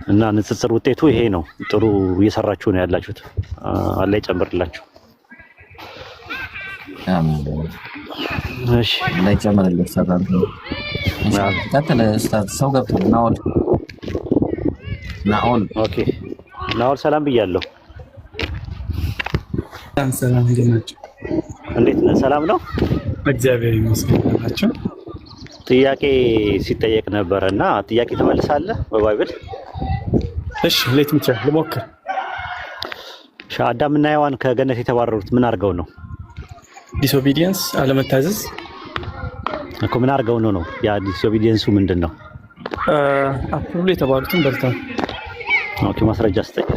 እና ንጽጽር ውጤቱ ይሄ ነው። ጥሩ እየሰራችሁ ነው ያላችሁት። አላህ ይጨምርላችሁ። አሜን። እሺ ላይ ጨምርልህ ሰላም ነው። ቀጥል ኡስታዝ። ሰው ገብቷል። ናኦል ኦኬ። ናኦል ሰላም ብያለሁ። ሰላም እንዴት ናቸው? እንዴት ነህ? ሰላም ነው እግዚአብሔር ይመስገን ናቸው። ጥያቄ ሲጠየቅ ነበረና ጥያቄ ትመልሳለህ በባይብል? እሺ ሌት ምቻ ልሞክር። አዳምና ሔዋን ከገነት የተባረሩት ምን አድርገው ነው? ዲስኦቢዲየንስ አለመታዘዝ እኮ ምን አድርገው ነው? ያ ዲስኦቢዲየንሱ ምንድነው? አፕሉ የተባሉትን በልተው። ኦኬ ማስረጃ ስጠኝ።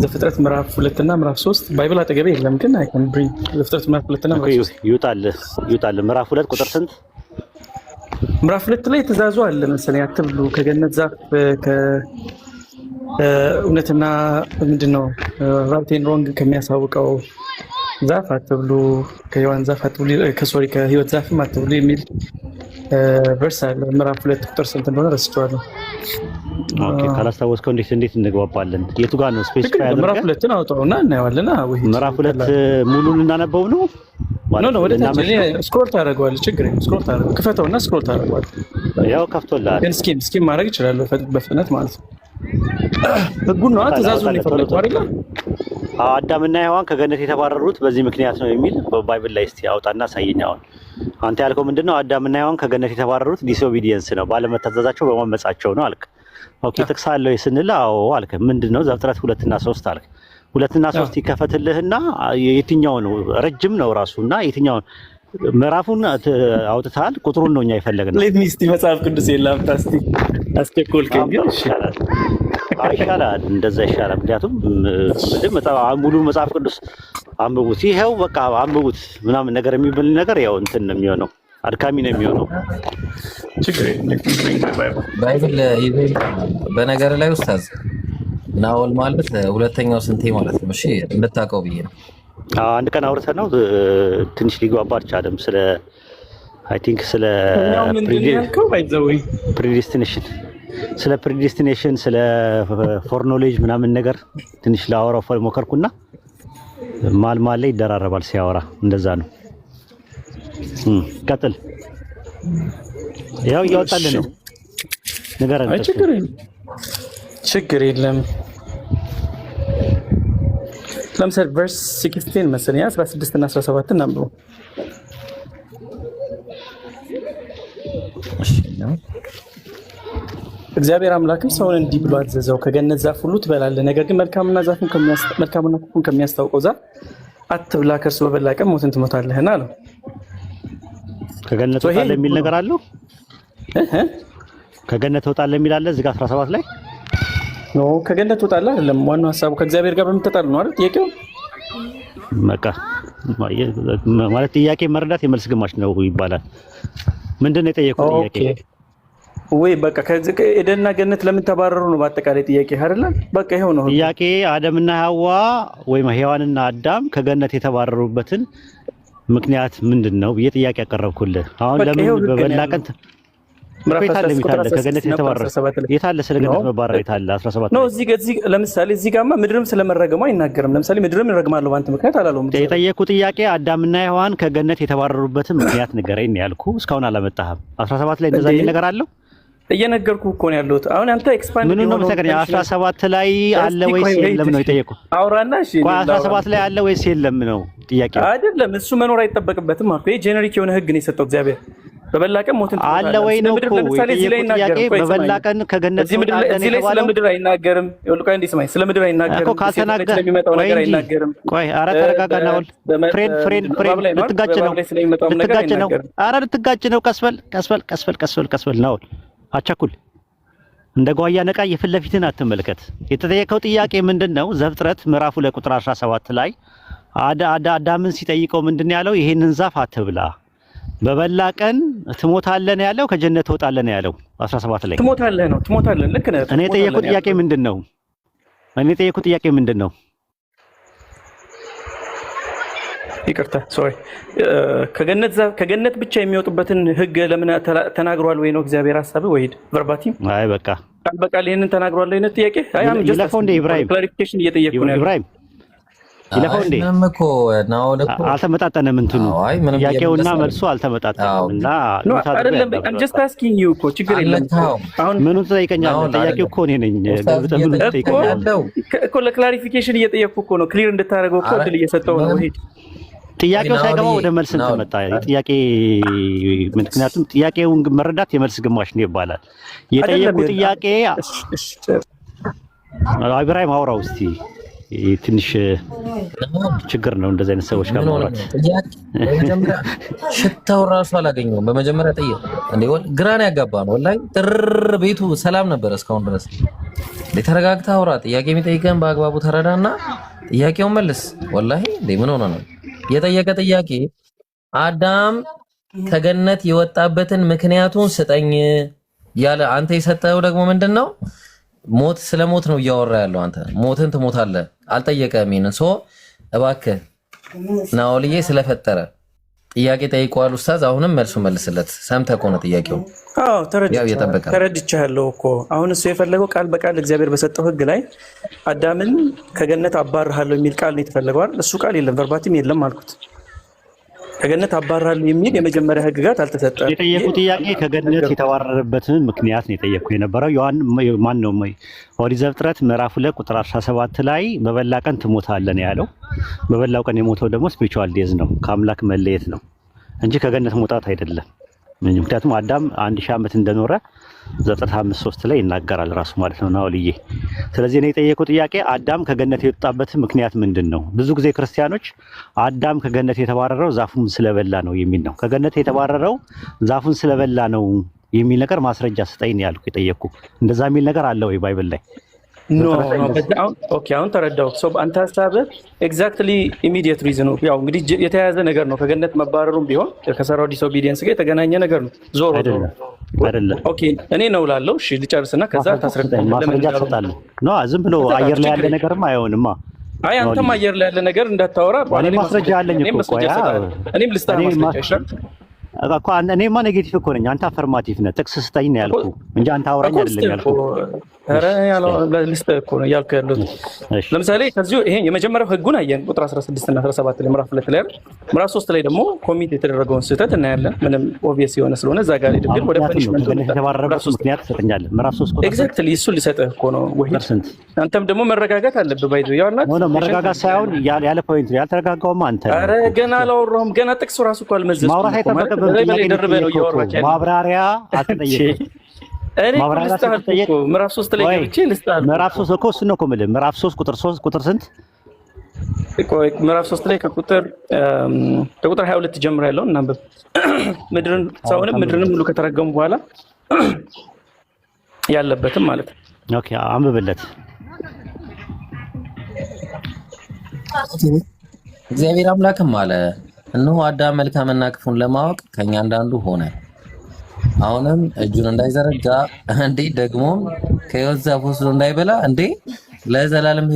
ዘፍጥረት ምዕራፍ 2 እና ምዕራፍ 3 ባይብል አጠገቤ የለም ግን አይኮን ብሪ ዘፍጥረት ምዕራፍ 2 እና ምዕራፍ 3 ይውጣል። ምዕራፍ 2 ቁጥር ስንት? ምዕራፍ 2 ላይ ትእዛዙ አለ መሰለኝ አትብሉ ከገነት ዛፍ እውነትና ምንድነው ራይት ሮንግ ከሚያሳውቀው ዛፍ አትብሉ፣ ከሔዋን ዛፍ አትብሉ፣ ከህይወት ዛፍም አትብሉ የሚል ቨርስ አለ። ምዕራፍ 2 ቁጥር ስንት እንደሆነ ረስቼዋለሁ። ኦኬ ካላስታወስከው እንዴት እንግባባለን? የቱ ጋር ነው ስፔሲፋይ አድርገህ? ምዕራፍ 2 አውጣውና እናየዋለን። ምዕራፍ 2 ሙሉን እናነበው ነው? ኖ ወደ ታች ስክሮል ታደርገዋለህ። ችግር የለም ስክሮል ታደርገዋለህ። ክፈተውና ስክሮል ታደርገዋለህ። ያው ከፍቶልሃል። ግን ስኪም ማድረግ እችላለሁ በፍጥነት ማለት ነው። ህጉን ነው ትእዛዙን የፈለከው አይደል? አዳምና ሔዋን ከገነት የተባረሩት በዚህ ምክንያት ነው የሚል በባይብል ላይ እስቲ አውጣና አሳየኝ። አሁን አንተ ያልከው ምንድነው? አዳምና ሔዋን ከገነት የተባረሩት ዲስኦቢዲየንስ ነው፣ ባለመታዘዛቸው በማመጻቸው ነው አልክ። ኦኬ ጥቅስ አለው ስንል አዎ አልክ። ምንድነው? ዘፍጥረት 2 እና 3 አልክ። 2 እና 3 ይከፈትልህና የትኛው ነው ረጅም ነው ራሱና የትኛው ምዕራፉን አውጥታል? ቁጥሩን ነው እኛ የፈለግነው። ሌት ሚ እስቲ መጽሐፍ ቅዱስ የለም ታስቲ አስቸኮልከኝ። ግን ይሻላል እንደዛ ይሻላል። ምክንያቱም ሙሉ መጽሐፍ ቅዱስ አንብቡት፣ ይሄው በቃ አንብቡት ምናምን ነገር የሚብል ነገር ያው እንትን ነው የሚሆነው፣ አድካሚ ነው የሚሆነው። ባይብል ይዘህ በነገር ላይ ኡስታዝ ናኦል ማለት ሁለተኛው ስንቴ ማለት ነው? እሺ እንድታውቀው ብዬ ነው። አንድ ቀን አውርተን ነው ትንሽ ሊግባባ አልቻለም። ስለ አይ ቲንክ ስለ ፕሪዲስቲኔሽን ስለ ፎርኖሌጅ ምናምን ነገር ትንሽ ላወራው ሞከርኩና ማል ላይ ይደራረባል ሲያወራ፣ እንደዛ ነው። ቀጥል። ያው እያወጣልን ነው ንገረን። ችግር የለም። ለምሳሌ ቨርስ 16 መሰለኝ 16 እና 17 እናንብበው። እግዚአብሔር አምላክም ሰውን እንዲህ ብሎ አዘዘው፣ ከገነት ዛፍ ሁሉ ትበላለህ፣ ነገር ግን መልካምና ክፉን ከሚያስታውቀው ዛፍ አትብላ፣ ከእርሱ በበላ ቀን ሞትን ትሞታለህና አለው። ከገነት ወጣለህ የሚል ነገር አለው። ከገነት ወጣለህ የሚል አለ እዚህ ጋር 17 ላይ ኖ ከገነት ወጣለህ አይደለም። ዋናው ሐሳቡ ከእግዚአብሔር ጋር በምትጣሉ ነው አይደል? ጥያቄው በቃ ማለት ጥያቄ መረዳት የመልስ ግማሽ ነው ይባላል። ምንድነው የጠየቁት ጥያቄ? ወይ በቃ ከዚህ ኤደንና ገነት ለምን ተባረሩ ነው በአጠቃላይ ጥያቄ አይደል? በቃ ይሄው ነው ጥያቄ። አዳምና ሐዋ ወይም ሔዋንና አዳም ከገነት የተባረሩበትን ምክንያት ምንድነው ብዬ ጥያቄ ያቀረብኩልህ። አሁን ለምን በበላቀን ከገነት የተባረረ የታለ? ስለ ገነት መባረር የታለ? 17 ነው። እዚህ ለምሳሌ እዚህ ጋርማ ምድርም ስለመረገሙ አይናገርም። ለምሳሌ ምድርም ይረግማሉ በአንተ ምክንያት አላለውም። የጠየቁ ጥያቄ አዳምና ሔዋን ከገነት የተባረሩበትን ምክንያት ንገረኝ ያልኩ፣ እስካሁን አላመጣህም። 17 ላይ እንደዛ የሚል ነገር አለው። እየነገርኩህ እኮ ነው ያለሁት። አሁን አንተ ኤክስፓንድ ምን ነው መሰከኝ 17 ላይ አለ ወይስ የለም ነው የጠየቁህ። አውራና እሺ 17 ላይ አለ ወይስ የለም ነው ጥያቄው። አይደለም እሱ መኖር አይጠበቅበትም አልኩ። ይሄ ጄነሪክ የሆነ ህግ ነው የሰጠው እግዚአብሔር። በበላቀን ሞትን አለ ወይ ነው እኮ ጥያቄ። በበላቀን ከገነት እዚህ ላይ ስለ ምድር አይናገርም። ይኸውልህ ቆይ እንዲስማኝ ስለ ምድር አይናገርም እኮ ካተናገረ ስለሚመጣው ነገር አይናገርም። ቆይ ኧረ ተረጋጋ ነው። ፍሬንድ ልትጋጭ ነው። ኧረ ልትጋጭ ነው። ቀስበል ነው። አቻኩል እንደ ጓያ ነቃ የፊት ለፊትን አትመልከት። የተጠየቀው ጥያቄ ምንድነው? ዘፍጥረት ምዕራፍ 2 ቁጥር 17 ላይ አዳምን ሲጠይቀው ምንድነው ያለው? ይሄንን ዛፍ አትብላ በበላ ቀን ትሞታለህ ነው ያለው። ከጀነት ትወጣለህ ነው ያለው 17 ላይ። ትሞታለህ ልክ ነህ። እኔ የጠየኩት ጥያቄ ምንድነው? ይቅርታ ሶሪ ከገነት ብቻ የሚወጡበትን ህግ ለምን ተናግሯል ወይ ነው እግዚአብሔር ሐሳብ ወይድ ቨርባቲም አይ በቃ ቃል በቃል ይሄንን ተናግሯል ወይ ነው ጥያቄ አይ አም ጀስት ይለፈው እንደ ኢብራሂም ክላሪፊኬሽን እየጠየቁ ነው ኢብራሂም ይለፈው እንደ ምንም እኮ ናኦል እኮ አልተመጣጠነም እንትኑ ጥያቄውና መልሱ አልተመጣጠነምና አይደለም I'm just asking you እኮ ችግር የለም አሁን ምኑ ትጠይቀኛለህ ጥያቄው እኮ እኔ ነኝ ምኑ ትጠይቀኛለህ እኮ ለክላሪፊኬሽን እየጠየቅኩ እኮ ነው ክሊር እንድታረጋው እኮ እድል እየሰጠው ነው ይሄ ጥያቄው ሳይገባ ወደ መልስ እንተመጣ ጥያቄ ምክንያቱም ጥያቄውን መረዳት የመልስ ግማሽ ነው ይባላል የጠየቁ ጥያቄ ኢብራሂም አውራው እስቲ ትንሽ ችግር ነው እንደዚህ አይነት ሰዎች ጋር ማለት በመጀመሪያ ሽታው ራሱ አላገኘውም በመጀመሪያ ጠየቅ እንዴ ግራና ያጋባ ነው ወላሂ ጥር ቤቱ ሰላም ነበር እስካሁን ድረስ ለተረጋግታ አውራ ጥያቄ የሚጠይቀን በአግባቡ ተረዳና ጥያቄውን መልስ ወላሂ እንዴ ምን ሆነ ነው የጠየቀ ጥያቄ አዳም ከገነት የወጣበትን ምክንያቱን ስጠኝ ያለ አንተ የሰጠው ደግሞ ምንድነው ሞት ስለሞት ነው እያወራ ያለው አንተ ሞትን ትሞታለህ አልጠየቀም ይሄን ሶ እባክህ ናኦልዬ ስለፈጠረ ጥያቄ ጠይቀዋል ኡስታዝ አሁንም መልሱ መልስለት ሰምተህ ከሆነ ጥያቄው አዎ ተረድቻለሁ እኮ አሁን እሱ የፈለገው ቃል በቃል እግዚአብሔር በሰጠው ህግ ላይ አዳምን ከገነት አባርሃለሁ የሚል ቃል ነው የተፈለገው እሱ ቃል የለም ቨርባቲም የለም አልኩት ከገነት አባርሃለሁ የሚል የመጀመሪያ ህግጋት አልተሰጠም የጠየቁ ጥያቄ ከገነት የተዋረረበትን ምክንያት ነው የጠየቁ የነበረው ማን ነው ኦሪት ዘፍጥረት ምዕራፍ 2 ቁጥር 17 ላይ በበላ ቀን ትሞታለህ ነው ያለው በበላው ቀን የሞተው ደግሞ ስፒሪቹዋል ዴዝ ነው ከአምላክ መለየት ነው እንጂ ከገነት መውጣት አይደለም ምክንያቱም አዳም 1000 ዓመት እንደኖረ ዘፍጥረት 5:3 ላይ ይናገራል ራሱ ማለት ነው ናኦልዬ ስለዚህ ነው የጠየቁት ጥያቄ አዳም ከገነት የወጣበት ምክንያት ምንድነው ብዙ ጊዜ ክርስቲያኖች አዳም ከገነት የተባረረው ዛፉን ስለበላ ነው የሚል ነው ከገነት የተባረረው ዛፉን ስለበላ ነው የሚል ነገር ማስረጃ ስጠኝ ነው ያልኩ የጠየቁ እንደዛ የሚል ነገር አለ ወይ ባይብል ላይ ኖ ኦኬ አሁን ተረዳው ሶ አንተ ሐሳብ ኤግዛክትሊ ኢሚዲየት ሪዝን ነው ያው እንግዲህ የተያያዘ ነገር ነው ከገነት መባረሩም ቢሆን ከሰራው ዲስኦቢዲየንስ ጋር የተገናኘ ነገር ነው ዞሮ አይደለም ኦኬ እኔ ነው ላለው እሺ ልጨርስና ከዛ ታስረዳኝ ማስረጃ ትሰጣለህ ኖ ዝም ብሎ አየር ላይ ያለ ነገርማ አይሆንማ አይ አንተም አየር ላይ ያለ ነገር እንዳታወራ እኔ ማስረጃ አለኝ እኮ እኔም ልስታ ማስረጃ ይሻል እኮ እኔማ ኔጌቲቭ እኮ ነኝ አንተ አፈርማቲቭ ነህ ጥቅስ ስጠኝ ነው ያልኩ እንጂ አንተ አውራኝ አይደለም ያልኩ ኧረ ያለው ለሊስት እኮ ነው ያልኩ ያለው ለምሳሌ ከዚሁ ይሄ የመጀመሪያው ህጉን አየን ቁጥር 16 እና 17 ላይ ምዕራፍ 2 ላይ ምዕራፍ 3 ላይ ደግሞ ኮሚት የተደረገውን ስህተት እናያለን ምንም ኦብቪየስ የሆነ ስለሆነ እዛ ጋር ግን ወደ ፐኒሽመንት የተባረረበት ምክንያት ትሰጠኛለህ ምዕራፍ 3 ቁጥር ኤግዛክትሊ እሱ ልሰጥህ እኮ ነው ወይ አንተም ደግሞ መረጋጋት አለብህ ባይዘ ያውና ሆነ መረጋጋት ሳይሆን ያለ ፖይንት ነው ያልተረጋጋውማ አንተ ኧረ ገና አላወራሁም ገና ጥቅሱ ራሱ እኮ አልመዘዝኩም ማውራት አይጠበቅብህም ማብራሪያ አትጠይቅም እኔ ልስጣለሁ ምዕራፍ 3 ላይ ገብቼ ልስጣለሁ ምዕራፍ 3 እኮ እሱ ነው እኮ የምልህ ምዕራፍ 3 ቁጥር ስንት ቆይ ምዕራፍ 3 ላይ ከቁጥር 22 ጀምሮ ያለው እናንብብ ምድርን ሰውንም ምድርንም ሁሉ ከተረገሙ በኋላ ያለበትም ማለት ነው ኦኬ አንብብለት እግዚአብሔር አምላክም አለ እነሆ አዳም መልካምና ክፉን ለማወቅ ከኛ አንዳንዱ ሆነ አሁንም እጁን እንዳይዘረጋ እንዴ ደግሞ ከሕይወት ዛፍ ወስዶ እንዳይበላ እንዴ ለዘላለም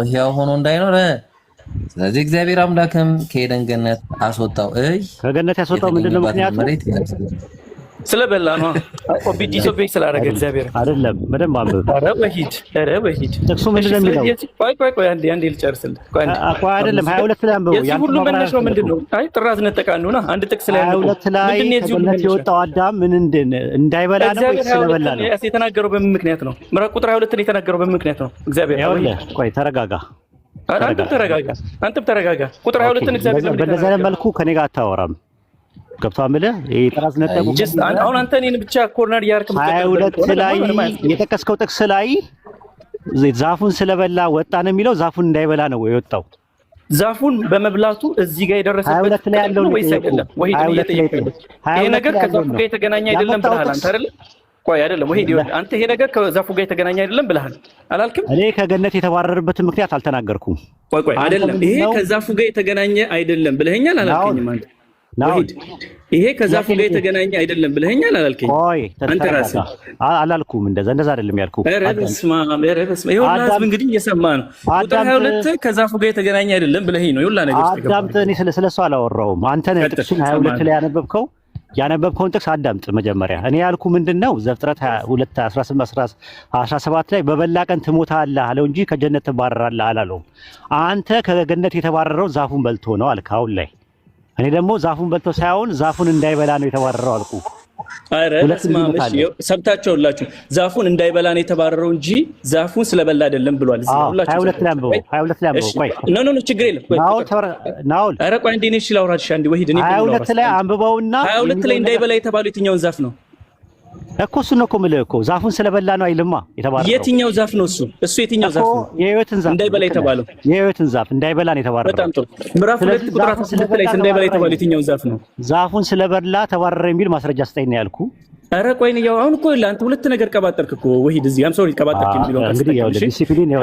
ሕያው ሆኖ እንዳይኖር ስለዚህ እግዚአብሔር አምላክም ከኤደን ገነት አስወጣው ከገነት ያስወጣው ምንድነው ምክንያቱ ስለበላ ነው ኦቢዲስ ኦቤክ ስላደረገ እግዚአብሔር አይደለም በደንብ አንብብ ኧረ ወሂድ ጥቅሱ ምንድነው የሚለው ቆይ አንዴ ልጨርስልህ ቆይ አይደለም 22 ላይ አንብበው ያን ሁሉ መነሻው ምንድነው አይ ጥራዝ ነጠቃን ነውና አንድ ጥቅስ ላይ 22 ላይ ከገነት የወጣው አዳም ምን እንዳይበላ ነው ወይስ ስለበላ ነው የተናገረው በምን ምክንያት ነው ምዕራፍ ቁጥር 22 ላይ የተናገረው በምን ምክንያት ነው እግዚአብሔር ቆይ ተረጋጋ አንተም ተረጋጋ ቁጥር 22 እግዚአብሔር በእንደዛ መልኩ ከኔ ጋር አታወራም ገብቷል ማለት የጥራዝ ነጠቁ አሁን አንተ እኔን ብቻ ኮርነር ያርክ ምትቀጥለው 22 ላይ የተከስከው ጥቅስ ላይ ዛፉን ስለበላ ወጣ ነው የሚለው ዛፉን እንዳይበላ ነው የወጣው ዛፉን በመብላቱ እዚህ ጋር የደረሰበት ላይ ያለው ወይስ አይደለም ወይ ይሄ ነገር ከዛፉ ጋር የተገናኘ አይደለም ብለሃል አንተ አይደል ቆይ አይደለም ወይ አንተ ይሄ ነገር ከዛፉ ጋር የተገናኘ አይደለም ብለሃል አላልክም እኔ ከገነት የተባረረበትን ምክንያት አልተናገርኩም ቆይ አይደለም ይሄ ከዛፉ ጋር የተገናኘ አይደለም ብለኸኛል አላልከኝም አንተ ወሂድ ይሄ ከዛፉ ጋር የተገናኘ አይደለም ብለኸኛል አላልከኝ? ቆይ አንተ ራስህ አላልኩም። እንደዛ አይደለም ያልኩህ። ኧረ በስመ አብ ይኸው ህዝብ እንግዲህ እየሰማ ነው። ቁጥር 22 ከዛፉ ጋር የተገናኘ አይደለም ብለኸኝ ነው ይኸውላ ነገር አዳምጥ። እኔ ስለሱ አላወራሁም። አንተ ነህ ጥቅሱን 22 ላይ ያነበብከውን ጥቅስ አዳምጥ መጀመሪያ። እኔ ያልኩህ ምንድነው ዘፍጥረት 2:18-17 ላይ በበላ ቀን ትሞታለህ አለው እንጂ ከጀነት ትባረራለህ አላለውም። አንተ ከገነት የተባረረው ዛፉን በልቶ ነው አልክ አሁን ላይ። እኔ ደግሞ ዛፉን በልቶ ሳይሆን ዛፉን እንዳይበላ ነው የተባረረው አልኩ። አረ ተስማምሽ ሰምታችሁላችሁ። ዛፉን እንዳይበላ ነው የተባረረው እንጂ ዛፉን ስለበላ አይደለም ብሏል። እዚህ ሁላችሁ 22 ላይ አንብበው። ቆይ ኖ ችግር የለም። ቆይ ናውል አረ ቆይ እንዴ ነሽ ላውራሽ አንዴ ወሂድ እኔ 22 ላይ አንብበውና 22 ላይ እንዳይበላ የተባለው የትኛውን ዛፍ ነው እኮ? እሱ ነው እኮ የምልህ እኮ ዛፉን ስለበላ ነው አይልማ የተባረረው። የትኛው ዛፍ ነው እሱ? የትኛው ዛፍ ነው? የህይወትን ዛፍ እንዳይበላ የተባለው። የህይወትን ዛፍ እንዳይበላ ነው የተባረረው። በጣም ጥሩ። ምዕራፍ 2 ቁጥር 16 ላይ እንዳይበላ የተባለው የትኛው ዛፍ ነው? ዛፉን ስለበላ ተባረረ የሚል ማስረጃ ስጠኝ ነው ያልኩህ። አረ ቆይ ነው ያው አሁን እኮ ለአንተ ሁለት ነገር ቀባጠርክ እኮ ወሂድ። እዚህ አም ሶሪ ቀባጠርክ የሚለው እንግዲህ ያው ዲሲፕሊን ያው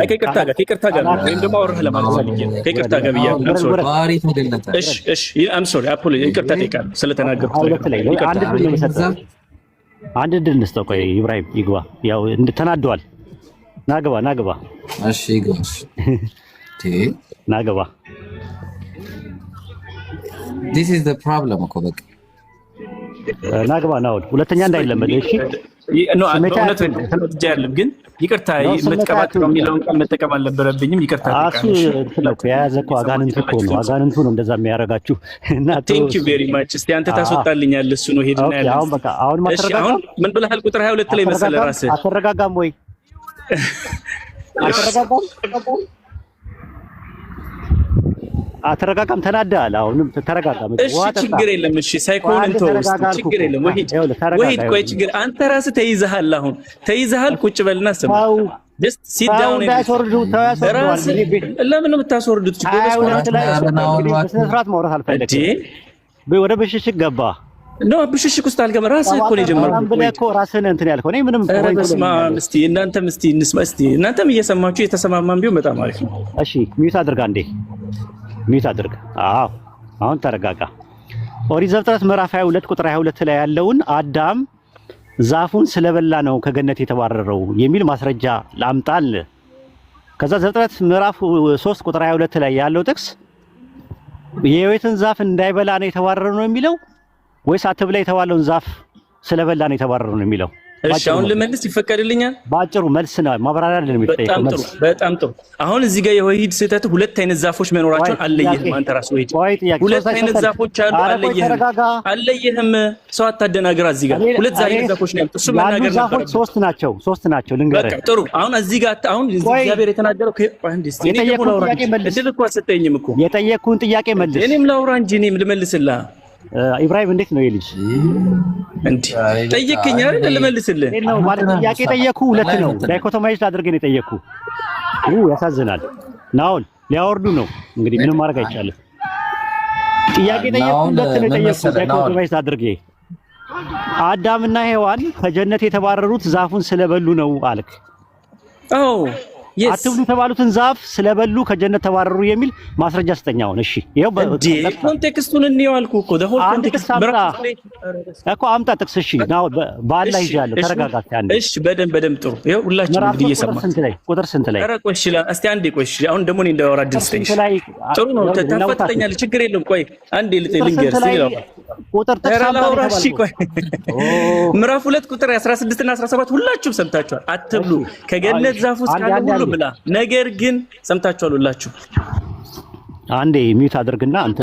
ከይቅርታ ጋር ወይም ደግሞ አወራህ ለማለት ፈልጌ ከይቅርታ ጋር ብያለሁ። አም ሶሪ ባሪ ተገለጠ። እሺ አም ሶሪ አፖሎ ይቅርታ ጠይቃለሁ ስለተናገርኩት። አንድ ድል እንስጠው። ቆይ ኢብራሂም ይግባ። ያው ተናደዋል። ናግባ። እሺ ይግባ። ናግባ። this is the problem እኮ በቃ ናግባ ነው። ሁለተኛ እንዳይለመድ እሺ። ግን ይቅርታ የምትቀባጥረው የሚለውን ቃል መጠቀም አልነበረብኝም። ይቅርታ የያዘ እኮ አጋንንቱ እኮ ነው። አጋንንቱ ነው እንደዛ የሚያደርጋችሁ። እና ቴንክ ዩ ቬሪ ማች። እስቲ አንተ ታስወጣልኛለህ እሱ ነው ሄድና ያለ። አሁን በቃ አሁን ማተረጋጋ። አሁን ምን ብለሃል? ቁጥር 22 ላይ መሰለህ ራስህ አተረጋጋም ወይ አተረጋጋም? ተናደሃል። አሁንም ተረጋጋም። እሺ ችግር የለም። እሺ ሳይኮንን ተወው፣ ችግር የለም። ወሂድ ቆይ ችግር አንተ ራስህ ተይዘሃል። አሁን ተይዘሃል። ቁጭ በልና ስማ። just sit down and ለምን ነው የምታስወርዱት? በስነስርዓት ማውራት አልፈለግም። ወደ ብሽሽቅ ገባ። ኖ ብሽሽቅ ውስጥ አልገባ። ራስህ እኮ ነው የጀመርከው እኮ ራስህን እንትን ያልከው። እኔ ምንም በስመ አብ። እስቲ እናንተም እስቲ እንስማ። እስቲ እናንተም እየሰማችሁ የተሰማማን ቢሆን በጣም አሪፍ ነው። እሺ ሚዩት አድርጋ እንዴ ሚዩት አድርግ። አዎ አሁን ተረጋጋ። ኦሪት ዘፍጥረት ምዕራፍ 22 ቁጥር 22 ላይ ያለውን አዳም ዛፉን ስለበላ ነው ከገነት የተባረረው የሚል ማስረጃ ላምጣል። ከዛ ዘፍጥረት ምዕራፍ 3 ቁጥር 22 ላይ ያለው ጥቅስ የሕይወትን ዛፍ እንዳይበላ ነው የተባረረው ነው የሚለው ወይስ አትብላ የተባለውን ዛፍ ስለበላ ነው የተባረረው ነው የሚለው? እሺ አሁን ልመልስ ይፈቀድልኛል? ባጭሩ መልስ ነው ማብራሪያ አይደለም የሚጠይቀው። በጣም ጥሩ። አሁን እዚህ ጋር የወሂድ ስህተት ሁለት አይነት ዛፎች መኖራቸውን አለየህም። አንተ ራስህ ወሂድ ሁለት አይነት ዛፎች አሉ። አለየህም። ሰው አታደናግራ። እዚህ ጋር ሁለት አይነት ዛፎች ነው ያሉት። እሱ መናገር ዛፎች ሶስት ናቸው ልንገርህ። በቃ ጥሩ። አሁን እዚህ ጋር አሁን እግዚአብሔር የተናገረው እኔ ደግሞ ላውራ እድል እኮ አልሰጠኝም እኮ። የጠየቅኩህን ጥያቄ መልስ። እኔም ላውራ እንጂ እኔም ልመልስልህ። ኢብራሂም እንዴት ነው የልጅ እንዴ? ጠየቅኝ አይደል? ልመልስልህ ነው ማለት ጥያቄ ጠየቅኩህ። ሁለት ነው ዳይኮቶማይዝ አድርገን የጠየቅኩህ። ያሳዝናል። ናውል ሊያወርዱ ነው እንግዲህ ምንም ማድረግ አይቻልም። ጥያቄ ጠየቅኩህ። ሁለት ነው የጠየቅኩህ ዳይኮቶማይዝ አድርጌ። አዳምና ሔዋን ከጀነት የተባረሩት ዛፉን ስለበሉ ነው አልክ። አዎ አትብሉ የተባሉትን ዛፍ ስለበሉ ከጀነት ተባረሩ የሚል ማስረጃ ስጠኛውን። እሺ ይሄው ኮንቴክስቱን እንየው አልኩህ እኮ the whole context እኮ አምጣ ጥቅስ። እሺ ናው ባላ ይዣለሁ። ተረጋጋ አንዴ። እሺ በደንብ ጥሩ። ይሄው ሁላችንም እንግዲህ እየሰማን ቁጥር ስንት ላይ? ኧረ ቆይ እሺ እስቲ አንዴ ቆይ እሺ አሁን ደግሞ እኔ እንዳወራ ድል ስጠኝ። ጥሩ ነው ታፈጥተኛለህ። ችግር የለም። ቆይ አንዴ ልንገርህ ሲለው ቁጥር ተሳምራ እሺ ቆይ ምዕራፍ 2 ቁጥር 16 እና 17 ሁላችሁም ሰምታችኋል። አትብሉ ከገነት ዛፍ ውስጥ ካለ ሁሉ ብላ። ነገር ግን ሰምታችኋል ሁላችሁ። አንዴ ሚዩት አድርግና አንተ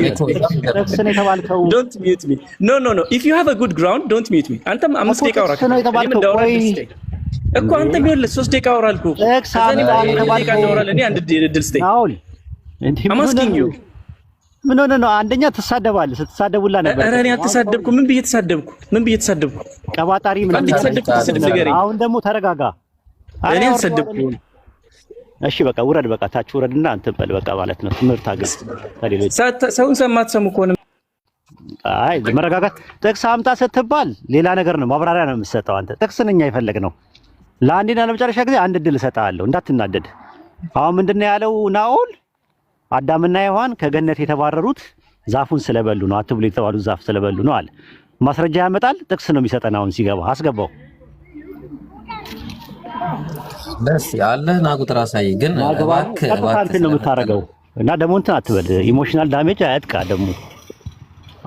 ተክስነ የተባልከው ዶንት ሚዩት ሚ ኖ ኢፍ ዩ ሃቭ አ ጉድ ግራውንድ ዶንት ሚዩት ሚ። አንተም 5 ደቂቃ አውራ እኮ አንተ ቢሆን 3 ደቂቃ አውራልኩ። ከዛኔ ደቂቃ አውራለ። እኔ አንድ ድል ስቴ አውል እንዴ ማስኪኝ ዩ ምን ሆነ ነው? አንደኛ ትሳደባለህ። ስትሳደቡላ ነበር። ኧረ እኔ አልተሳደብኩም። ምን ብዬ ተሳደብኩ? ቀባጣሪ ምን ተሳደብኩ? አሁን ደግሞ ተረጋጋ። እኔ አልተሳደብኩም። እሺ በቃ ውረድ። በቃ ታች ውረድና አንተ በል በቃ ማለት ነው። ትምህርት አገዝ ታዲያ ሰውን ሰማትሰሙ ከሆነ አይ መረጋጋት። ጥቅስ አምጣ ስትባል ሌላ ነገር ነው፣ ማብራሪያ ነው የምትሰጠው አንተ። ጥቅስን እኛ የፈለግነው ለአንዴና ለመጨረሻ ጊዜ አንድ እድል እሰጥሃለሁ፣ እንዳትናደድ። አሁን ምንድነው ያለው ናኦል? አዳምና ሔዋን ከገነት የተባረሩት ዛፉን ስለበሉ ነው፣ አትብሉ የተባሉት ዛፍ ስለበሉ ነው አለ። ማስረጃ ያመጣል። ጥቅስ ነው የሚሰጠን። አሁን ሲገባ አስገባው ደስ ያለህና ቁጥር አሳይ። ግን እባክህ እንትን ነው የምታረገው እና ደግሞ እንትን አትበል። ኢሞሽናል ዳሜጅ አያጥቃ። ደግሞ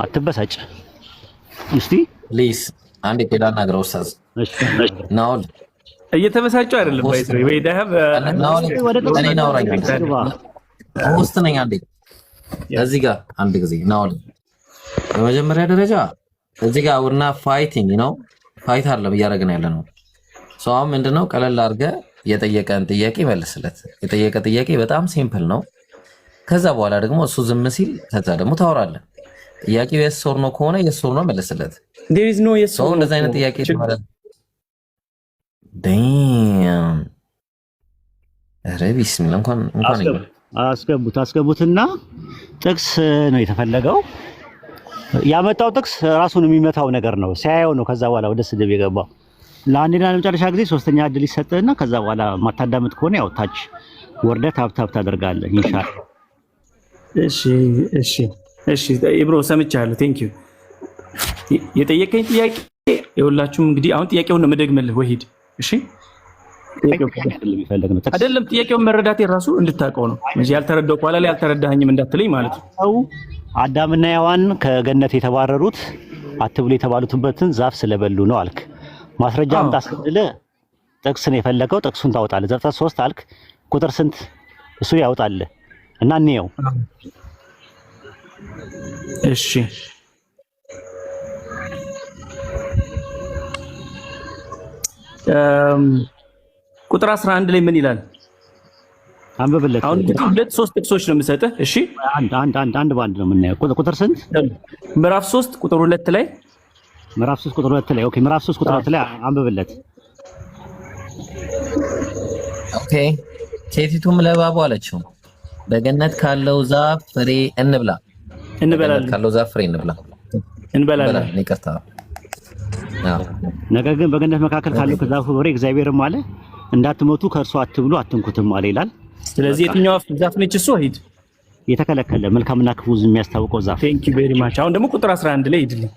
አትበሳጭ። እስቲ ፕሊዝ አንዴ ፔዳ ናግረው ኡስታዝ ናውል እየተበሳጨው አይደለም ወይ ዳህብ እኔ ናውራኝ ውስጥ ነኝ። አንዴ እዚህ ጋር አንድ ጊዜ ናውል በመጀመሪያ ደረጃ እዚህ ጋር ወርና ፋይቲንግ ነው ፋይት አይደለም እያደረግን ያለ ነው። ሰው ምንድነው ቀለል አድርገህ የጠየቀን ጥያቄ መልስለት። የጠየቀ ጥያቄ በጣም ሲምፕል ነው። ከዛ በኋላ ደግሞ እሱ ዝም ሲል ከዛ ደግሞ ታወራለህ። ጥያቄው የስ ኦር ኖ ከሆነ የስ ኦር ኖ መልስለት። there is no yes ሰው እንደዛ አይነት ጥያቄ ማለት ዳም ኧረ ቢስሚላህ እንኳን አስገቡትና ጥቅስ ነው የተፈለገው። ያመጣው ጥቅስ ራሱን የሚመታው ነገር ነው። ሲያየው ነው ከዛ በኋላ ወደ ስድብ የገባው። ለአንዴና ለመጨረሻ ጊዜ ሶስተኛ እድል ይሰጥህና ከዛ በኋላ ማታዳምጥ ከሆነ ያው ታች ወርደህ ታፕ ታደርጋለህ ኢንሻአላህ። እሺ ኢብሮ ሰምቻለሁ። ቴንክ ዩ። የጠየቀኝ ጥያቄ የሁላችሁም እንግዲህ አሁን ጥያቄውን ነው መደግመልህ ወሂድ። እሺ አይደለም ጥያቄውን መረዳቴ ራሱ እንድታውቀው ነው እንጂ ያልተረዳው ኋላ ላይ ያልተረዳኸኝም እንዳትለኝ ማለት ነው። አዳምና ሔዋን ከገነት የተባረሩት አትብሉ የተባሉትበትን ዛፍ ስለበሉ ነው አልክ። ማስረጃ አምጣ ስትልህ ጥቅስ ነው የፈለገው። ጥቅሱን ታወጣለህ። ዘፍጥረት 3 አልክ። ቁጥር ስንት እሱ ያወጣልህ እና እንየው። እሺ ቁጥር 11 ላይ ምን ይላል? አንብብለት። አሁን ሁለት ሶስት ጥቅሶች ነው የምሰጥህ። እሺ አንድ ባንድ ነው የምናየው። ቁጥር ስንት? ምዕራፍ 3 ቁጥር 2 ላይ ምዕራፍ 3 ቁጥር 2 ላይ ኦኬ። ምዕራፍ 3 ቁጥር 2 ላይ አንብብለት። ኦኬ። ሴቲቱም ለእባቡ አለችው በገነት ካለው ዛፍ ፍሬ እንበላለን። ካለው ዛፍ ፍሬ እንበላለን። ይቅርታ። ነገር ግን በገነት መካከል ካለው ከዛፉ ፍሬ እግዚአብሔርም አለ እንዳትሞቱ ከእርሱ አትብሉ አትንኩትም አለ ይላል። ስለዚህ የትኛው ዛፍ ነች እሱ? ሂድ የተከለከለ መልካምና ክፉ የሚያስታውቀው ዛፍ። ቴንክ ዩ ቬሪ ማች። አሁን ደግሞ ቁጥር 11 ላይ ሂድልኝ።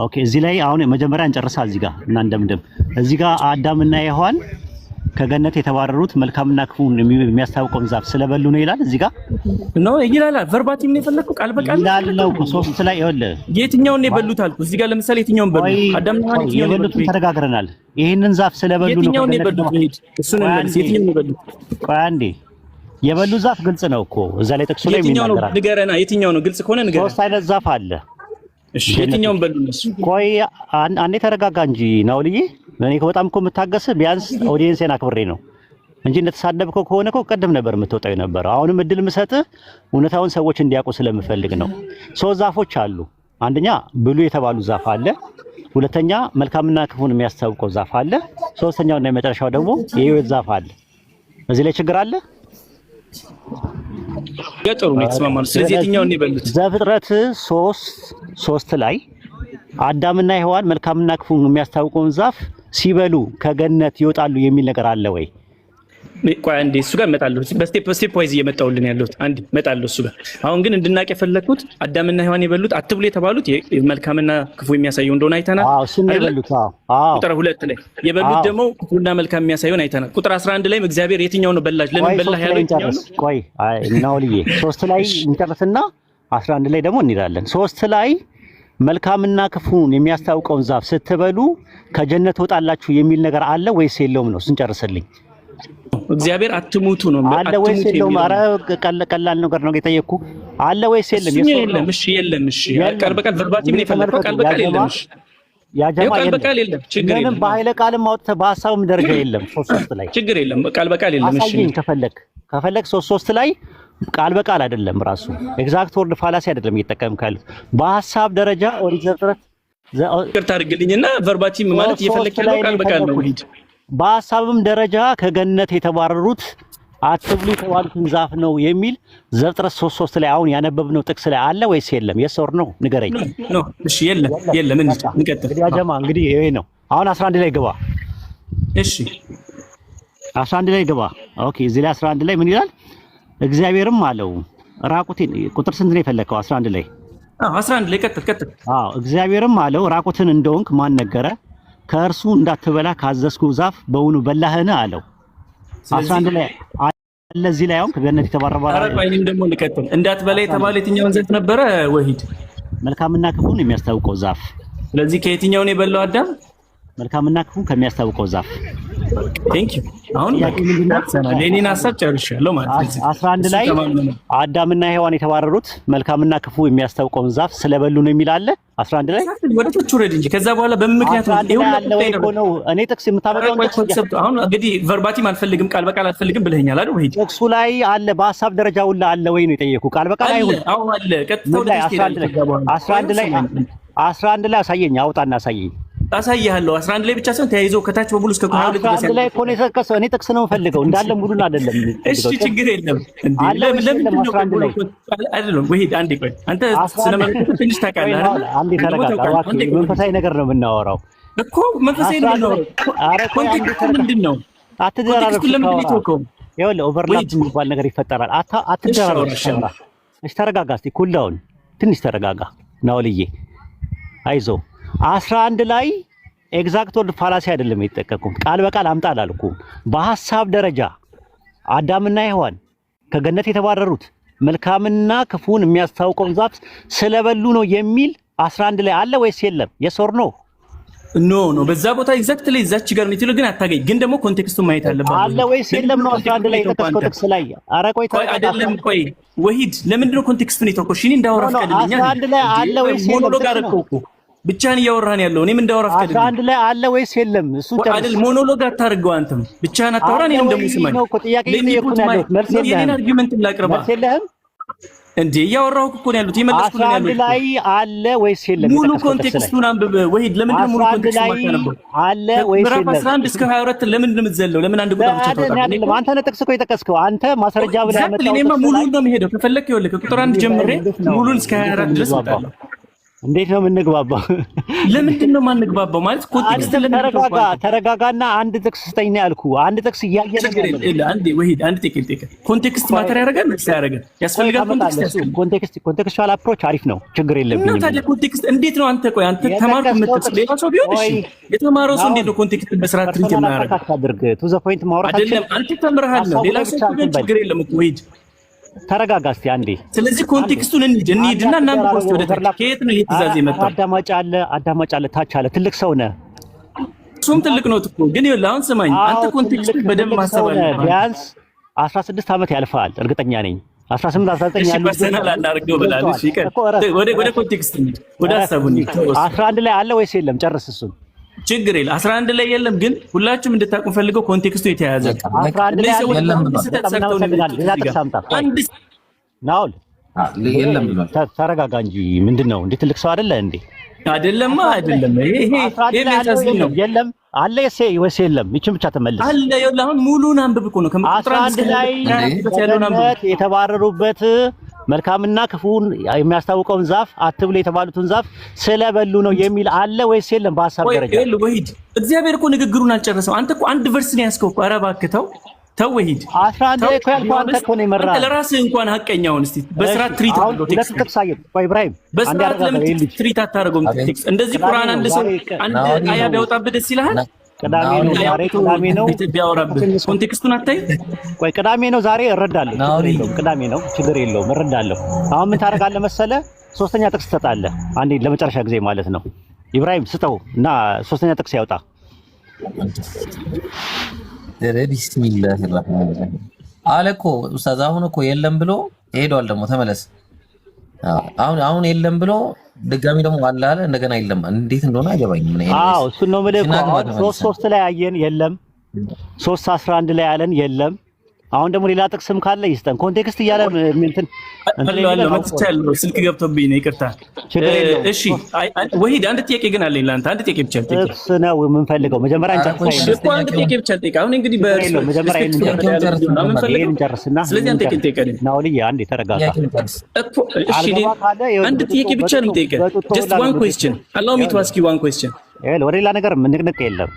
ኦኬ። እዚህ ላይ አሁን መጀመሪያ እንጨርሳ። እዚህ ጋር እና እንደምደም እዚህ ጋር አዳምና ሔዋን ከገነት የተባረሩት መልካምና ክፉን የሚያስታውቀውን ዛፍ ስለበሉ ነው ይላል። እዚህ ጋር ነው ይላል። ቨርባቲም ነው የፈለኩ ቃል በቃል ይላል ነው። 3 ላይ ይኸውልህ የትኛውን ነው የበሉት አልኩ። እዚህ ጋር ለምሳሌ የትኛውን በሉ? አዳምና ሔዋን የትኛውን የበሉት? ተነጋግረናል። ይሄንን ዛፍ ስለበሉ ነው የትኛውን የበሉት? ሂድ እሱን እንመልስ። የትኛውን ነው የበሉት? ቆይ አንዴ። የበሉ ዛፍ ግልጽ ነው እኮ እዛ ላይ ጥቅሱ ላይ የሚናገራል። ንገረና የትኛው ነው? ግልጽ ከሆነ ንገረና። 3 አይነት ዛፍ አለ። እሺ የትኛውን በሉ እነሱ? ቆይ አንዴ ተረጋጋ እንጂ ናውልዬ። እኔ በጣም እኮ የምታገስህ ቢያንስ ኦዲየንስን አክብሬ ነው እንጂ እንደተሳደብከው ከሆነ እኮ ቀደም ነበር የምትወጣው የነበረው። አሁንም እድል የምሰጥህ እውነታውን ሰዎች እንዲያውቁ ስለምፈልግ ነው። 3 ዛፎች አሉ። አንደኛ ብሉ የተባሉ ዛፍ አለ። ሁለተኛ መልካምና ክፉን የሚያስታውቀው ዛፍ አለ። ሶስተኛው እና የመጨረሻው ደግሞ የሕይወት ዛፍ አለ። እዚህ ላይ ችግር አለ? ገጠሩ ነው የተስማማነው። ስለዚህ የትኛውን ነው የበሉት? ዘፍጥረት 3 ላይ አዳምና ሔዋን መልካምና ክፉን የሚያስታውቀውን ዛፍ ሲበሉ ከገነት ይወጣሉ የሚል ነገር አለ ወይ? ቆይ አንዴ እሱ ጋር እመጣለሁ። በስቴፕ ዋይዝ እየመጣሁልን ያለሁት አንዴ እመጣለሁ እሱ ጋር። አሁን ግን እንድናቅ የፈለኩት አዳምና ሔዋን የበሉት አትብሉ የተባሉት መልካምና ክፉ የሚያሳየው እንደሆነ አይተናል። አዎ እሱን የበሉት። አዎ ቁጥር 2 ላይ የበሉት ደግሞ ክፉና መልካም የሚያሳየውን አይተናል። ቁጥር 11 ላይ እግዚአብሔር የትኛው ነው በላች ለምን በላህ ያለው የትኛው ነው? ቆይ ናውልዬ 3 ላይ እንጨርስና 11 ላይ ደግሞ እንሄዳለን። 3 ላይ መልካምና ክፉን የሚያስታውቀውን ዛፍ ስትበሉ ከጀነት ወጣላችሁ የሚል ነገር አለ ወይስ የለውም ነው? ስንጨርስልኝ እግዚአብሔር አትሙቱ ነው አለ ወይስ የለውም? ኧረ ቀላል ነገር ነው የጠየቅኩ። አለ ወይስ የለም? የለም። እሺ የለም። እሺ ቃል በቃል ቨርባቲም ነው የፈለከው። ቃል በቃል የለም። እሺ ያ ጀማ ቃል በቃል የለም። ችግር የለም። ምንም በኃይለ ቃልም አውጥተህ በሐሳብም ደረጃ የለም። 3 ላይ ችግር የለም። ቃል በቃል የለም። እሺ ከፈለክ 3 ላይ ቃል በቃል አይደለም ራሱ ኤግዛክት ወርድ ፋላሲ አይደለም እየተጠቀምክ ያለው በሐሳብ ደረጃ ኦሪት ዘፍጥረት ይቅርታ አድርግልኝና ቨርባቲም ማለት እየፈለክ ያለው ቃል በቃል ነው። በሐሳብም ደረጃ ከገነት የተባረሩት አትብሉ የተባሉትን ዛፍ ነው የሚል ዘፍጥረት 3 ላይ አሁን ያነበብነው ጥቅስ ላይ አለ ወይስ የለም? የስ ኦር ኖ ንገረኝ። ኖ እሺ የለም። እንቀጥል። እንግዲህ ይሄ ነው። አሁን 11 ላይ ግባ። እሺ 11 ላይ ግባ። ኦኬ እዚህ ላይ 11 ላይ ምን ይላል? እግዚአብሔርም አለው ራቁቴን። ቁጥር ስንት ነው የፈለከው? 11 ላይ 11 ላይ ቀጥል። እግዚአብሔርም አለው ራቁትን እንደሆንክ ማን ነገረ? ከእርሱ እንዳትበላ ካዘዝኩ ዛፍ በውኑ በላህን አለው። 11 ላይ አለ እዚህ ላይ አሁን ከገነት የተባረረ አረባይንም ደግሞ ልቀጥል። እንዳትበላ የተባለ የትኛውን ዛፍ ነበረ ወሂድ? መልካምና ክፉን የሚያስታውቀው ዛፍ። ስለዚህ ከየትኛው ነው የበላው አዳም? መልካምና ክፉን ከሚያስታውቀው ዛፍ። ቴንክ ዩ። አሁን ለኔን ሀሳብ ጨርሻለሁ ማለት ነው። 11 ላይ አዳምና ሔዋን የተባረሩት መልካምና ክፉ የሚያስታውቀውን ዛፍ ስለበሉ ነው የሚል አለ 11 ላይ። ወደ ታች ወረድ እንጂ ከዛ በኋላ በምን ምክንያት ነው እኔ ጥቅስ የምታመጣውን ጥቅስ አሁን እንግዲህ ቨርባቲም አልፈልግም ቃል በቃል አልፈልግም ብለኸኛል አይደል? ወይ ጥቅሱ ላይ አለ በሐሳብ ደረጃ ሁላ አለ ወይ ነው የጠየቁ። ቃል በቃል አይሁን። አዎ አለ። ቀጥታ ወደ 11 ላይ አሳየኝ፣ አውጣና አሳየኝ። አሳያለሁ 11 ላይ ብቻ ሳይሆን ተያይዞ ከታች በሙሉ እስከ 22 ድረስ ላይ እኮ ነው የተጠቀሰው። እኔ ጥቅስ ነው የምፈልገው እንዳለ ሙሉን አይደለም። እሺ ችግር የለም። ለምን ነው አይደለም? ወሂድ አንዴ ቆይ፣ አንተ ስለማለት ትንሽ ታውቃለህ አይደል? አንዴ ተረጋጋ። መንፈሳዊ ነገር ነው የምናወራው እኮ መንፈሳዊ ነው የምናወራው። አረ ኮንቴክስቱ ምንድን ነው? አትደራረብ። ይኸውልህ ኦቨርላፕ የሚባል ነገር ይፈጠራል። አትደራረብ። እሺ ተረጋጋ። እስኪ ኩል ዳውን ትንሽ ተረጋጋ። ናውልዬ አይዞህ 11 ላይ ኤግዛክት ወርድ ፋላሲ አይደለም የተጠቀምኩት። ቃል በቃል አምጣ አላልኩም። በሐሳብ ደረጃ አዳምና ሔዋን ከገነት የተባረሩት መልካምና ክፉን የሚያስታውቀውን ዛፍ ስለበሉ ነው የሚል 11 ላይ አለ ወይስ የለም? የሶር ነው ኖ በዛ ቦታ ኤግዛክትሊ እዛች ጋር ነው የምትለው፣ ግን አታገኝ። ግን ደግሞ ኮንቴክስቱን ማየት አለበት። አለ ወይስ የለም ነው 11 ላይ የተጠቀሰው ጥቅስ ላይ። ኧረ ቆይ አይደለም ቆይ ወሂድ ለምንድን ነው ኮንቴክስቱን የተወው? እሺ እንዳወራ ፈቀድልኛ። 11 ላይ አለ ወይስ የለም? ሞኖሎግ አደረኩ ብቻህን እያወራን ያለው እኔም እንዳወራ ፈቀድልኝ። 11 ላይ አለ ወይስ የለም? እሱ አይደል ሞኖሎግ አታርገው። አንተም ብቻህን አታወራ፣ እኔም ደግሞ ስማኝ። የኔን አርጊውመንት ላቅርባ እንዴ እያወራሁ እኮ ነው ያሉት፣ የመለስኩ ነው ያሉት። 11 ላይ አለ ወይስ የለም? ሙሉ ኮንቴክስቱን አንብብ ወሂድ። ለምንድን ነው ሙሉ ኮንቴክስቱን አለ ወይስ የለም? ምዕራፍ 11 እስከ 22 ለምንድን ነው የምትዘለው? ለምን አንድ ቁጥር ብቻ ታወጣለህ? አንተ ነህ ጥቅስ እኮ የጠቀስከው አንተ ማስረጃ ብለህ ያመጣው። እኔማ ሙሉን ነው የምሄደው። ከፈለክ ይኸውልህ ከቁጥር 1 ጀምሬ ሙሉን እስከ 24 ድረስ እወጣለሁ። እንዴት ነው የምንግባባው? ለምንድን ነው የማንግባባው? ማለት ኮንቴክስት ተረጋጋና አንድ ጥቅስ ስጠኝ ነው ያልኩህ። አንድ ጥቅስ እያየህ ነው። አንዴ ወሂድ አንድ ጥቂት ኮንቴክስት ማተር ያደርጋል ነስ ያደርጋል ያስፈልጋል። ኮንቴክስቹዋል አፕሮች አሪፍ ነው፣ ችግር የለብኝም። ታዲያ ኮንቴክስት እንዴት ነው? አንተ ቆይ አንተ ተማርኩ የምትጥስ ሌላ ሰው ቢሆን እሺ፣ የተማረው ሰው እንዴት ነው ኮንቴክስት በስርዓት ትሪት የሚያደርገው? አታድርግ። ቱ ዘ ፖይንት ማውራት አይደለም። አንተ ተምረሃል ነው ሌላ ሰው ቢሆን ችግር የለም እኮ ወሂድ ተረጋጋ እስቲ አንዴ። ስለዚህ ኮንቴክስቱን እንሂድና እናንተ ወስጥ ወደ ከየት ነው ትእዛዝ የመጣው? አዳማጭ አለ ታች አለ። ትልቅ ሰው ነህ፣ እሱም ትልቅ ነው እኮ። ግን ይኸውልህ አሁን ስማኝ፣ አንተ ኮንቴክስቱን በደንብ ማሰብ አለብህ። ቢያንስ 16 ዓመት ያልፋል እርግጠኛ ነኝ። 18 19 ያለው በሰናል አናርገው ብላለህ። እሺ ይቀር ወደ ኮንቴክስት እንሂድ፣ ወደ ሀሳቡን 11 ላይ አለ ወይስ የለም? ጨርስ እሱን ችግር የለም። 11 ላይ የለም፣ ግን ሁላችሁም እንድታውቁ ፈልገው ኮንቴክስቱ የተያያዘ ናውል የለም ብሏል። ተረጋጋ እንጂ ምንድን ነው እንዴ? ትልቅ ሰው አይደለ እንዴ? አይደለማ አይደለም። ይሄ የሚያሳዝን ነው። የለም አለ ወይስ የለም? ይችን ብቻ ተመልስ አለ። ይኸውልህ አሁን ሙሉን አንብብ እኮ ነው። ከ11 ላይ የተባረሩበት መልካምና ክፉን የሚያስታውቀውን ዛፍ አትብሉ የተባሉትን ዛፍ ስለበሉ ነው የሚል አለ ወይስ የለም? በሐሳብ ደረጃ ወሂድ እግዚአብሔር እኮ ንግግሩን አልጨረሰው። አንተ እኮ አንድ ቨርስ ነው ያዝከው እኮ። ኧረ እባክህ ተው ወሂድ። 11 ላይ እኮ ያልኩህ አንተ እኮ ነው የመራህ። አንተ ለራስህ እንኳን ሐቀኛውን እስቲ በስርዓት ትሪት አድርገው። ቴክስት ቆይ ኢብራሂም በስርዓት ለምን ትሪት አታደርገውም? ቴክስት እንደዚህ ቁርአን አንድ ሰው አንድ አያ ቢያወጣብህ ደስ ይልሃል? ቅዳሜ ነው ዛሬ፣ ቅዳሜ ነው ቢያወራብህ ኮንቴክስቱን አታይ። ቆይ ቅዳሜ ነው ዛሬ እረዳለሁ፣ ቅዳሜ ነው ችግር የለውም እረዳለሁ። አሁን ምን ታደርጋለህ መሰለህ? ሶስተኛ ጥቅስ ትሰጣለህ። አንዴ ለመጨረሻ ጊዜ ማለት ነው። ኢብራሂም ስጠው እና ሶስተኛ ጥቅስ ያውጣ። ቢስሚላህ ራህማን ራሂም አለ እኮ ኡስታዝ። አሁን እኮ የለም ብሎ ሄዷል። ደግሞ ተመለስ። አሁን የለም ብሎ ድጋሚ ደግሞ አለ እንደገና የለም። እንዴት እንደሆነ አይገባኝም። እሱን ነው የምልህ። 3 ላይ አየን የለም፣ 3:11 ላይ አለን የለም። አሁን ደግሞ ሌላ ጥቅስም ካለ ይስጠን። ኮንቴክስት እያለ እንትን መጥቻለሁ። ስልክ ገብቶብኝ ነው ይቅርታ። እሺ ወሂድ አንድ ጥያቄ ግን አለኝ ለአንተ። አንድ ጥያቄ ብቻ ጥቅስ ነው የምንፈልገው። መጀመሪያ እኮ አንድ ጥያቄ ብቻ ልጠይቅ። አሁን እንግዲህ መጀመሪያ እንጨርስና ስለዚህ አንተ ጥያቄ ጠይቀኝ። ናውልዬ አንዴ ተረጋጋ እኮ። እሺ አንድ ጥያቄ ብቻ ነው የምጠይቀህ። ጀስት ዋን ኩዌስችን አላው ሚ ቱ አስክ ዩ ዋን ኩዌስችን። ወደ ሌላ ነገር ንቅንቅ የለም።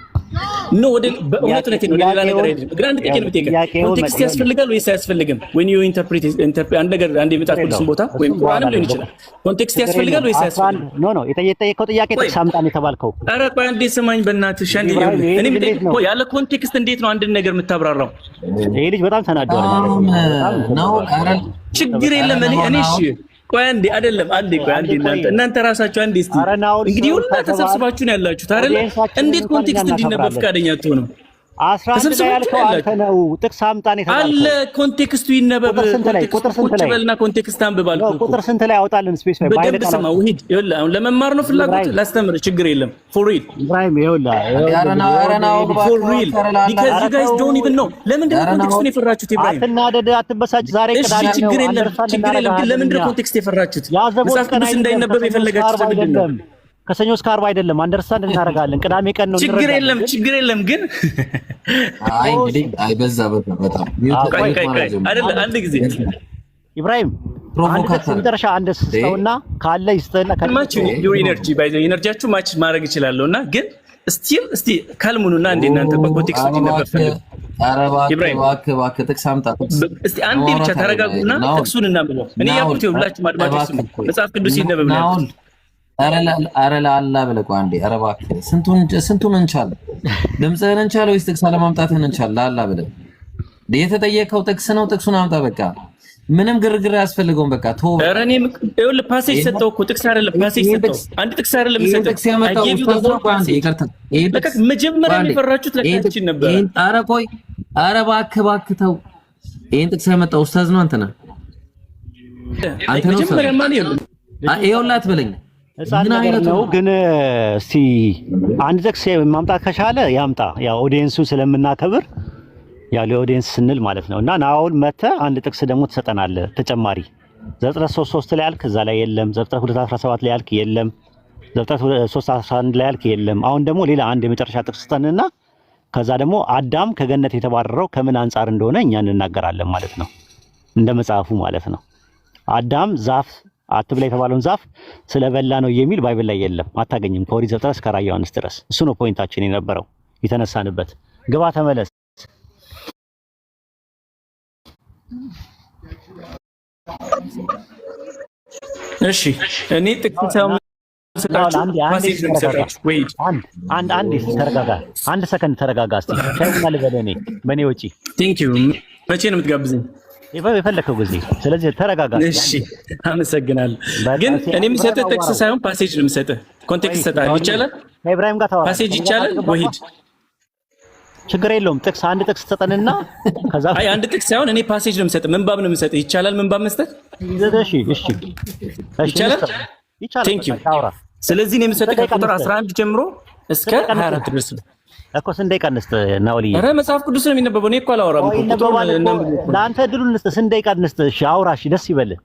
ኖ ወደ በእውነት ነው ሌላ ነገር አይደለም። ግን አንድ ጥያቄ ነው የምጠይቀው፣ ኮንቴክስት ያስፈልጋል ወይስ አያስፈልግም? when you interpret አንድ ነገር አንድ የመጽሐፍ ቅዱስን ቦታ ወይም ቁርአንም ሊሆን ይችላል፣ ኮንቴክስት ያስፈልጋል ወይስ አያስፈልግም? ኖ የጠየቀው ጥያቄ ጥቅስ አምጣን የተባልከው። ኧረ ቆይ አንዴ ስማኝ በእናትሽ። አንዴ እኔ የምጠይቀው ያለ ኮንቴክስት እንዴት ነው አንድን ነገር የምታብራራው? ይሄ ልጅ በጣም ተናዷል ነው። ችግር የለም እኔ እሺ ቆይ አንዴ አይደለም አንዴ ቆይ አንዴ እናንተ ራሳችሁ አንዴ እስቲ እንግዲህ ሁላ ተሰብስባችሁ ነው ያላችሁት አይደል? እንዴት ኮንቴክስት እንዲነበብ ፈቃደኛ አትሆኑም? 11 ላይ ያልከው አንተ ነው። ጥቅስ አምጣን የተባለው አለ ኮንቴክስቱ ይነበብ። ቁጥር ስንት ላይ በልና ኮንቴክስት አንብባል። ቁጥር ስንት ላይ አውጣልን ስፔስ ባይ በደንብ ስማ። ውሂድ ይኸውልህ አሁን ለመማር ነው ፍላጎት ላስተምር ችግር የለም። ፎር ሪል ኢብራሂም ይኸውልህ ፎር ሪል because you guys don't even know ለምንድን ነው ኮንቴክስቱን የፈራችሁት? ኢብራሂም አትናደድ፣ አትበሳጭ። ዛሬ ቅዳሜ ነው። ችግር የለም ግን ለምንድን ነው ኮንቴክስት የፈራችሁት? መጽሐፍ ቅዱስ እንዳይነበብ የፈለጋችሁት ለምንድን ነው? ከሰኞ እስከ ዓርብ አይደለም። አንደርስታንድ እናደርጋለን። ቅዳሜ ቀን ነው። ችግር የለም ግን አይ እንግዲህ በዛ በጣም አይደለም። አንድ ጊዜ ኢብራሂም መጨረሻ አንድ ሰውና ካለ ይስጥና ማች ዩር ኢነርጂ ባይ ዘ ኢነርጂያችሁ ማች ማድረግ ይችላልውና ግን እስቲ ካልሙኑና እንደ እናንተ በኮንቴክስቱ ይነበብ። ኢብራሂም እባክህ ጥቅስ አምጣ። እስቲ አንዴ ብቻ ተረጋጉና ጥቅሱን እናምጣው። እኔ ያልኩት ሁላችሁ አድማጮች መጽሐፍ ቅዱስ ይነበብ ነው። አረ ለአላህ ብለህ ቆይ አንዴ። አረ እባክህ ስንቱን እንቻል? ድምፅህን እንቻል ወይስ ጥቅስ አለማምጣትህን እንቻል? ለአላህ ብለህ የተጠየቀው ጥቅስ ነው። ጥቅሱን አምጣ በቃ። ምንም ግርግር አያስፈልገውም። በቃ ቶ አረ እኔ ይኸውልህ ፓሴጅ ሰጠው እኮ ጥቅስ አይደለም። ፓሴጅ ሰጠው አንድ ጥቅስ አይደለም ሰጠው። ጥቅስ ያመጣው ኡስታዝ ነው። አንዴ ይቅርታ፣ በቃ መጀመሪያ የሚፈራችሁት ለካችን ነበር። አረ ቆይ፣ አረ እባክህ ተው። ይሄን ጥቅስ ያመጣው ኡስታዝ ነው። አንተ ነህ መጀመሪያ ማን ይኸውልህ አትበለኝ ግን እስቲ አንድ ጥቅስ ማምጣት ከቻለ ያምጣ። ያው ኦዲየንሱ ስለምናከብር ያው ለኦዲየንስ ስንል ማለት ነው። እና ናውል መተህ አንድ ጥቅስ ደግሞ ትሰጠናለህ ተጨማሪ። ዘፍጥረት 3:3 ላይ ያልክ እዛ ላይ የለም። ዘፍጥረት 2:17 ላይ ያልክ የለም። ዘፍጥረት 3:11 ላይ ያልክ የለም። አሁን ደግሞ ሌላ አንድ የመጨረሻ ጥቅስ ስጠንና ከዛ ደግሞ አዳም ከገነት የተባረረው ከምን አንጻር እንደሆነ እኛ እንናገራለን ማለት ነው። እንደ መጽሐፉ ማለት ነው። አዳም ዛፍ አትብላ የተባለውን ዛፍ ስለበላ ነው የሚል ባይብል ላይ የለም፣ አታገኝም። ከኦሪት ዘፍጥረት እስከ ራዕየ ዮሐንስ ድረስ እሱ ነው ፖይንታችን የነበረው የተነሳንበት። ግባ ተመለስ። እሺ እኔ ጥቅስ አንድ ሰከንድ ተረጋጋ። እስቲ ሻይና ልበል እኔ በእኔ ወጪ። ቴንክ ዩ። መቼ ነው የምትጋብዘኝ? የፈለከው ጊዜ። ስለዚህ ተረጋጋ። እሺ አመሰግናለሁ። ግን እኔ የምሰጥህ ጥቅስ ሳይሆን ፓሴጅ ነው የምሰጥህ። ኮንቴክስት ሰጣለሁ። ይቻላል? ከኢብራሂም ጋር ታወራ። ፓሴጅ ይቻላል? ወሂድ ችግር የለውም። ጥቅስ አንድ ጥቅስ ተጠንና ከዛ አይ አንድ ጥቅስ ሳይሆን እኔ ፓሴጅ ነው የምሰጥህ። ምንባብ ነው የምሰጥህ። ይቻላል? ምንባብ መስጠት? እሺ ይቻላል? ቴንክ ዩ። ስለዚህ እኔ የምሰጥህ ከቁጥር 11 ጀምሮ እስከ 24 ድረስ ነው እኮ። ስንት ደቂቃ እንስጥ ናውልዬ? ኧረ መጽሐፍ ቅዱስ ነው የሚነበበው። እኔ እኮ አላወራም እኮ። ለአንተ እድሉን እንስጥ። ስንት ደቂቃ እንስጥ? እሺ አውራ። እሺ ደስ ይበልህ።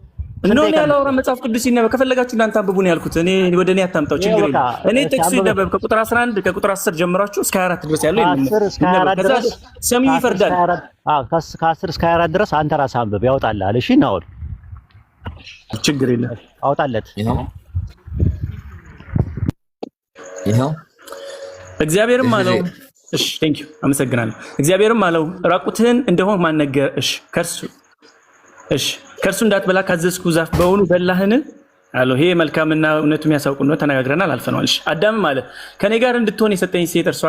እኔ አላወራም። መጽሐፍ ቅዱስ ይነበብ። ከፈለጋችሁ እናንተ አንብቡ ነው ያልኩት። እኔ ወደ እኔ አታምጣው። ችግር የለም። እኔ ጥቅሱ ይነበብ ከቁጥር 11 ከቁጥር 10 ጀምራችሁ እስከ 24 ድረስ ያለው ይነበብ። ሰሚው ይፈርዳል። ከ10 እስከ 24 ድረስ አንተ ራስህ አንብብ፣ ያወጣልሃል። እሺ ናውል ችግር የለም። አውጣለት። ይሄው እግዚአብሔርም አለው። እሺ ቴንክ ዩ አመሰግናለሁ። እግዚአብሔርም አለው ራቁትህን እንደሆነ ማን ነገር? ከእርሱ እንዳትበላ ካዘዝኩ ዛፍ በውኑ በላህን አለው። ይሄ መልካምና እውነቱን የሚያሳውቅ ነው። ተነጋግረናል፣ አልፈነዋል። እሺ አዳምም አለ ከኔ ጋር እንድትሆን የሰጠኝ ሴት እርሷ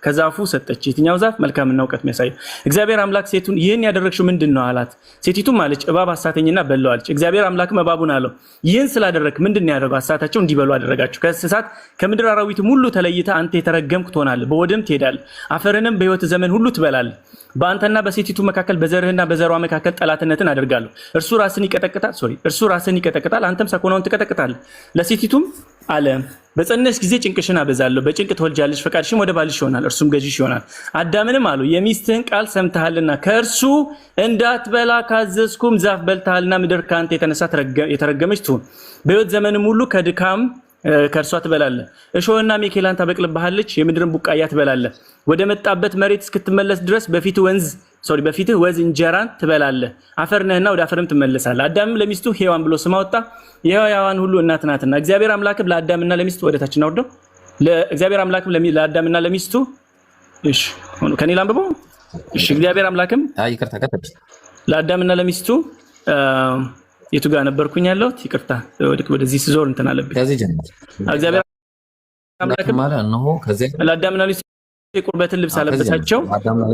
ከዛፉ ሰጠች። የትኛው ዛፍ? መልካምና እውቀት የሚያሳየው። እግዚአብሔር አምላክ ሴቱን ይህን ያደረግሽው ምንድን ነው አላት። ሴቲቱም አለች እባብ አሳተኝና በላው አለች። እግዚአብሔር አምላክም እባቡን አለው ይህን ስላደረግክ ምንድን ነው ያደረገው? አሳታቸው እንዲበሉ አደረጋቸው። ከእንስሳት ከምድር አራዊትም ሁሉ ተለይተህ አንተ የተረገምክ ትሆናለህ፣ በሆድም ትሄዳለህ፣ አፈርንም በሕይወት ዘመን ሁሉ ትበላለህ። በአንተና በሴቲቱ መካከል በዘርህና በዘሯ መካከል ጠላትነትን አደርጋለሁ። እርሱ ራስን ይቀጠቅጣል፣ አንተም ሰኮናውን ትቀጠቅጣለህ። ለሴቲቱም አለ በጸነስሽ ጊዜ ጭንቅሽን አበዛለሁ፣ በጭንቅ ትወልጃለሽ፣ ፈቃድሽም ወደ ባልሽ ይሆናል፣ እርሱም ገዥሽ ይሆናል። አዳምንም አሉ የሚስትህን ቃል ሰምተሃልና ከእርሱ እንዳትበላ ካዘዝኩም ዛፍ በልተሃልና ምድር ከአንተ የተነሳ የተረገመች ትሁን። በሕይወት ዘመንም ሁሉ ከድካም ከእርሷ ትበላለህ። እሾህና ሜኬላን ታበቅልብሃለች፣ የምድርን ቡቃያ ትበላለህ። ወደ መጣበት መሬት እስክትመለስ ድረስ በፊትህ ወዝ እንጀራን ትበላለህ፣ አፈር ነህና ወደ አፈርም ትመለሳለህ። አዳምም ለሚስቱ ሔዋን ብሎ ስም አወጣ፣ የሕያዋን ሁሉ እናት ናትና። እግዚአብሔር አምላክም ለአዳምና ለሚስቱ ወደታችን አውርደው ለእግዚአብሔር አምላክም ለአዳምና ለሚስቱ እሺ ከኔ ላንብበው እሺ እግዚአብሔር አምላክም ይቅርታ ከተብ ለአዳምና ለሚስቱ የቱ ጋር ነበርኩኝ ያለሁት ይቅርታ ወደዚህ ሲዞር እንትን አለብኝ ከዚህ ጀምር እግዚአብሔር አምላክም ማለት ነው ከዚህ ለአዳምና ለሚስቱ የቁርበትን ልብስ አለበሳቸው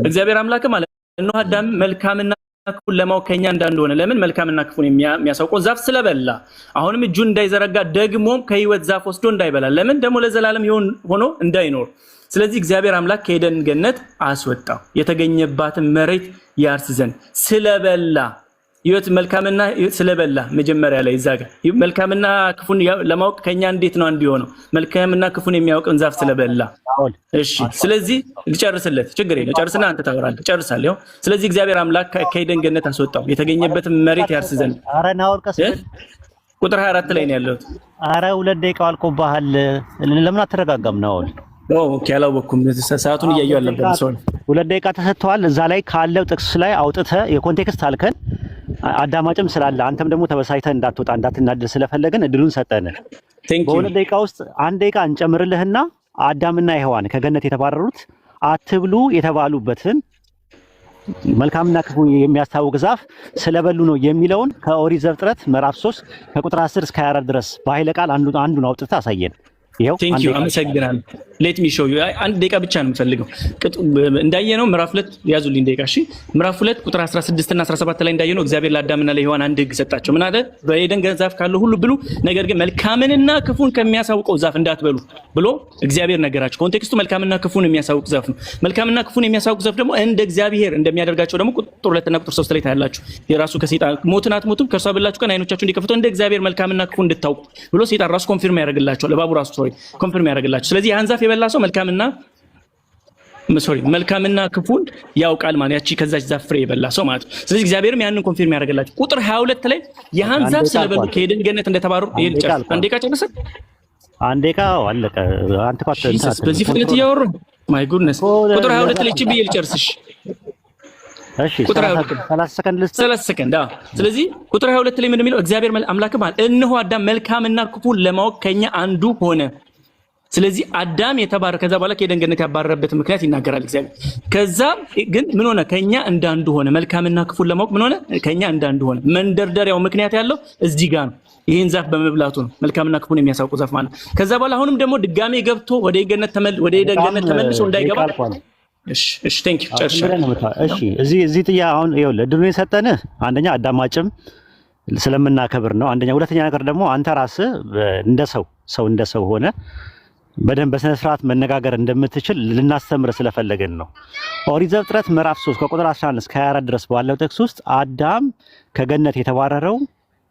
እግዚአብሔር አምላክም ማለት ነው አዳም መልካምና ክፉን ለማወቅ ከኛ እንዳንሆነ ለምን መልካምና ክፉን የሚያሳውቀው ዛፍ ስለበላ አሁንም እጁን እንዳይዘረጋ ደግሞም ከሕይወት ዛፍ ወስዶ እንዳይበላ ለምን ደግሞ ለዘላለም ሆኖ እንዳይኖር ስለዚህ እግዚአብሔር አምላክ ከኤደን ገነት አስወጣው የተገኘባትን መሬት ያርስ ዘንድ ስለበላ ሕይወት መልካምና ስለበላ መጀመሪያ ላይ ይዛጋ መልካምና ክፉን ለማወቅ ከኛ እንዴት ነው እንዲሆነው መልካምና ክፉን የሚያውቀውን ዛፍ ስለበላ እሺ ስለዚህ ልጨርስለት ችግር የለም ጨርስና አንተ ታወራለህ ጨርሳለሁ ስለዚህ እግዚአብሔር አምላክ ከኤደን ገነት አስወጣው የተገኘበትን መሬት ያርስ ዘንድ አረ ናውል ቀስል ቁጥር 24 ላይ ነው ያለው አረ 2 ደቂቃ አልቆባሃል ለምን አትረጋጋም ናውል ኦኬ አላወኩም ሰዓቱን እያየሁ አልነበረም ሶሪ 2 ደቂቃ ተሰጥቷል እዛ ላይ ካለው ጥቅስ ላይ አውጥተህ የኮንቴክስት አልከን አዳማጭም ስላለ አንተም ደግሞ ተበሳይተህ እንዳትወጣ እንዳትናደድ ስለፈለግን እድሉን ሰጠን በ2 ደቂቃ ውስጥ 1 ደቂቃ እንጨምርልህና አዳምና ሔዋን ከገነት የተባረሩት አትብሉ የተባሉበትን መልካምና ክፉ የሚያስታውቅ ዛፍ ስለበሉ ነው የሚለውን ከኦሪት ዘፍጥረት ምዕራፍ 3 ከቁጥር 10 እስከ 24 ድረስ በኃይለ ቃል አንዱን አውጥተህ አሳየን ይሄው ቴንክ ዩ አመሰግናለሁ ሌት ሚ ሾው ዩ አንድ ደቂቃ ብቻ ነው የምፈልገው እንዳየነው ምዕራፍ 2 ያዙልኝ ደቂቃ እሺ ምዕራፍ 2 ቁጥር 16 እና 17 ላይ እንዳየነው እግዚአብሔር ለአዳምና ለሔዋን አንድ ሕግ ሰጣቸው ምን አለ በኤደን ዛፍ ካለው ሁሉ ብሉ ነገር ግን መልካምንና ክፉን ከሚያሳውቀው ዛፍ እንዳትበሉ ብሎ እግዚአብሔር ነገራቸው ኮንቴክስቱ መልካምና ክፉን የሚያሳውቅ ዛፍ ነው መልካምና ክፉን የሚያሳውቅ ዛፍ ደግሞ እንደ እግዚአብሔር እንደሚያደርጋቸው ደግሞ ቁጥር 2 እና ቁጥር 3 ላይ ታያላችሁ የራሱ ከሰይጣን ሞትን አትሞቱም ከርሷ በላችሁ ቀን አይኖቻችሁ እንዲከፈቱ እንደ እግዚአብሔር መልካምና ክፉን እንድታውቁ ብሎ ሰይጣን ራሱ ኮንፊርም ያደርግላቸው ለባቡ ራሱ ኮንፊርም ያደርግላችሁ ስለዚህ ያን ዛፍ የበላ ሰው መልካምና ክፉን ያውቃል ማለት ያቺ ከዛች ዛፍ ፍሬ የበላ ሰው ማለት ስለዚህ እግዚአብሔርም ያንን ኮንፊርም ያደርግላችሁ ቁጥር 22 ላይ ያን ዛፍ ስለበሉ ከኤደን ገነት እንደተባረሩ ይልጫል አንዴ ካጨረሰ አንዴ ካው አለቀ አንተ ፓርት በዚህ ፍጥነት እያወሩ ማይ ጉድነስ ቁጥር 22 ላይ ችብ ይልጨርስሽ እሺ 30 ሰከንድ ስለዚህ ቁጥር 22 ላይ ምን እንደሚለው እግዚአብሔር አምላክ ማለት እነሆ አዳም መልካምና ክፉን ለማወቅ ከኛ አንዱ ሆነ ስለዚህ አዳም የተባረከ ከዛ በኋላ ከኤደን ገነት ያባረረበት ምክንያት ይናገራል እግዚአብሔር ከዛ ግን ምን ሆነ ከኛ እንዳንዱ ሆነ መልካምና ክፉን ለማወቅ ምን ሆነ ከኛ እንዳንዱ ሆነ መንደርደሪያው ምክንያት ያለው እዚህ ጋር ነው ይሄን ዛፍ በመብላቱ ነው መልካምና ክፉን የሚያሳውቁ ዛፍ ማለት ከዛ በኋላ አሁንም ደግሞ ድጋሜ ገብቶ ወደ ኤደን ገነት ተመልሶ እንዳይገባ እሺ ቴንክ ዩ ጨርሻለሁ እሺ እዚህ ጥያ አሁን ይኸውልህ እድሉን የሰጠንህ አንደኛ አዳማጭም ስለምናከብር ነው አንደኛ ሁለተኛ ነገር ደግሞ አንተ ራስህ እንደ ሰው ሆነ በደንብ በስነ ስርዓት መነጋገር እንደምትችል ልናስተምር ስለፈለግን ነው ኦሪት ዘፍጥረት ምዕራፍ 3 ከቁጥር 11 እስከ 24 ድረስ ባለው ጥቅስ ውስጥ አዳም ከገነት የተባረረው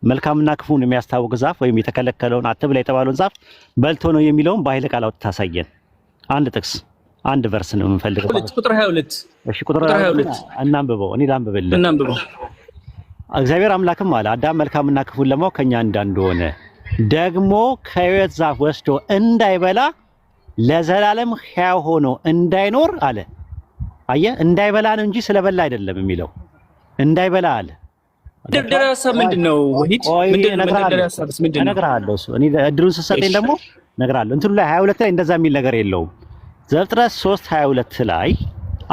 መልካምና ክፉን የሚያስታውቅ ዛፍ ወይም የተከለከለውን አትብላ የተባለውን ዛፍ በልቶ ነው የሚለውን በኃይለ ቃል አውጥተህ ታሳየን አንድ ጥቅስ አንድ ቨርስ ነው የምንፈልገው ቁጥር 22 እሺ ቁጥር 22 እናንብበው እኔ ላንብብልህ እግዚአብሔር አምላክም አለ አዳም መልካምና ክፉን ለማወቅ ከኛ እንዳንሆነ ደግሞ ከሕይወት ዛፍ ወስዶ እንዳይበላ ለዘላለም ሕያው ሆኖ እንዳይኖር አለ አየህ እንዳይበላ ነው እንጂ ስለበላ አይደለም የሚለው እንዳይበላ አለ ደርደራ ሐሳብ ምንድነው ወሂድ ምንድነው ደርደራ ሐሳብስ ምንድነው እነግርሃለሁ እኔ እድሉን ስሰጠኝ ደግሞ እነግርሃለሁ እንትኑ ላይ 22 ላይ እንደዛ የሚል ነገር የለውም ዘፍጥረት 3:22 ላይ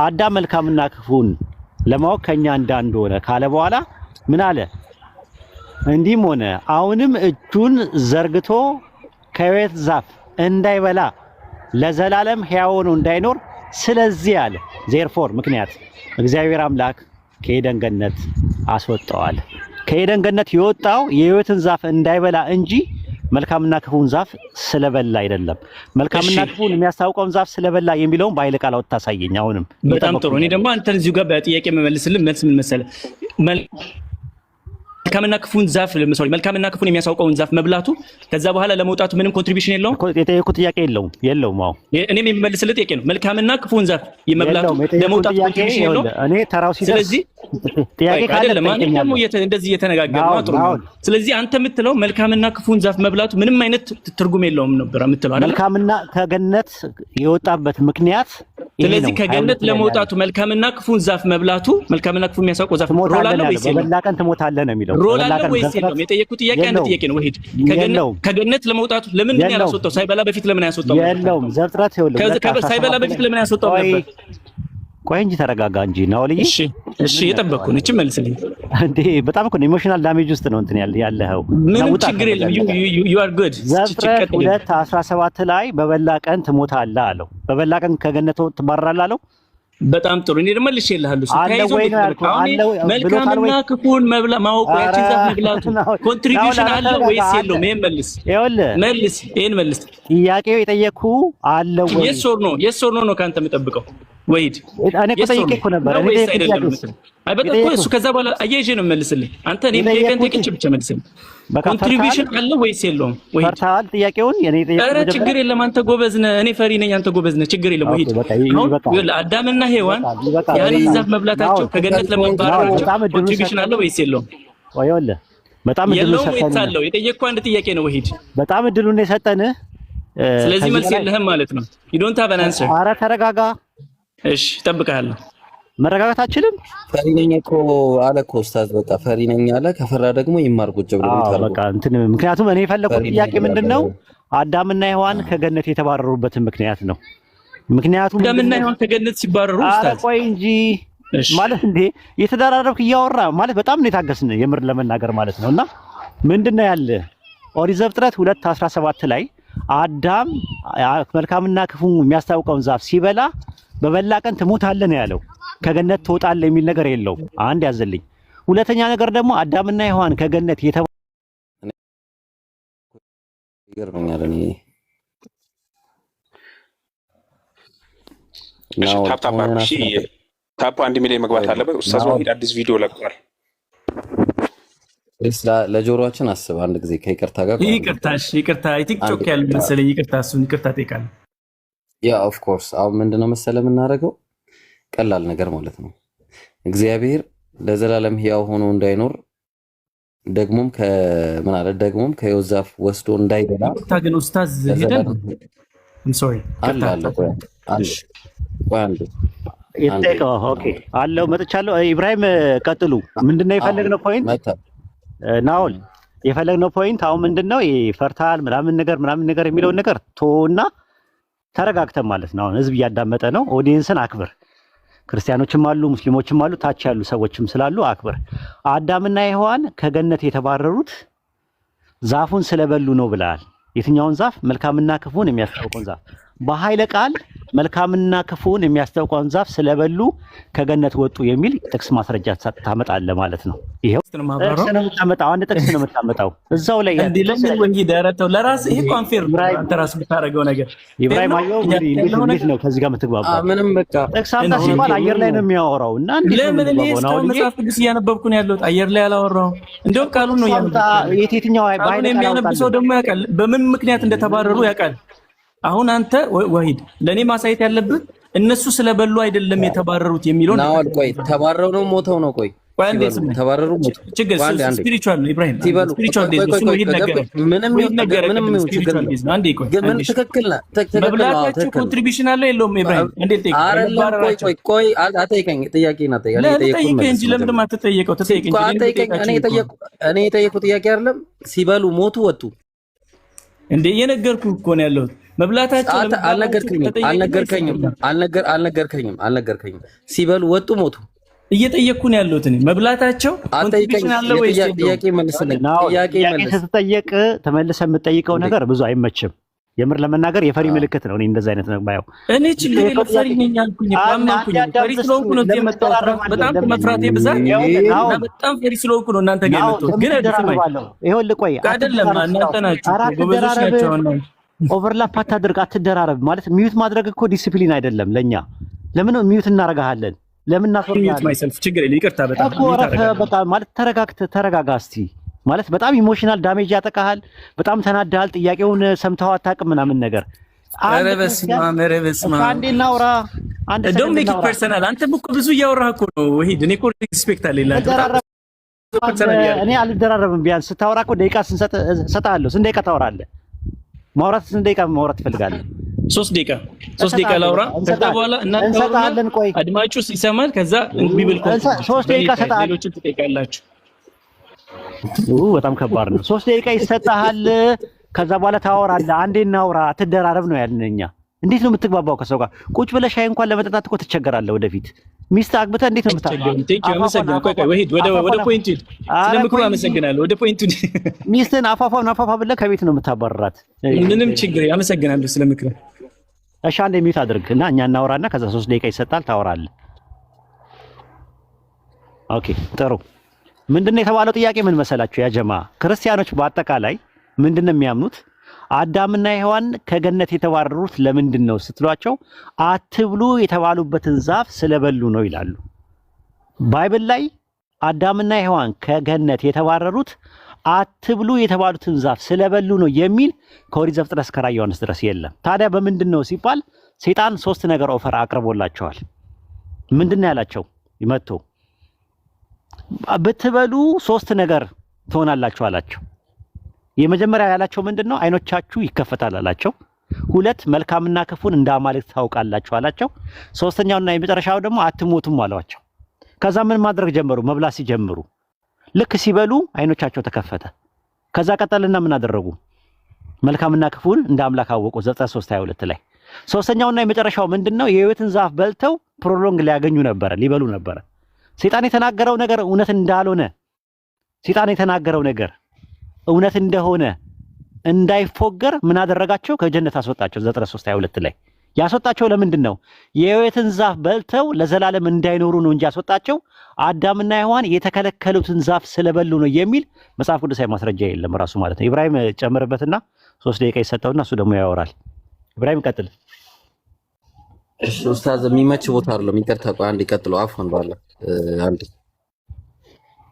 አዳም መልካምና ክፉን ለማወቅ ከኛ እንዳንሆነ ካለ በኋላ ምን አለ እንዲህም ሆነ አሁንም እጁን ዘርግቶ ከሕይወት ዛፍ እንዳይበላ ለዘላለም ሕያው ሆኖ እንዳይኖር ስለዚህ አለ ዜርፎር ምክንያት እግዚአብሔር አምላክ ከኤደን ገነት አስወጣዋል ከኤደን ገነት የወጣው የሕይወትን ዛፍ እንዳይበላ እንጂ መልካምና ክፉን ዛፍ ስለበላ አይደለም መልካምና ክፉን የሚያስታውቀውን ዛፍ ስለበላ የሚለውን በኃይለ ቃል አውጥተህ ታሳየኝ አሁንም በጣም ጥሩ እኔ ደግሞ አንተን እዚሁ ጋር በጥያቄ መመልስልህ መልስ ምን መሰለህ መልካምና ክፉን ዛፍ መልካምና ክፉን የሚያሳውቀውን ዛፍ መብላቱ ከዛ በኋላ ለመውጣቱ ምንም ኮንትሪቢዩሽን የለውም የጠየቁት ጥያቄ የለውም አዎ እኔም የምመልስልህ ጥያቄ ነው መልካምና ክፉን ዛፍ የመብላቱ ለመውጣቱ ኮንትሪቢዩሽን የለውም እኔ ተራው ሲደርስ ስለዚህ ጥያቄ ካለ ደግሞ እንደዚህ እየተነጋገርን ነው ጥሩ ነው ስለዚህ አንተ የምትለው መልካምና ክፉን ዛፍ መብላቱ ምንም አይነት ትርጉም የለውም ነበር የምትለው አይደል መልካምና ከገነት የወጣበት ምክንያት ስለዚህ ከገነት ለመውጣቱ መልካምና ክፉን ዛፍ መብላቱ መልካምና ክፉ የሚያሳውቀው ዛፍ ሮል አለ ወይስ የለም? በበላ ቀን ትሞታለህ ነው የሚለው። ሮል አለ ወይስ የለም? የጠየቁት ጥያቄ አንድ ጥያቄ ነው። ወሂድ ከገነት ለመውጣቱ ለምን ነው ያላስወጣው? ሳይበላ በፊት ለምን ያስወጣው? የለውም ዘፍጥረት ይኸውልህ፣ ሳይበላ በፊት ለምን ያስወጣው ነበር? ቆይ እንጂ ተረጋጋ እንጂ ናውልዬ። እሺ የጠበቅኩ ነው። እቺ መልስልኝ እንዴ። በጣም እኮ ኢሞሽናል ዳሜጅ ውስጥ ነው እንትን ያለኸው። ምንም ችግር የለም። ዩ አር ጉድ። ዘፍጥረት 2:17 ላይ በበላ ቀን ትሞታለህ አለው። በበላ ቀን ከገነት ትባረራለህ አለው። በጣም ጥሩ። እኔ ደግሞ ልሽልሃለሁ። መልካምና ክፉን ማወቁ ያቺን ዛፍ መብላቱ ኮንትሪቢዩሽን አለ ወይስ የለውም? ይሄን መልስ። መልስ። ይሄን መልስ። ጥያቄው የጠየኩ አለ ወይ? የስ ኦር ኖ? የስ ኦር ኖ ነው ካንተ የምጠብቀው። ወይድ እኔ እኮ ጠይቄ እኮ ነበር። እኔ አይ በቃ እኮ እሱ ከዛ በኋላ አያይዤ ነው መልስልኝ። አንተ እኔ ጠይቄ ብቻ መልስልኝ። ኮንትሪቢዩሽን አለ ወይስ የለውም? ወይድ ፈርታል ጥያቄውን የኔ ጠይቄ። ኧረ ችግር የለም። አንተ ጎበዝ ነህ፣ እኔ ፈሪ ነኝ። አንተ ጎበዝ ነህ፣ ችግር የለም። ወይድ አዳምና ሔዋን ያንን ዛፍ መብላታቸው ከገነት ለመባረራቸው ኮንትሪቢዩሽን አለ ወይስ የለውም? ወይወለ በጣም እድሉን ሰጠን። የጠየቅኩህ አንድ ጥያቄ ነው ወሂድ። በጣም እድሉን የሰጠንህ። ስለዚህ መልስ የለህም ማለት ነው። you don't have an answer። ኧረ ተረጋጋ። እሺ እጠብቅሃለሁ። መረጋጋት አችልም። ፈሪ ነኝ እኮ አለ እኮ ኡስታዝ። በቃ ፈሪ ነኝ አለ። ከፈራ ደግሞ ይማር ቁጭ ብሎ ይታረቁ። በቃ እንትን ምክንያቱም እኔ የፈለኩት ጥያቄ ምንድነው አዳምና ሔዋን ከገነት የተባረሩበትን ምክንያት ነው። ምክንያቱም አዳምና ሔዋን ከገነት ሲባረሩ ኡስታዝ ቆይ እንጂ ማለት እንዴ የተደራረብክ እያወራ ማለት በጣም ነው የታገስን የምር ለመናገር ማለት ነውና ምንድነው ያለ ኦሪት ዘፍጥረት 2:17 ላይ አዳም መልካምና ክፉ የሚያስታውቀውን ዛፍ ሲበላ በበላ ቀን ትሞታለህ ነው ያለው። ከገነት ትወጣለህ የሚል ነገር የለውም። አንድ ያዘልኝ። ሁለተኛ ነገር ደግሞ አዳምና ሔዋን ከገነት ይገርመኛል። እኔ ታፕ 1 ሚሊዮን መግባት አለበት። ኡስታዝ ወሂድ አዲስ ቪዲዮ ለቋል። ለጆሮአችን አስብ አንድ ጊዜ ከይቅርታ ጋር ይቅርታ ቲክቶክ ያለ መሰለኝ። እሱን ይቅርታ ጠይቃለሁ። ያ ኦፍ ኮርስ አሁን ምንድነው መሰለህ የምናደርገው ቀላል ነገር ማለት ነው። እግዚአብሔር ለዘላለም ሕያው ሆኖ እንዳይኖር ደግሞም ደግሞም ከሕይወት ዛፍ ወስዶ እንዳይበላ ግን ኡስታዝ ሄደን ኦኬ አለው መጥቻለሁ። ኢብራሂም ቀጥሉ። ምንድነው የፈለግነው ፖይንት? ናውል የፈለግነው ፖይንት አሁን ምንድነው ፈርታል ምናምን ነገር የሚለውን ነገር ቶና ተረጋግተን ማለት ነው። አሁን ህዝብ እያዳመጠ ነው። ኦዲየንስን አክብር። ክርስቲያኖችም አሉ፣ ሙስሊሞችም አሉ፣ ታች ያሉ ሰዎችም ስላሉ አክብር። አዳምና ሔዋን ከገነት የተባረሩት ዛፉን ስለበሉ ነው ብለሃል። የትኛውን ዛፍ? መልካምና ክፉን የሚያስታውቀውን ዛፍ። በኃይለ ቃል መልካምና ክፉን የሚያስታውቀውን ዛፍ ስለበሉ ከገነት ወጡ የሚል ጥቅስ ማስረጃ ታመጣለህ ማለት ነው። ይሄው ጥቅስ ነው የምታመጣው። አንድ ጥቅስ ነው የምታመጣው እዛው ላይ እንዴ። ለምን ወንጂ ዳራተው ለራስ ይሄ ኮንፊርም አንተ ራስ የምታረገው ነገር ኢብራሂም አየው እንዴት ነው ከዚህ ጋር የምትግባባው? ምንም በቃ ጥቅስ አምጣ ሲባል አየር ላይ ነው የሚያወራው እና እንዴ ለምን እኔ እስካሁን መጽሐፍ ቅዱስ እያነበብኩ ነው ያለሁት። አየር ላይ አላወራሁም። እንደው ቃሉን ነው ያነበብኩት። የትኛው ባይል የሚያነብሰው ደግሞ ያውቃል በምን ምክንያት እንደተባረሩ ያውቃል። አሁን አንተ ወሂድ ለኔ ማሳየት ያለብህ እነሱ ስለበሉ አይደለም የተባረሩት የሚለው ነው። ናው ቆይ ተባረሩ ነው ሞተው ነው? ቆይ ተባረሩ ሞተው ችግር ስፒሪቹዋል ነው ኢብራሂም ስፒሪቹዋል ዲስ ነው ይነገር ምንም ችግር አንዴ ቆይ ግን ትክክል ነው መብላታቸው ኮንትሪቢዩሽን አለ የለውም ኢብራሂም እንዴት ጠይቀኝ? ቆይ አትጠይቀኝ። ጥያቄ ነው ጠይቀኝ እንጂ ለምን አትጠይቀው? ተጠይቀኝ እኔ የጠየቁት ጥያቄ አይደለም። ሲበሉ ሞቱ ወጡ እንዴ የነገርኩህ እኮ ነው ያለሁት። መብላታቸው አልነገርከኝም። ሲበሉ ወጡ ሞቱ እየጠየቅኩ ነው ያለሁት እኔ። መብላታቸው ኮንትሪቢዩሽን አለ ወይስ ጥያቄ መልስልኝ። ጥያቄ ስትጠየቅ ተመልሰህ የምትጠይቀው ነገር ብዙ አይመችም። የምር ለመናገር የፈሪ ምልክት ነው። እኔ እንደዛ አይነት ነው ባየው። እኔ ችግር የለም ፈሪ ነኝ አልኩኝ። ፈሪ ስለሆንኩ ነው የመጣሁት። በጣም ከመፍራቴ ብዛት በጣም ፈሪ ስለሆንኩ ነው እናንተ ጋር የመጣሁት። ግን ይኸውልህ ቆይ አይደለም እናንተ ናችሁ ጎበዞች ናቸው። ኦቨርላፕ አታድርግ፣ አትደራረብ። ማለት ሚዩት ማድረግ እኮ ዲሲፕሊን አይደለም ለኛ። ለምን ሚዩት እናረጋሃለን? ለምን እናስወርዳለን? ማይሰልፍ ችግር የለም ይቅርታ። በቃ ማለት ተረጋጋ እስቲ። ማለት በጣም ኢሞሽናል ዳሜጅ ያጠቃሃል። በጣም ተናደሃል። ጥያቄውን ሰምተው አታውቅም ምናምን ነገር ኧረ በስመ አብ አንዴ እናውራ። ዶንት ሜክ ኢት ፐርሰናል። አንተም እኮ ብዙ እያወራህ እኮ ነው ወሂድ። እኔ እኮ ሪስፔክት አለኝ። እኔ አልደራረብም። ቢያንስ ስታወራ እኮ ደቂቃ እሰጥሃለሁ። ስንት ደቂቃ ታወራለህ? ማውራት ስንት ደቂቃ ማውራት ትፈልጋለህ? 3 ደቂቃ ላውራ። ከዛ በኋላ እንሰጣለን። ቆይ አድማጩ ይሰማል። ከዛ ቢብል 3 ደቂቃ ሰጣለን። ሌሎች ትጠይቃላችሁ። በጣም ከባድ ነው። 3 ደቂቃ ይሰጣሃል። ከዛ በኋላ ታወራለህ። አንዴ እናውራ፣ አትደራረብ ነው ያልን እኛ። እንዴት ነው የምትግባባው ከሰው ጋር? ቁጭ ብለህ ሻይ እንኳን ለመጠጣት እኮ ትቸገራለህ። ወደፊት ሚስት አግብተህ እንዴት ነው የምታገባው? ወደ ፖይንቱ ሂድ። ስለምክሩ አመሰግናለሁ። ወደ ፖይንቱ ሚስትህን አፋፋ ብለህ ከቤት ነው የምታባረራት። ምንም ችግር አመሰግናለሁ ስለምክሩ። እሺ አንዴ ሚውት አድርግ እና እኛ እናወራና ከዛ 3 ደቂቃ ይሰጣል፣ ታወራለህ። ኦኬ ጥሩ። ምንድነው የተባለው ጥያቄ ምን መሰላችሁ? ያ ጀማ ክርስቲያኖች በአጠቃላይ ምንድነው የሚያምኑት? አዳምና ሔዋን ከገነት የተባረሩት ለምንድን ነው ስትሏቸው አትብሉ የተባሉበትን ዛፍ ስለበሉ ነው ይላሉ። ባይብል ላይ አዳምና ሔዋን ከገነት የተባረሩት አትብሉ የተባሉትን ዛፍ ስለበሉ ነው የሚል ከኦሪት ዘፍጥረት እስከ ራዕየ ዮሐንስ ድረስ የለም። ታዲያ በምንድን ነው ሲባል ሰይጣን 3 ነገር ኦፈር አቅርቦላቸዋል። ምንድነው ያላቸው? መጥቶ ብትበሉ 3 ነገር ትሆናላችሁ አላቸው። የመጀመሪያ ያላቸው ምንድነው? አይኖቻችሁ ይከፈታል አላቸው። 2 መልካምና ክፉን እንደ አማልክት ታውቃላችሁ አላቸው። 3ኛውና የመጨረሻው ደግሞ አትሞቱም አሏቸው። ከዛ ምን ማድረግ ጀመሩ? መብላት ሲጀምሩ ልክ ሲበሉ አይኖቻቸው ተከፈተ። ከዛ ቀጠልና ምን አደረጉ? መልካምና ክፉን እንደ አምላክ አወቁ። ዘፍጥረት 3:22 ላይ 3ኛውና የመጨረሻው ምንድነው? የሕይወትን ዛፍ በልተው ፕሮሎንግ ሊያገኙ ነበር፣ ሊበሉ ነበር። ሰይጣን የተናገረው ነገር እውነት እንዳልሆነ ሰይጣን የተናገረው ነገር እውነት እንደሆነ እንዳይፎገር ምን አደረጋቸው? ከጀነት አስወጣቸው። ዘፍጥረት 3:22 ላይ ያስወጣቸው ለምንድን ነው? የሕይወትን ዛፍ በልተው ለዘላለም እንዳይኖሩ ነው እንጂ ያስወጣቸው አዳምና ሔዋን የተከለከሉትን ዛፍ ስለበሉ ነው የሚል መጽሐፍ ቅዱሳዊ ማስረጃ የለም ራሱ ማለት ነው። ኢብራሂም ጨምርበትና 3 ደቂቃ ይሰጠውና እሱ ደግሞ ያወራል። ኢብራሂም ቀጥል። እሺ ኡስታዝ የሚመች ቦታ አይደለም። ይቅርታ ቆይ አንድ ይቀጥሉ። አፍን ባለ አንድ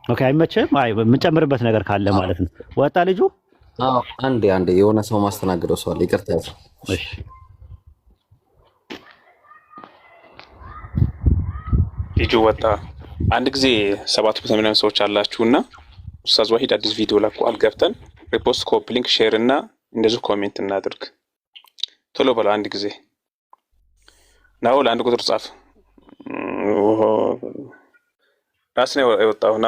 ኦኬ አይመችም። አይ የምጨምርበት ነገር ካለ ማለት ነው። ወጣ ልጁ? አዎ አንዴ የሆነ ሰው ማስተናገደው ሰው አለ። ይቅርታ። እሺ ልጁ ወጣ። አንድ ጊዜ 700 ምናምን ሰዎች አላችሁና ኡስታዝ ዋሂድ አዲስ ቪዲዮ ለቋል። ገብተን ሪፖስት፣ ኮፒ ሊንክ፣ ሼር እና እንደዚህ ኮሜንት እናድርግ። ቶሎ በላ አንድ ጊዜ ናውል አንድ ቁጥር ጻፍ። ራስ ነው የወጣውና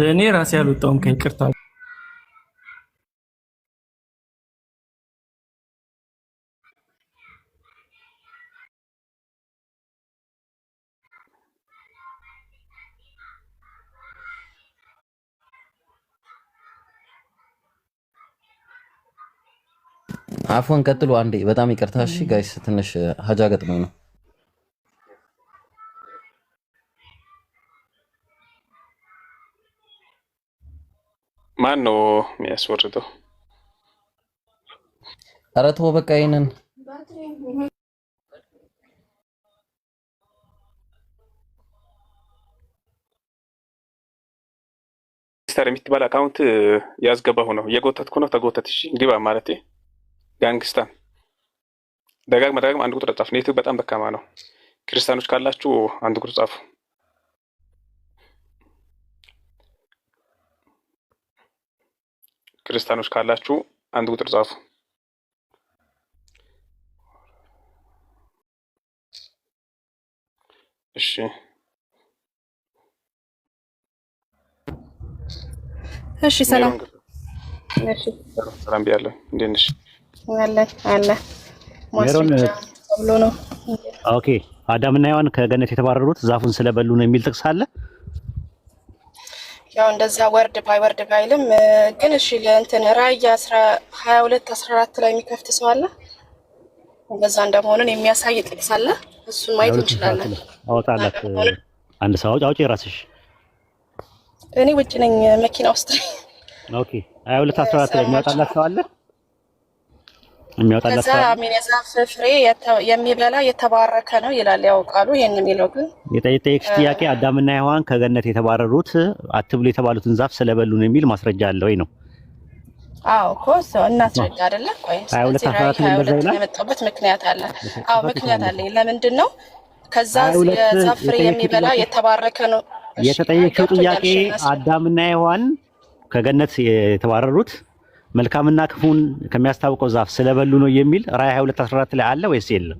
እኔ ራሴ ያልወጣውም ከይቅርታ አፎን ቀጥሉ። አንዴ በጣም ይቅርታ። እሺ ጋይስ ትንሽ ሀጃ ገጥሞኝ ነው። ማን ነው የሚያስወርደው? ኧረ ተው በቃ ይሄንን ጋንግስተር የምትባል አካውንት ያስገባሁ ነው። እየጎተትኩ ነው። ተጎተት። እሺ ግባ ማለት ጋንግስተር ደጋግማ አንድ ቁጥር ጻፍ። ኔትወርክ በጣም ደካማ ነው። ክርስቲያኖች ካላችሁ አንድ ቁጥር ጻፉ። ክርስቲያኖች ካላችሁ አንድ ቁጥር ጻፉ። እሺ እሺ ሰላም። እሺ ሰላም ቢያለሁ። እንዴት ነሽ? አለ ማስረጃ ብሎ ነው። ኦኬ አዳምና ሔዋን ከገነት የተባረሩት ዛፉን ስለበሉ ነው የሚል ጥቅስ አለ። ያው እንደዛ ወርድ ባይልም ግን እሺ ለእንትን ራዕይ 22:14 ላይ የሚከፍት ሰው አለ። በዛ እንደመሆኑን የሚያሳይ ጥቅስ አለ። እሱን ማየት እንችላለን። አውጣላት አንድ ሰው አውጪ ራስሽ። እኔ ውጭ ነኝ መኪና ውስጥ። ኦኬ 22:14 ላይ የሚያወጣላት ሰው አለ። የሚያወጣላት ሰው አሜን። የዛፍ ፍሬ የሚበላ የተባረከ ነው ይላል። ያው ቃሉ ይሄን የሚለው ግን የጠየቅሽ ጥያቄ አዳምና ሔዋን ከገነት የተባረሩት አትብሉ የተባሉትን ዛፍ ስለበሉ ነው የሚል ማስረጃ አለ ወይ ነው? አዎ እኮ ሰው እናስረዳ አይደለ? ቆይ 22 የመጣበት ምክንያት አለ። አዎ ምክንያት አለ። ለምንድን ነው ከዛ የዛፍ ፍሬ የሚበላ የተባረከ ነው? የተጠየቀው ጥያቄ አዳምና ሔዋን ከገነት የተባረሩት መልካምና ክፉን ከሚያስታውቀው ዛፍ ስለበሉ ነው የሚል ራዕይ 22:14 ላይ አለ ወይስ የለም?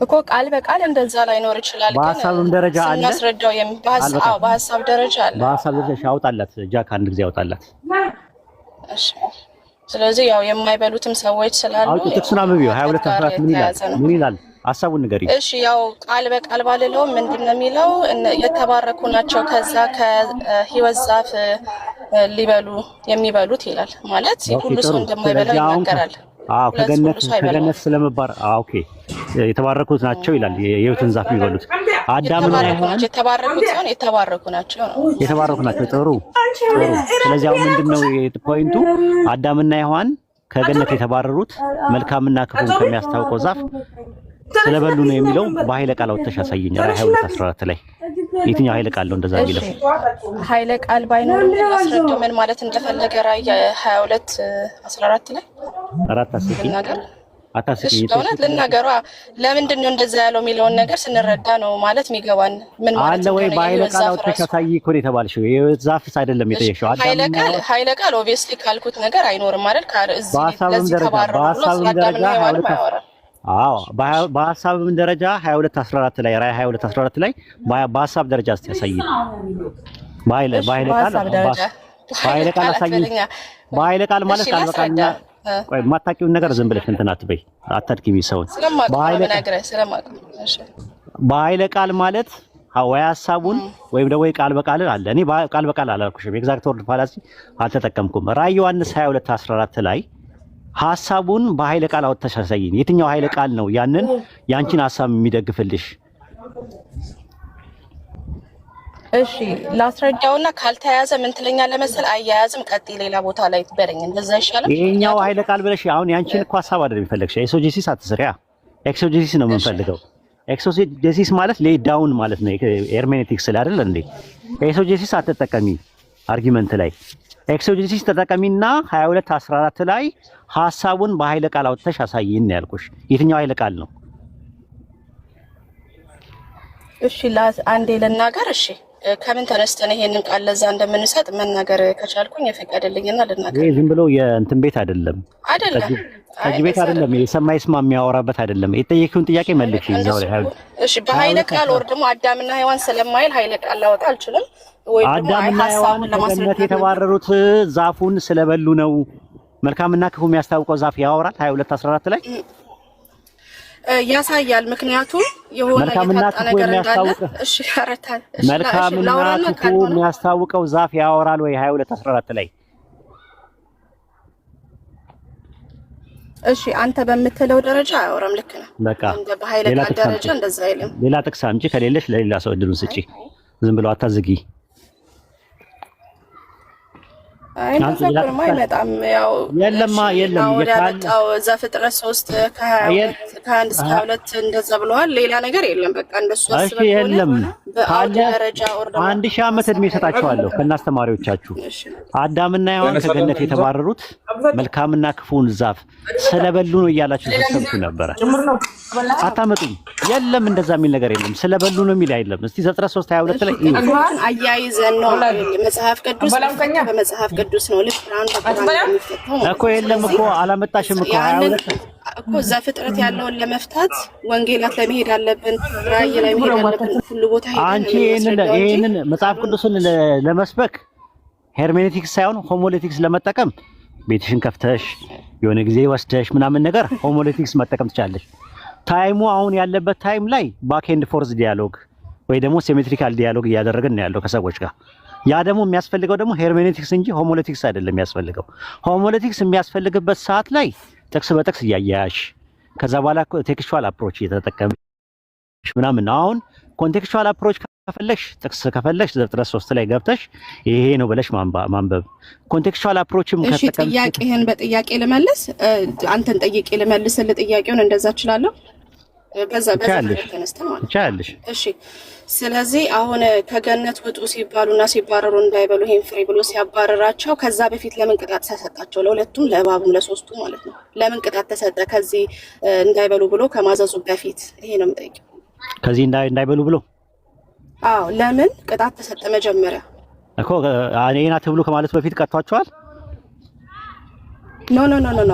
እኮ ቃል በቃል እንደዛ ላይኖር ይችላል። በሐሳብም ደረጃ አለ። እናስረዳው በሐሳብ ደረጃ አለ። በሐሳብ ደረጃ አውጣላት ጃክ አንድ ጊዜ አውጣላት። እሺ ስለዚህ ያው የማይበሉትም ሰዎች ስላሉ አውጡ። ጥቅሱን አንብቢው 22:14 ምን ይላል? ሐሳቡን ንገሪኝ። እሺ ያው ቃል በቃል ባልለው ምንድነው የሚለው? የተባረኩ ናቸው ከዛ ከሕይወት ዛፍ ሊበሉ የሚበሉት ይላል። ማለት ሁሉ ሰው እንደማይበላ ይናገራል። አዎ ከገነት ስለመባር ኦኬ የተባረኩት ናቸው ይላል። የሕይወትን ዛፍ የሚበሉት አዳምና ሔዋን የተባረኩ ናቸው ነው። የተባረኩ ናቸው። ጥሩ። ስለዚህ አሁን ምንድነው ፖይንቱ? አዳምና ሔዋን ከገነት የተባረሩት መልካምና ክፉን ከሚያስታውቀው ዛፍ ስለበሉ ነው የሚለው በኃይለ ቃል አውጥተሽ አሳየኝ። ራዕይ 22:14 ላይ የትኛው ኃይለ ቃል ነው እንደዛ የሚለው? ኃይለ ቃል ባይኖር አስረዳው ምን ማለት እንደፈለገ ራዕይ 22:14 ላይ አታስቂኝ በእውነት ልናገሯ። ለምንድን ነው እንደዛ ያለው የሚለውን ነገር ስንረዳ ነው ማለት የሚገባን። ምን ማለት ነው? ወይ በኃይለ ቃል አውጥተሽ አሳይ እኮ ነው የተባልሽው። የዛፍስ አይደለም የጠየቅሽው። ኃይለ ቃል ኦብቪየስሊ ካልኩት ነገር አይኖርም ማለት በሐሳብም ደረጃ አዎ በሐሳብም ደረጃ 22:14 ላይ ራዕይ 22:14 ላይ በሐሳብ ደረጃ እስቲ ያሳየኝ። በኃይለ ቃል አሳየኝ። በኃይለ ቃል ማለት ቃል በቃልና ቆይ የማታውቂውን ነገር ዝም ብለሽ እንትን አትበይ፣ አታድክሚ ሰውን። በኃይለ ቃል ማለት ወይ ሐሳቡን ወይም ደግሞ ቃል በቃል አለ። እኔ ቃል በቃል አላልኩሽም፣ ኤግዛክት ወርድ ፋላሲ አልተጠቀምኩም። ራዕይ ዮሐንስ 22:14 ላይ ሐሳቡን በኃይለ ቃል አውጥተሽ አሳይኝ። የትኛው ኃይለ ቃል ነው ያንን ያንቺን ሐሳብ የሚደግፍልሽ? እሺ ላስረዳውና ካልተያዘ ምን ትለኛለህ መሰል? አያያዝም ቀጥ ሌላ ቦታ ላይ ትበረኝ እንደዛ ይሻላል። ይሄኛው ኃይለ ቃል ብለሽ አሁን ያንቺን እኮ ሐሳብ አይደለም የሚፈልግሽ። ኤክሶጂሲስ አትስሪያ። ኤክሶጂሲስ ነው የምንፈልገው። ኤክሶጂሲስ ማለት ሌይ ዳውን ማለት ነው። ሄርሜኔቲክስ ላይ አይደል እንዴ? ኤክሶጂሲስ አትጠቀሚ አርጊመንት ላይ። ኤክሶጂሲስ ተጠቀሚና 22:14 ላይ ሐሳቡን በኃይለ ቃል አውጥተሽ አሳይኝ ያልኩሽ። የትኛው ኃይለ ቃል ነው? እሺ አንዴ ልናገር። እሺ ከምን ተነስተን ይሄንን ቃል ለዛ እንደምንሰጥ መናገር ከቻልኩኝ የፈቀደልኝና ልናገር። ይሄ ዝም ብሎ የእንትን ቤት አይደለም። ከዚህ ቤት አይደለም። የሰማይ ስማ የሚያወራበት አይደለም። የጠየቂውን ጥያቄ መልሽ ይዛው ላይ። እሺ በኃይለ ቃል ወር ደግሞ አዳምና ሔዋን ስለማይል ኃይለ ቃል ላወጣ አልችልም። ወይ ደግሞ አዳምና ሔዋን ከገነት የተባረሩት ዛፉን ስለበሉ ነው። መልካምና ክፉ የሚያስታውቀው ዛፍ ያወራል 22:14 ላይ ያሳያል። ምክንያቱም የሆነ የታጣ ነገር እንዳለ እሺ ያረታል። መልካምና ክፉ የሚያስታውቀው ዛፍ ያወራል ወይ 22:14 ላይ? እሺ አንተ በምትለው ደረጃ አያወራም። ልክ ነህ። በቃ እንደ በኃይለ ቃል ደረጃ እንደዛ አይልም። ሌላ ጥቅስ አምጪ፣ ከሌለሽ ለሌላ ሰው እድሉን ስጪ። ዝም ብለው አታዝጊ። አይነሳም አይመጣም። ያው የለም ያመጣው ዘፍጥረት 3 ከ1 እስከ 2 እንደዛ ብለዋል። ሌላ ነገር የለም። በቃ እንደሱ አስበው። እሺ የለም ካለ ደረጃ ወርዶ 1000 ዓመት እድሜ ሰጣቸዋለሁ ከናስተማሪዎቻችሁ። አዳምና ሔዋን ከገነት የተባረሩት መልካምና ክፉን ዛፍ ስለበሉ ነው እያላችሁ ተሰብኩ ነበር። አታመጡም። የለም እንደዛ የሚል ነገር የለም። ስለበሉ ነው የሚል አይደለም። እስቲ ዘፍጥረት 3:22 ላይ አያይዘን ነው መጽሐፍ ቅዱስ በመጽሐፍ ቅዱስ ነው። ልክ አንተ ቁርአን የሚፈታው እኮ የለም እኮ አላመጣሽም እኮ 22 እኮ ዘፍጥረት ያለውን ለመፍታት ወንጌላት ላይ መሄድ አለብን። ራእይ ላይ መሄድ አለብን። ሁሉ ቦታ ሄደን አንቺ ይሄንን መጽሐፍ ቅዱስን ለመስበክ ሄርሜኔቲክስ ሳይሆን ሆሞሌቲክስ ለመጠቀም ቤትሽን ከፍተሽ የሆነ ጊዜ ወስደሽ ምናምን ነገር ሆሞሌቲክስ መጠቀም ትችላለሽ። ታይሙ አሁን ያለበት ታይም ላይ ባክ ኤንድ ፎርዝ ዲያሎግ ወይ ደግሞ ሲሜትሪካል ዲያሎግ እያደረግን ነው ያለው ከሰዎች ጋር። ያ ደግሞ የሚያስፈልገው ደግሞ ሄርሜኔቲክስ እንጂ ሆሞሌቲክስ አይደለም የሚያስፈልገው። ሆሞሌቲክስ የሚያስፈልግበት ሰዓት ላይ ጥቅስ በጥቅስ እያያሽ ከዛ በኋላ ቴክስቹዋል አፕሮች እየተጠቀምሽ ምናምን። አሁን ኮንቴክስቹዋል አፕሮች ከፈለሽ ጥቅስ ከፈለሽ ዘፍጥረት 3 ላይ ገብተሽ ይሄ ነው ብለሽ ማንበብ። ኮንቴክስቹዋል አፕሮችም ከተጠቀምሽ ጥያቄህን በጥያቄ ልመልስ፣ አንተን ጠይቄ ልመልስ ለጥያቄውን እንደዛ እችላለሁ። በዛ ተነስተን ማለት ትችያለሽ። እሺ ስለዚህ አሁን ከገነት ውጡ ሲባሉና ሲባረሩ እንዳይበሉ ይሄን ፍሬ ብሎ ሲያባረራቸው ከዛ በፊት ለምን ቅጣት ተሰጣቸው? ለሁለቱም ለእባቡም ለሶስቱ ማለት ነው። ለምን ቅጣት ተሰጠ? ከዚህ እንዳይበሉ ብሎ ከማዘዙ በፊት ይሄ ነው የምጠይቀው። ከዚህ እንዳይበሉ ብሎ አዎ ለምን ቅጣት ተሰጠ? መጀመሪያ እኮ እኔን አትብሉ ከማለት በፊት ቀጥቷቸዋል። ኖ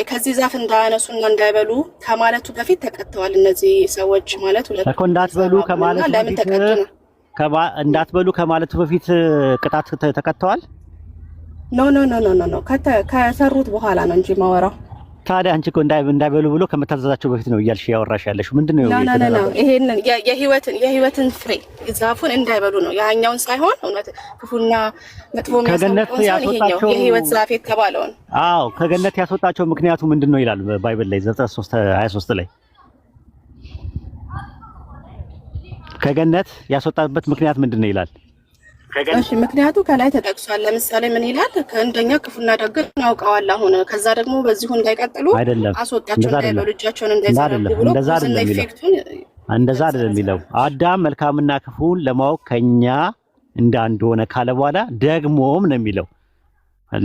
ከዚህ ዛፍ እንዳያነሱና እንዳይበሉ ከማለቱ በፊት ተቀጥተዋል። እነዚህ ሰዎች ማለት ሁለት እኮ እንዳትበሉ ከማለቱ በፊት ቅጣት ተቀጥተዋል። ኖ ከሰሩት በኋላ ነው እንጂ ማወራው። ታዲያ አንቺ እኮ እንዳይበሉ ብሎ ከመታዘዛቸው በፊት ነው እያልሽ ያወራሽ ያለሽው ምንድነው? ይሄንን የህይወትን ፍሬ ዛፉን እንዳይበሉ ነው ያኛውን ሳይሆን እውነት ክፉና መጥፎ ከገነት ያስወጣቸው የህይወት ዛፍ የተባለውን። አዎ ከገነት ያስወጣቸው ምክንያቱ ምንድነው ይላል ባይብል ላይ ዘፍጥረት 3:23 ላይ ከገነት ያስወጣበት ምክንያት ምንድነው ይላል። እሺ ምክንያቱ ከላይ ተጠቅሷል። ለምሳሌ ምን ይላል? ከእንደኛ ክፉና ደግን ያውቀዋል። አሁን ከዛ ደግሞ በዚሁ እንዳይቀጥሉ አስወጣቸው፣ እንዳይበሉ እጃቸውን እንዳይዘረጉ ብሎ እንደዛ አይደለም የሚለው። አዳም መልካምና ክፉን ለማወቅ ከኛ እንዳንድ ሆነ ካለ በኋላ ደግሞም ነው የሚለው።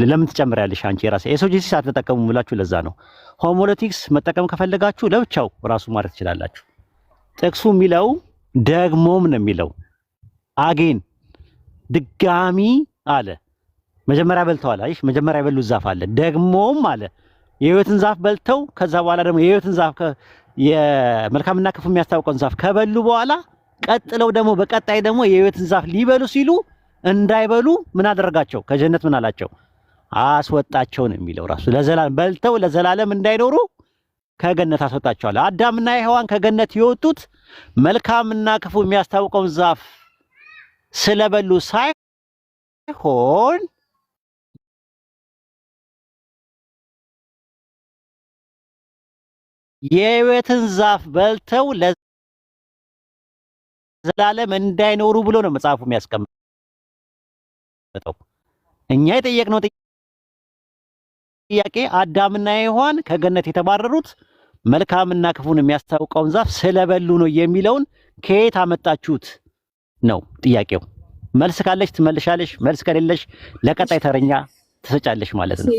ለምን ትጨምሪያለሽ አንቺ? የራሴ ኤሶጂሲስ አትጠቀሙ ብላችሁ ለዛ ነው። ሆሞሎቲክስ መጠቀም ከፈለጋችሁ ለብቻው ራሱ ማለት ትችላላችሁ። ጥቅሱ የሚለው ደግሞም ነው የሚለው። አጌን ድጋሚ አለ። መጀመሪያ በልተዋል። አይሽ መጀመሪያ የበሉት ዛፍ አለ። ደግሞም አለ የህይወትን ዛፍ በልተው ከዛ በኋላ ደግሞ የህይወትን ዛፍ የመልካምና ክፉ የሚያስታውቀውን ዛፍ ከበሉ በኋላ ቀጥለው ደግሞ በቀጣይ ደግሞ የህይወትን ዛፍ ሊበሉ ሲሉ እንዳይበሉ ምን አደረጋቸው? ከጀነት ምን አላቸው? አስወጣቸው ነው የሚለው ራሱ። ለዘላለም በልተው ለዘላለም እንዳይኖሩ ከገነት አስወጣቸዋል። አዳምና ሔዋን ከገነት የወጡት መልካምና ክፉ የሚያስታውቀውን ዛፍ ስለበሉ ሳይሆን የህይወትን ዛፍ በልተው ለዘላለም እንዳይኖሩ ብሎ ነው መጽሐፉ የሚያስቀምጠው። እኛ የጠየቅነው ጥያቄ አዳምና ሔዋን ከገነት የተባረሩት መልካምና ክፉን የሚያስታውቀውን ዛፍ ስለበሉ ነው የሚለውን ከየት አመጣችሁት ነው ጥያቄው። መልስ ካለሽ ትመልሻለሽ፣ መልስ ከሌለሽ ለቀጣይ ተረኛ ትሰጫለሽ ማለት ነው።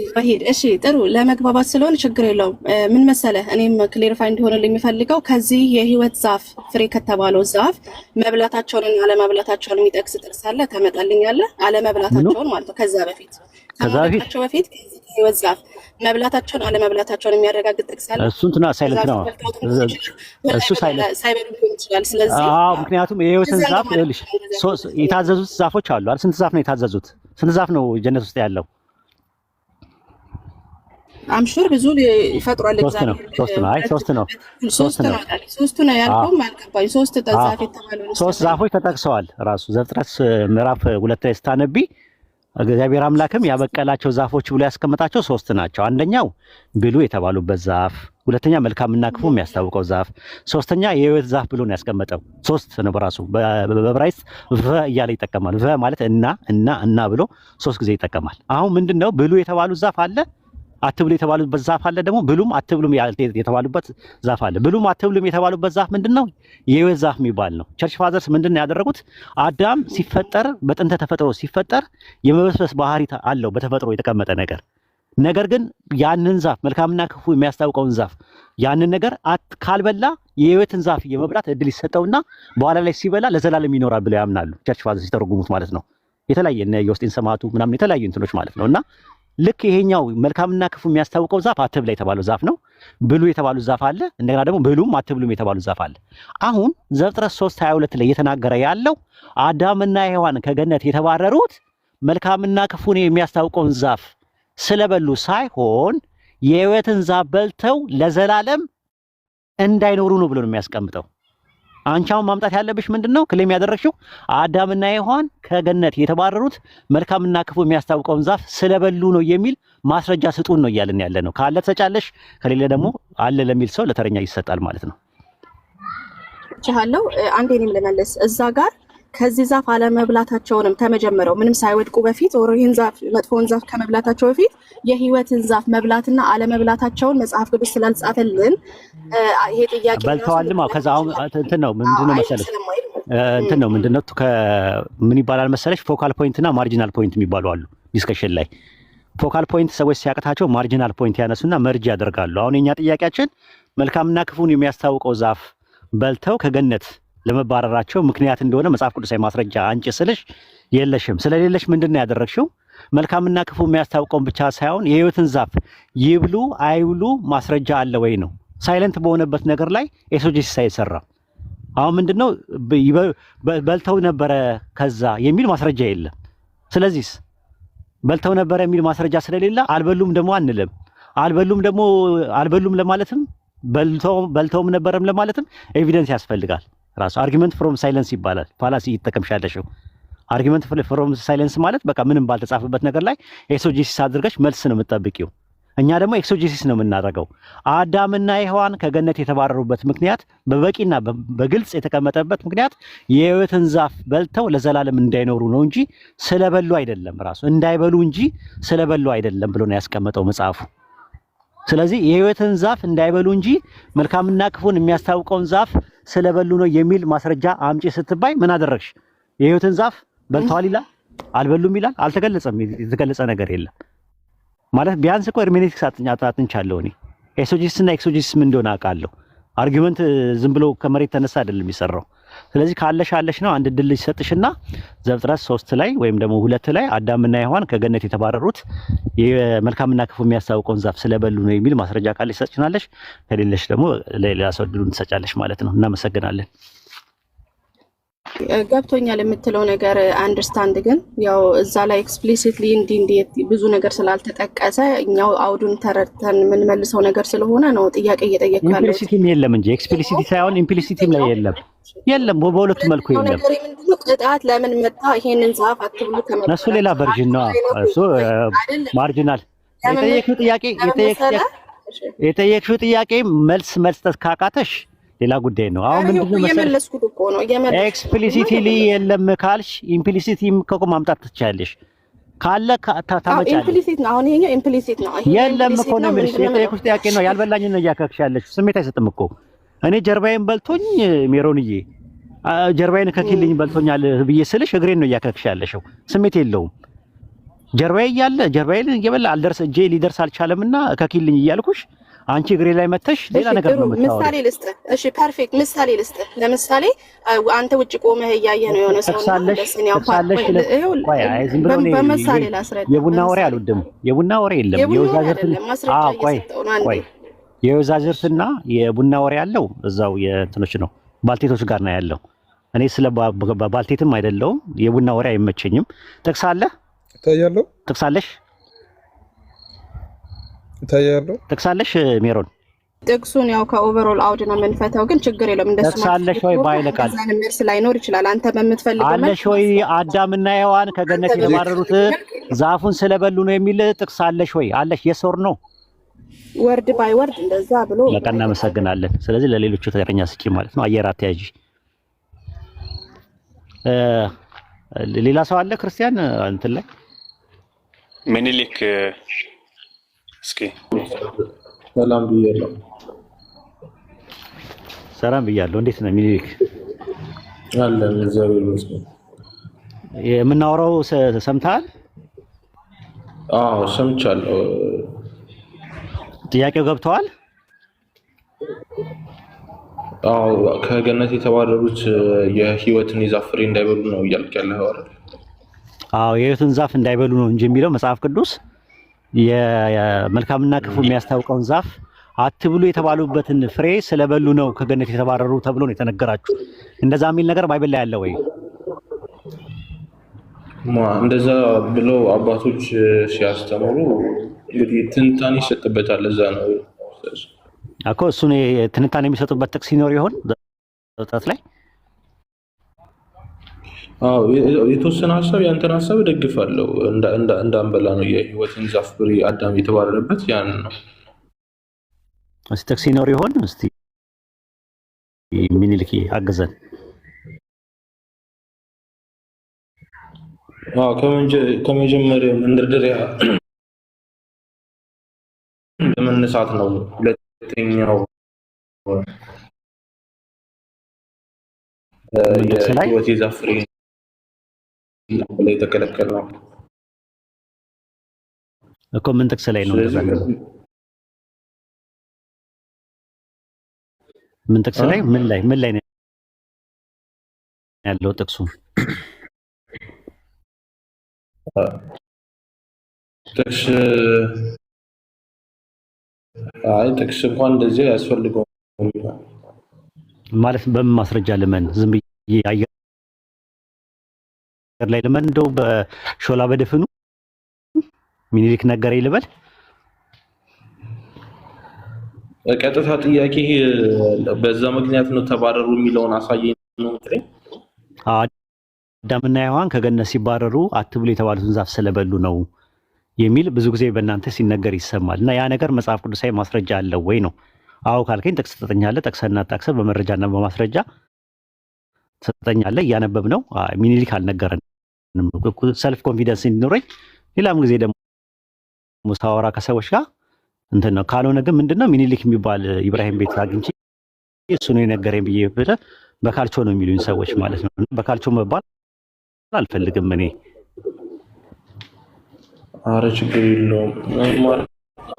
እሺ ጥሩ፣ ለመግባባት ስለሆነ ችግር የለውም። ምን መሰለህ፣ እኔም ክሊሪፋይ እንዲሆንልኝ የሚፈልገው ከዚህ የህይወት ዛፍ ፍሬ ከተባለው ዛፍ መብላታቸውንና አለመብላታቸውን የሚጠቅስ ጥቅስ አለ? ታመጣልኛለህ? አለመብላታቸውን ማለት ነው ከዛ በፊት ህይወት ዛፍ መብላታቸውን አለመብላታቸውን የሚያረጋግጥ ጥቅስ አለ? እሱ እንትና ሳይለንት ነው። እሱ ሳይበሉ ይችላል። ስለዚህ ምክንያቱም የህይወትን ዛፍ ይኸውልሽ የታዘዙት ዛፎች አሉ አይደል? ስንት ዛፍ ነው የታዘዙት? ስንት ዛፍ ነው ጀነት ውስጥ ያለው? አምሹር ብዙ ይፈጥሯል እግዚአብሔር። ሶስት ነው ያልከው አልገባኝ። ሶስት ዛፍ የተባለው ሶስት ዛፎች ተጠቅሰዋል ራሱ ዘፍጥረት ምዕራፍ 2 ላይ ስታነቢ እግዚአብሔር አምላክም ያበቀላቸው ዛፎች ብሎ ያስቀመጣቸው ሶስት ናቸው። አንደኛው ብሉ የተባሉበት ዛፍ፣ ሁለተኛ መልካምና ክፉ የሚያስታውቀው ዛፍ፣ ሶስተኛ የህይወት ዛፍ ብሎ ነው ያስቀመጠው። ሶስት ነው በራሱ በዕብራይስጥ ቨ እያለ ይጠቀማል። ቨ ማለት እና ብሎ ሶስት ጊዜ ይጠቀማል። አሁን ምንድነው ብሉ የተባሉት ዛፍ አለ፣ አትብሉ የተባሉበት ዛፍ አለ፣ ደግሞ ብሉም አትብሉም የተባሉበት ዛፍ አለ። ብሉም አትብሉም የተባሉበት ዛፍ ምንድነው? የህይወት ዛፍ የሚባል ነው። ቸርች ፋዘርስ ምንድነው ያደረጉት? አዳም ሲፈጠር በጥንተ ተፈጥሮ ሲፈጠር የመበስበስ ባህሪ አለው በተፈጥሮ የተቀመጠ ነገር። ነገር ግን ያንን ዛፍ መልካምና ክፉ የሚያስታውቀውን ዛፍ ያንን ነገር ካልበላ የህይወትን ዛፍ የመብላት እድል ይሰጠውና በኋላ ላይ ሲበላ ለዘላለም ይኖራል ብለው ያምናሉ። ቸርች ፋዘርስ ሲተረጉሙት ማለት ነው። የተለያየ የውስጤን ሰማቱ ምናምን የተለያዩ እንትኖች ማለት ነውና ልክ ይሄኛው መልካምና ክፉ የሚያስታውቀው ዛፍ አትብላ የተባለው ዛፍ ነው። ብሉ የተባሉት ዛፍ አለ። እንደገና ደግሞ ብሉም አትብሉም የተባሉት ዛፍ አለ። አሁን ዘፍጥረት 3:22 ላይ እየተናገረ ያለው አዳምና ሔዋን ከገነት የተባረሩት መልካምና ክፉን የሚያስታውቀውን ዛፍ ስለበሉ ሳይሆን የህይወትን ዛፍ በልተው ለዘላለም እንዳይኖሩ ነው ብሎ ነው የሚያስቀምጠው። አንቻውን ማምጣት ያለብሽ ምንድነው? ክሌም ያደረግሽው አዳምና ሔዋን ከገነት የተባረሩት መልካምና ክፉ የሚያስታውቀውን ዛፍ ስለበሉ ነው የሚል ማስረጃ ስጡን ነው እያልን ያለ ነው። ካለ ተጫለሽ፣ ከሌለ ደግሞ አለ ለሚል ሰው ለተረኛ ይሰጣል ማለት ነው። ቻለው አንዴ እኔም ልመለስ እዛ ጋር ከዚህ ዛፍ አለመብላታቸውንም ከመጀመሪያው ምንም ሳይወድቁ በፊት ይህን ዛፍ መጥፎውን ዛፍ ከመብላታቸው በፊት የህይወትን ዛፍ መብላትና አለመብላታቸውን መጽሐፍ ቅዱስ ስላልጻፈልን ይሄ ጥያቄ በልተዋልም። ከዛ አሁን እንትን ነው ምንድነው መሰለሽ ምንድነው ምን ይባላል መሰለሽ ፎካል ፖይንት እና ማርጂናል ፖይንት የሚባሉ አሉ ዲስከሽን ላይ። ፎካል ፖይንት ሰዎች ሲያቅታቸው ማርጂናል ፖይንት ያነሱና መርጅ ያደርጋሉ። አሁን የኛ ጥያቄያችን መልካምና ክፉን የሚያስታውቀው ዛፍ በልተው ከገነት ለመባረራቸው ምክንያት እንደሆነ መጽሐፍ ቅዱሳዊ ማስረጃ አንጪ ስልሽ የለሽም። ስለሌለሽ ምንድነው ያደረግሽው? መልካምና ክፉ የሚያስታውቀውን ብቻ ሳይሆን የሕይወትን ዛፍ ይብሉ አይብሉ ማስረጃ አለ ወይ ነው። ሳይለንት በሆነበት ነገር ላይ ኤሶጂሲስ አይሰራም። አሁን ምንድነው በልተው ነበረ ከዛ የሚል ማስረጃ የለም። ስለዚህ በልተው ነበረ የሚል ማስረጃ ስለሌለ አልበሉም ደግሞ አንልም። አልበሉም ለማለትም በልተውም ነበረም ለማለትም ኤቪደንስ ያስፈልጋል። ራሱ አርጊመንት ፍሮም ሳይለንስ ይባላል። ፋላሲ ይተከምሻለሽው። አርጊመንት ፍሮም ሳይለንስ ማለት በቃ ምንም ባልተጻፈበት ነገር ላይ ኤክሶጂሲስ አድርገሽ መልስ ነው የምትጠብቂው። እኛ ደግሞ ኤክሶጂሲስ ነው የምናደርገው። አዳምና ሔዋን ከገነት የተባረሩበት ምክንያት በበቂና በግልጽ የተቀመጠበት ምክንያት የሕይወትን ዛፍ በልተው ለዘላለም እንዳይኖሩ ነው እንጂ ስለበሉ አይደለም። ራሱ እንዳይበሉ እንጂ ስለበሉ አይደለም ብሎ ነው ያስቀመጠው መጽሐፉ። ስለዚህ የሕይወትን ዛፍ እንዳይበሉ እንጂ መልካምና ክፉን የሚያስታውቀውን ዛፍ ስለበሉ ነው የሚል ማስረጃ አምጪ ስትባይ ምን አደረግሽ? የሕይወትን ዛፍ በልተዋል ይላል፣ አልበሉም ይላል። አልተገለጸም። የተገለጸ ነገር የለም ማለት ቢያንስ እኮ ሄርሜኔቲክስ አጥንቻለሁ እኔ። ኤክሶጂሲስ እና ኤክሶጂሲስ ምን እንደሆነ አውቃለሁ። አርጊመንት ዝም ብሎ ከመሬት ተነሳ አይደለም የሚሰራው። ስለዚህ ካለሽ ነው። አንድ ድል ይሰጥሽና ዘፍጥረት 3 ላይ ወይም ደግሞ 2 ላይ አዳምና ሔዋን ከገነት የተባረሩት የመልካምና ክፉ የሚያስታውቀውን ዛፍ ስለበሉ ነው የሚል ማስረጃ ካለ ይሰጭናለሽ። ከሌለሽ ደግሞ ለሌላ ሰው ድሉን ትሰጫለሽ ማለት ነው። እናመሰግናለን። ገብቶኛል የምትለው ነገር አንደርስታንድ፣ ግን ያው እዛ ላይ ኤክስፕሊሲትሊ እንዲህ ብዙ ነገር ስላልተጠቀሰ እኛው አውዱን ተረድተን የምንመልሰው ነገር ስለሆነ ነው ጥያቄ እየጠየቅኩ ያለው። ኢምፕሊሲቲም የለም እንጂ ኤክስፕሊሲቲ ሳይሆን ኢምፕሊሲቲም ላይ የለም በሁለቱ መልኩ የለም። ነገር ምንድነው ቅጣት ለምን መጣ? ይሄንን ዛፍ አትብሉ ከመጣ እሱ ሌላ ቨርዥን ነው። እሱ ማርጂናል የጠየቅሽው ጥያቄ መልስ መስጠት ካቃተሽ ሌላ ጉዳይ ነው። አሁን ምንድነው የመለስኩት እኮ ነው ኤክስፕሊሲቲሊ የለም ካልሽ ኢምፕሊሲቲም ከቆ ማምጣት ትችያለሽ። ካለ ታመጫለሽ። ኢምፕሊሲት ነው። አሁን ይሄኛው ኢምፕሊሲት ነው። የለም እኮ ነው የምልሽ። የጠየኩሽ ጥያቄ ነው። ያልበላኝ ነው እያከክሻለሽ። ስሜት አይሰጥም እኮ እኔ ጀርባዬን በልቶኝ ሜሮንዬ ጀርባዬን ከኪልኝ በልቶኛል ብዬ ስልሽ እግሬን ነው እያከክሻለሽው። ስሜት የለውም። ጀርባዬ እያለ እየበላ እጄ ሊደርስ አልቻለምና ከኪልኝ እያልኩሽ አንቺ እግሬ ላይ መተሽ ሌላ ነገር ነው የምታወሪው። ምሳሌ ልስጥህ። እሺ ፐርፌክት ምሳሌ ልስጥህ። ለምሳሌ አንተ ውጭ ቆመህ እያየህ ነው የሆነ ሰው በምሳሌ ላስረዳ። የቡና ወሬ አልወድም። የቡና ወሬ የለም። የወዛዝርትና የቡና ወሬ ያለው እዛው የእንትኖች ነው ባልቴቶች ጋር ነው ያለው። እኔ ስለ ባልቴትም አይደለሁም። የቡና ወሬ አይመቸኝም። ጥቅሳለህ ታያለው ጥቅሳለሽ ታያለው ጥቅሳለሽ ሜሮን ጥቅሱን ያው ከኦቨርኦል አውድ ነው የምንፈታው፣ ግን ችግር የለም። እንደሱ ጥቅሳለሽ ወይ ባይለቃል መልስ ላይኖር ይችላል። አንተ በምትፈልገው አለሽ ወይ አዳምና ሔዋን ከገነት የተባረሩት ዛፉን ስለበሉ ነው የሚል ጥቅሳለሽ ወይ አለሽ? የሶር ነው ወርድ ባይ ወርድ እንደዛ ብሎ በቃ እናመሰግናለን። ስለዚህ ለሌሎቹ ተረኛ ስጪ ማለት ነው። አየር አትያዢ። ሌላ ሰው አለ ክርስቲያን እንትን ላይ ምኒልክ እስኪ ሰላም ብያለሁ። ሰላም ብያለሁ። እንዴት ነው ምኒልክ? አለን እግዚአብሔር ይመስገን። የምናወራው ሰምተሃል? አዎ ሰምቻለሁ። ጥያቄው ገብተዋል? አዎ ከገነት የተባረሩት የሕይወትን ዛፍ ፍሬ እንዳይበሉ ነው እያልክ ያለኸው አይደል? አዎ የሕይወትን ዛፍ እንዳይበሉ ነው እንጂ የሚለው መጽሐፍ ቅዱስ የመልካምና ክፉ የሚያስታውቀውን ዛፍ አትብሉ የተባሉበትን ፍሬ ስለበሉ ነው ከገነት የተባረሩ ተብሎ ነው የተነገራችሁ። እንደዛ የሚል ነገር ባይብል ላይ ያለ ወይ? እንደዛ ብለው አባቶች ሲያስተምሩ እንግዲህ ትንታኔ ይሰጥበታል። እዛ ነው እኮ እሱን ትንታኔ የሚሰጡበት ጥቅስ ሲኖር ይሆን ዘፍጥረት ላይ? አዎ የተወሰነ ሀሳብ ያንተን ሀሳብ እደግፋለሁ። እንዳንበላ ነው የሕይወትን ዛፍ ፍሬ አዳም የተባረረበት ያን ነው። እስቲ ጥቅስ ሲኖር ይሆን? እስቲ ምኒልክ አግዘን። አዎ ከመጀመሪያው መንደርደሪያ ለመነሳት ነው። ሁለተኛው የሕይወት ዛፍ ፍሬ ላይ ተከለከለ እኮ። ምን ጥቅስ ላይ ነው? ምን ጥቅስ ላይ ምን ላይ ያለው ጥቅሱ። ጥቅስ እንኳን እንደዚህ ያስፈልገው ማለት በምን ማስረጃ ልመን? ዝም ብዬ አየር ላይ ልመን? እንደው በሾላ በደፍኑ ሚኒሊክ ነገረኝ ልበል? ቀጥታ ጥያቄ በዛ ምክንያት ነው ተባረሩ የሚለውን አሳየኝ ነው። አዳምና ሔዋን ከገነት ሲባረሩ አትብሉ የተባሉትን ዛፍ ስለበሉ ነው የሚል ብዙ ጊዜ በእናንተ ሲነገር ይሰማል። እና ያ ነገር መጽሐፍ ቅዱሳዊ ማስረጃ አለው ወይ ነው? አዎ ካልከኝ ጥቅስ ትሰጠኛለህ። ጠቅሰህና ጠቅሰህ በመረጃና በማስረጃ ትሰጠኛለህ። እያነበብ ነው። ሚኒሊክ አልነገረንም። ሰልፍ ኮንፊደንስ እንዲኖረኝ ሌላም ጊዜ ደግሞ ሳወራ ከሰዎች ጋር እንትን ነው። ካልሆነ ግን ምንድነው ሚኒሊክ የሚባል ኢብራሂም ቤት አግኝቼ እሱ ነው የነገረኝ ብዬ ብለህ በካልቾ ነው የሚሉኝ ሰዎች ማለት ነው። በካልቾ መባል አልፈልግም እኔ። አረ ችግር የለውም ማለት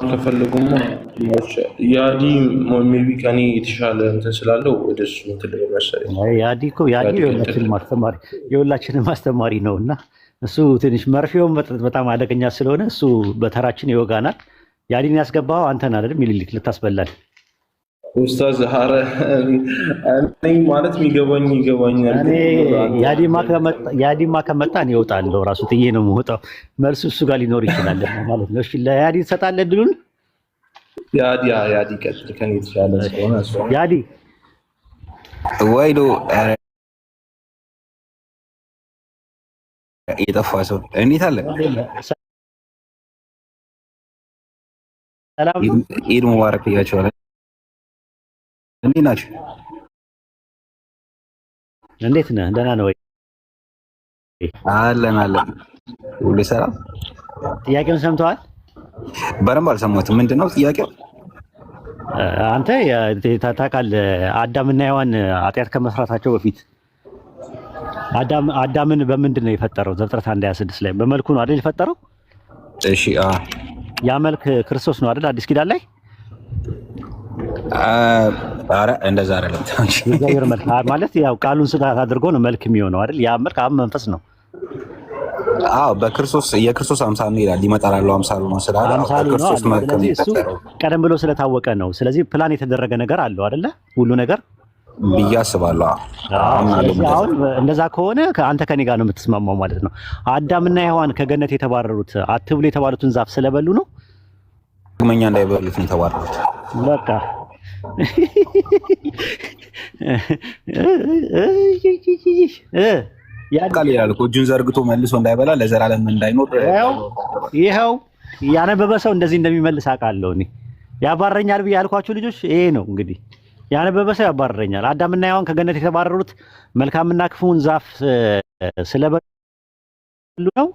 ከፈለጉማ ያዲ ሜቢ ከኔ የተሻለ እንትን ስላለው ወደሱ እንትን ለመሰለኝ። ያዲ እኮ የሁላችንም አስተማሪ ነው እና እሱ ትንሽ መርፌውን በጣም አደገኛ ስለሆነ እሱ በተራችን ይወጋናል። ያዲን ያስገባው አንተን አይደል? ሚኒሊክ ልታስበላል። ኡስታዝ ሐረ እኔ ማለት ይገባኛል። እኔ ያዲማ ከመጣ እኔ እወጣለሁ። ራሱ ጥዬ ነው የምወጣው። መልሱ እሱ ጋር ሊኖር ይችላል ማለት ነው። እሺ ለያዲ ትሰጣለህ ድሉን? ያዲ ቀጥል ከኔ የተሻለ ስለሆነ ያዲ ወይዶ የጠፋ ሰው እንዴት አለ? ሰላም ኢድ ሙባረክ እያቸዋለሁ። እንዴት ናችሁ? እንዴት ነህ? ደህና ነው ወይ? አለን ሁሉ ሰላም። ጥያቄውን ሰምተዋል? በደንብ አልሰማሁትም። ምንድን ነው ጥያቄው? አንተ ታውቃለህ አዳምና ሔዋን ኃጢአት ከመስራታቸው በፊት አዳምን በምንድን ነው የፈጠረው? ዘፍጥረት 1:26 ላይ በመልኩ ነው አይደል የፈጠረው? እሺ ያ መልክ ክርስቶስ ነው አይደል? አዲስ ኪዳን ላይ አረ እንደዛ አይደለም። እግዚአብሔር መልክ ማለት ያው ቃሉን ስጋ አድርጎ ነው መልክ የሚሆነው አይደል? ያ መልክ አብ መንፈስ ነው። በክርስቶስ የክርስቶስ አምሳል ነው ይላል። ሊመጣላለው አምሳሉ ነው ስላለ ክርስቶስ መልክ ነው የተፈጠረው። ቀደም ብሎ ስለታወቀ ነው። ስለዚህ ፕላን የተደረገ ነገር አለው አይደለ? ሁሉ ነገር ብዬ አስባለሁ። አሁን እንደዛ ከሆነ አንተ ከኔ ጋር ነው የምትስማማው ማለት ነው። አዳምና ሔዋን ከገነት የተባረሩት አትብሉ የተባሉትን ዛፍ ስለበሉ ነው። ዳግመኛ እንዳይበሉት ነው የተባረሩት። በቃ ቃል ይላል እኮ እጁን ዘርግቶ መልሶ እንዳይበላ ለዘላለም እንዳይኖር። ይኸው ያነበበ ሰው እንደዚህ እንደሚመልስ አውቃለሁ እኔ። ያባረኛል ብዬ ያልኳችሁ ልጆች ይሄ ነው እንግዲህ። ያነበበ ሰው ያባረኛል። አዳምና ሔዋን ከገነት የተባረሩት መልካምና ክፉን ዛፍ ስለበሉ ነው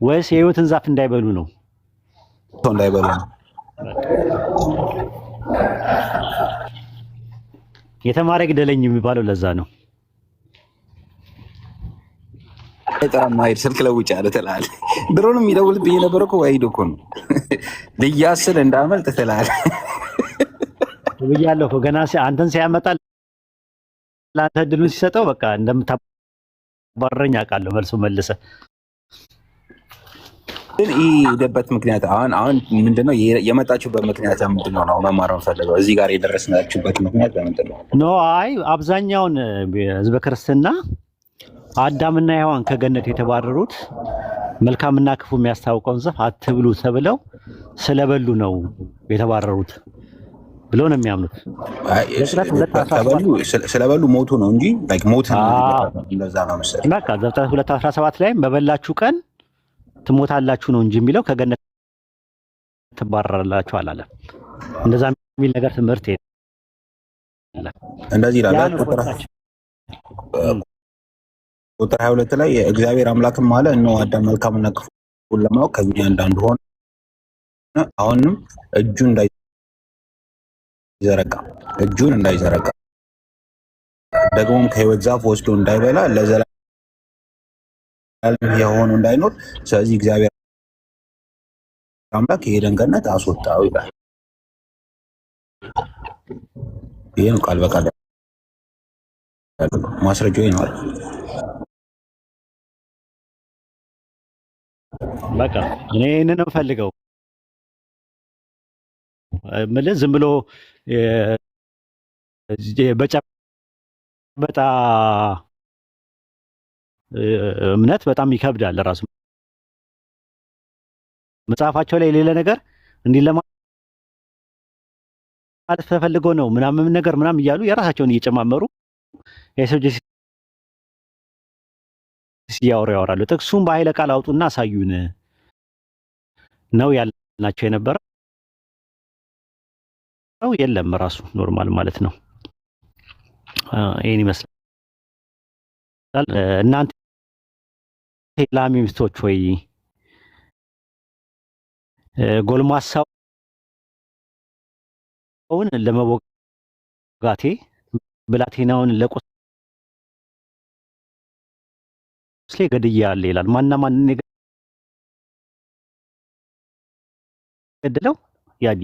ወይስ የሕይወትን ዛፍ እንዳይበሉ ነው? እንዳይበሉ ነው። የተማረ ግደለኝ የሚባለው ለዛ ነው። በጣም ማይድ ስልክ ለውጭ አለ ትላለህ። ድሮንም የሚደውልብኝ የነበረው እኮ ዋይዶ እኮ ነው። ልያስል እንዳመልጥ ትላለህ ብያለሁ እኮ ገና አንተን ሲያመጣ ለአንተ እድሉን ሲሰጠው በቃ እንደምታባረኝ አውቃለሁ። መልሶ መልሰህ ግን ይህ የሄደበት ምክንያት አሁን ምንድነው? የመጣችሁበት ምክንያት ምንድነው ነው መማር ፈልገው እዚህ ጋር የደረስናችሁበት ምክንያት ለምንድን ነው? አብዛኛውን ህዝበ ክርስትና አዳምና ሔዋን ከገነት የተባረሩት መልካምና ክፉ የሚያስታውቀውን ዛፍ አትብሉ ተብለው ስለበሉ ነው የተባረሩት ብሎ ነው የሚያምኑት። ስለበሉ ሞቱ ነው እንጂ ሞት እንደዛ ነው መሰለኝ። በቃ ዘፍጥረት 2:17 ላይም በበላችሁ ቀን ትሞታላችሁ ነው እንጂ የሚለው ከገነት ትባረራላችሁ አላለም። እንደዛ የሚል ነገር ትምህርት የለም። እንደዚህ ይላል ቁጥር 22 ላይ እግዚአብሔር አምላክም አለ እነሆ አዳም መልካምና ክፉን ለማወቅ ከእኛ እንዳንዱ ሆነ፣ አሁንም እጁን እንዳይዘረጋ ደግሞም ከሕይወት ዛፍ ወስዶ እንዳይበላ ለዘላለም የሆኑ እንዳይኖር፣ ስለዚህ እግዚአብሔር አምላክ የኤደን ገነት አስወጣው ይላል። ይሄን ቃል በቃል ማስረጃው ይኖራል። በቃ እኔ ይሄንን ነው ፈልገው ማለት ዝም ብሎ በጨበጣ እምነት በጣም ይከብዳል። ራሱ መጽሐፋቸው ላይ ሌላ ነገር እንዲህ ለማለት ተፈልጎ ነው ምናምን ነገር ምናምን እያሉ የራሳቸውን እየጨማመሩ የሰውጀስ ያወራሉ። ጥቅሱን በኃይለ ቃል አውጡና አሳዩን ነው ያልናቸው የነበረው። የለም ራሱ ኖርማል ማለት ነው። ይሄን ይመስላል። እናንተ ኢስላሚ ሚስቶች ወይ ጎልማሳውን ለመወጋቴ ብላቴናውን ለቁስሌ ገድያለሁ ይላል። ማንና ማንን የገደለው? ያዲ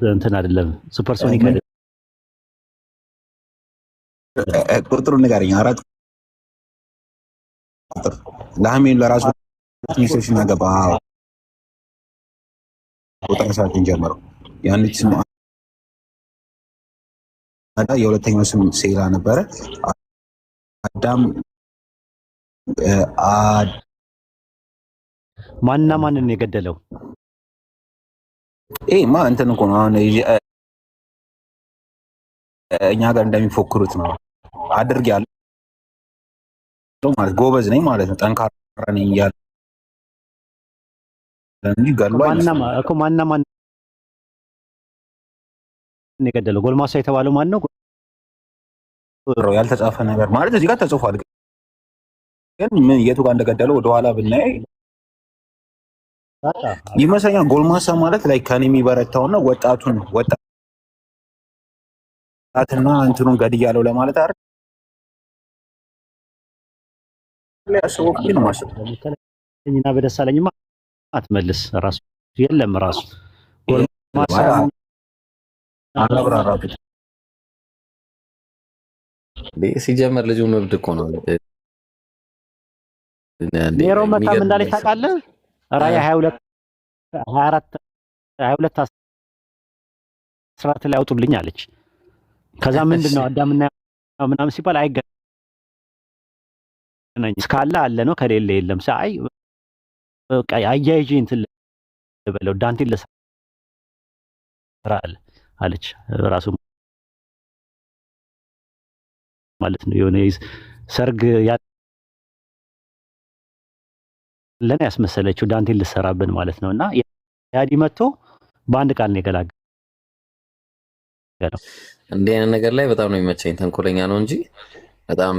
እንትን አይደለም ሱፐርሶኒክ አይደለም። ቁጥሩን ንገረኝ። 4 ቁጥር ለሐሜን ለራሱ ሚስቶችን አገባ። ቁጥር 7 ጀምሮ ያንቺ ስም የሁለተኛው ስም ሴላ ነበረ። አዳም ማንና ማንን የገደለው? ማ እንትን እኮ ነው አሁን እኛ ጋር እንደሚፎክሩት ነው። አድርጌያለሁ ማለት ጎበዝ ነኝ ማለት ነው። ጠንካራ ነኝ እያለ እንጂ ገድሎ እኮ ማንና ማን የገደለው? ጎልማሳ የተባለው ማን ነው? ያልተጻፈ ነገር ማለት እዚህ ጋር ተጽፏል፣ ግን ምን የቱ ጋር እንደገደለው ወደኋላ ብናይ ይመስለኛል። ጎልማሳ ማለት ላይ ከኔ የሚበረታውና ወጣትና እንትኑን ገድያለሁ ለማለት አይደል? ያሰውኩኝ ነው ማለት እና በደሳለኝማ አትመልስ። ራሱ የለም ራሱ ጎልማሳ አላብራራቱ ሲጀመር ልጁ መብድ እኮ ነው። ኔሮ መጣም እንዳለች ታውቃለህ? ራዕይ 22 14 ላይ አውጡልኝ አለች። ከዛ ምንድነው አዳምና ምናምን ሲባል አይገናኝ እስካለ አለ ነው ከሌለ የለም። ሳይ በቃ አያይዤ እንትን ልበለው ዳንቴል ለስራ አለች ራሱ ማለት ነው። የሆነ ሰርግ ያለን ያስመሰለችው ዳንቴል ልሰራብን ማለት ነው። እና ያዲ መጥቶ በአንድ ቃል ነው የገላገለው። እንዲህ አይነት ነገር ላይ በጣም ነው የሚመቸኝ። ተንኮለኛ ነው እንጂ በጣም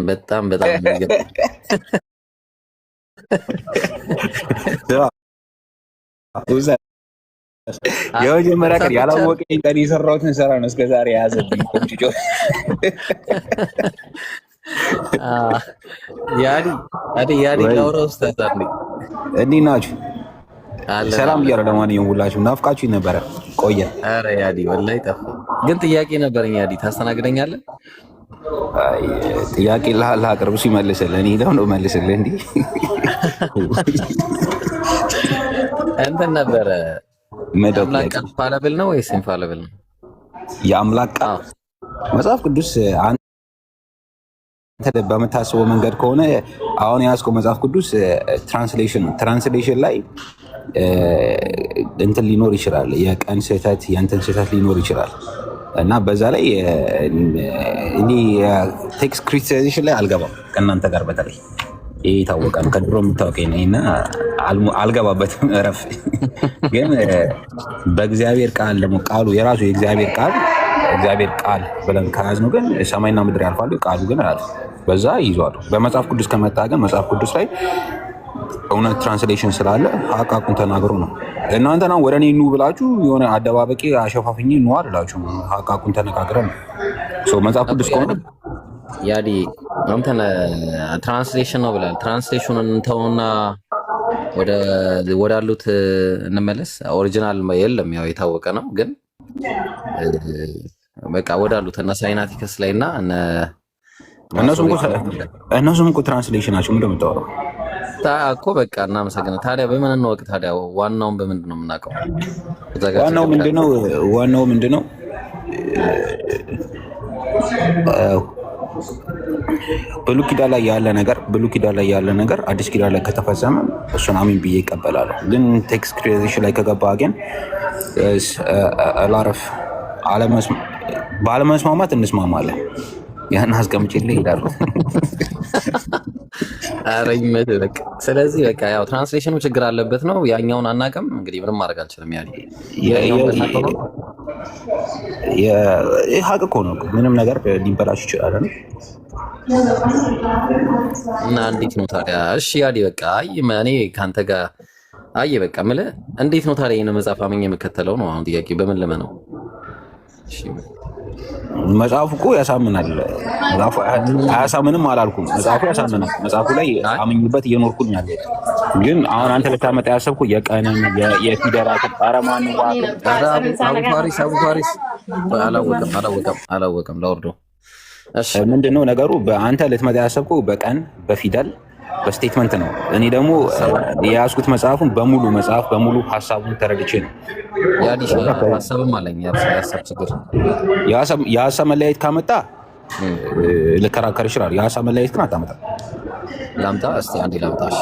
የመጀመሪያ ቀን ያላወቀኝ ቀን የሰራሁትን ስራ ነው እስከዛሬ የያዘብኝ። ያዲ ላውራ ውስጥ እንዴት ናችሁ? ሰላም እያለ ለማንኛውም ሁላችሁ ናፍቃችሁኝ ነበረ። ቆየ። ኧረ ያዲ ወላሂ ጠፋ። ግን ጥያቄ ነበረኝ። ያዲ ታስተናግደኛለህ? ጥያቄ ላቅርብ ሲመልስልህ እኔ ደግሞ መልስልህ። እንዲህ እንትን ነበረ የአምላክ ቃል ፋለብል ነው ወይስ ኢንፋለብል ነው? የአምላክ ቃል መጽሐፍ ቅዱስ አንተ በምታስበው መንገድ ከሆነ አሁን የያዝከው መጽሐፍ ቅዱስ ትራንስሌሽን ላይ እንትን ሊኖር ይችላል፣ የቀን ስህተት የእንትን ስህተት ሊኖር ይችላል። እና በዛ ላይ እኔ ቴክስት ክሪቲሳይዜሽን ላይ አልገባም ከእናንተ ጋር በተለይ ይህ የታወቀ ነው። ከድሮ የምታወቀኝ ነኝ እና አልገባበትም። እረፍ። ግን በእግዚአብሔር ቃል ደግሞ ቃሉ የራሱ የእግዚአብሔር ቃል ብለን ከያዝነው ግን ሰማይና ምድር ያልፋሉ፣ ቃሉ ግን አያልፍም። በዛ ይዟሉ። በመጽሐፍ ቅዱስ ከመጣ ግን መጽሐፍ ቅዱስ ላይ እውነት ትራንስሌሽን ስላለ ሀቃቁን ተናግሮ ነው። እናንተና ወደ እኔ ኑ ብላችሁ የሆነ አደባበቂ አሸፋፍኝ ኑ አላችሁ። ሀቃቁን ተነጋግረን ነው መጽሐፍ ቅዱስ ከሆነ ያዲ አንተን ትራንስሌሽን ነው ብላል። ትራንስሌሽኑን እንተውና ወዳሉት እንመለስ። ኦሪጂናል የለም ያው የታወቀ ነው። ግን በቃ ወዳሉት እነ ሳይናቲከስ ላይ እና እነሱም እኮ ትራንስሌሽናቸው ምንድን ነው የምታወራው እኮ በቃ እናመሰግናለን። ታዲያ በምን እንወቅ ታዲያ? ዋናውን በምንድን ነው የምናውቀው? ዋናው ምንድነው ብሉይ ኪዳን ላይ ያለ ነገር አዲስ ኪዳን ላይ ከተፈጸመ እሱን አሚን ብዬ ይቀበላለሁ። ግን ቴክስት ክሪኤሽን ላይ ከገባ ግን አላረፍ ባለመስማማት እንስማማለን። ያን አስቀምጬልህ እሄዳለሁ። አረኝመት በቃ ስለዚህ በቃ ያው ትራንስሌሽኑ ችግር አለበት ነው። ያኛውን አናውቅም እንግዲህ ምንም ማድረግ አልችልም። ሀቅ እኮ ነው። ምንም ነገር ሊበላሽ ይችላል እና እንዴት ነው ታዲያ? እሺ ያዲ በቃ እኔ ከአንተ ጋር በቃ የምልህ እንዴት ነው ታዲያ ይህን መጽሐፍ አምኜ የምከተለው ነው አሁን ጥያቄ። በምን ልመነው? መጽሐፉ እኮ ያሳምናል። መጽሐፉ አያሳምንም አላልኩም። መጽሐፉ ያሳምናል። መጽሐፉ ላይ አምኝበት እየኖርኩኝ ያለ ግን አሁን አንተ ልታመጣ ያሰብኩ የቀንን የፊደላት አረማን አቡፋሪስ አላወቀም ለወርዶ ምንድነው ነገሩ? በአንተ ልትመጣ ያሰብኩ በቀን በፊደል በስቴትመንት ነው። እኔ ደግሞ የያዝኩት መጽሐፉን መጽሐፍ በሙሉ ሀሳቡን ተረድቼ ነው። ሀሳብም አለኝ ችግር የሀሳብ መለያየት ካመጣ ልከራከር ይችላል። የሀሳብ መለያየት ግን አታመጣ። ላምጣ እስቲ አንዴ ላምጣሽ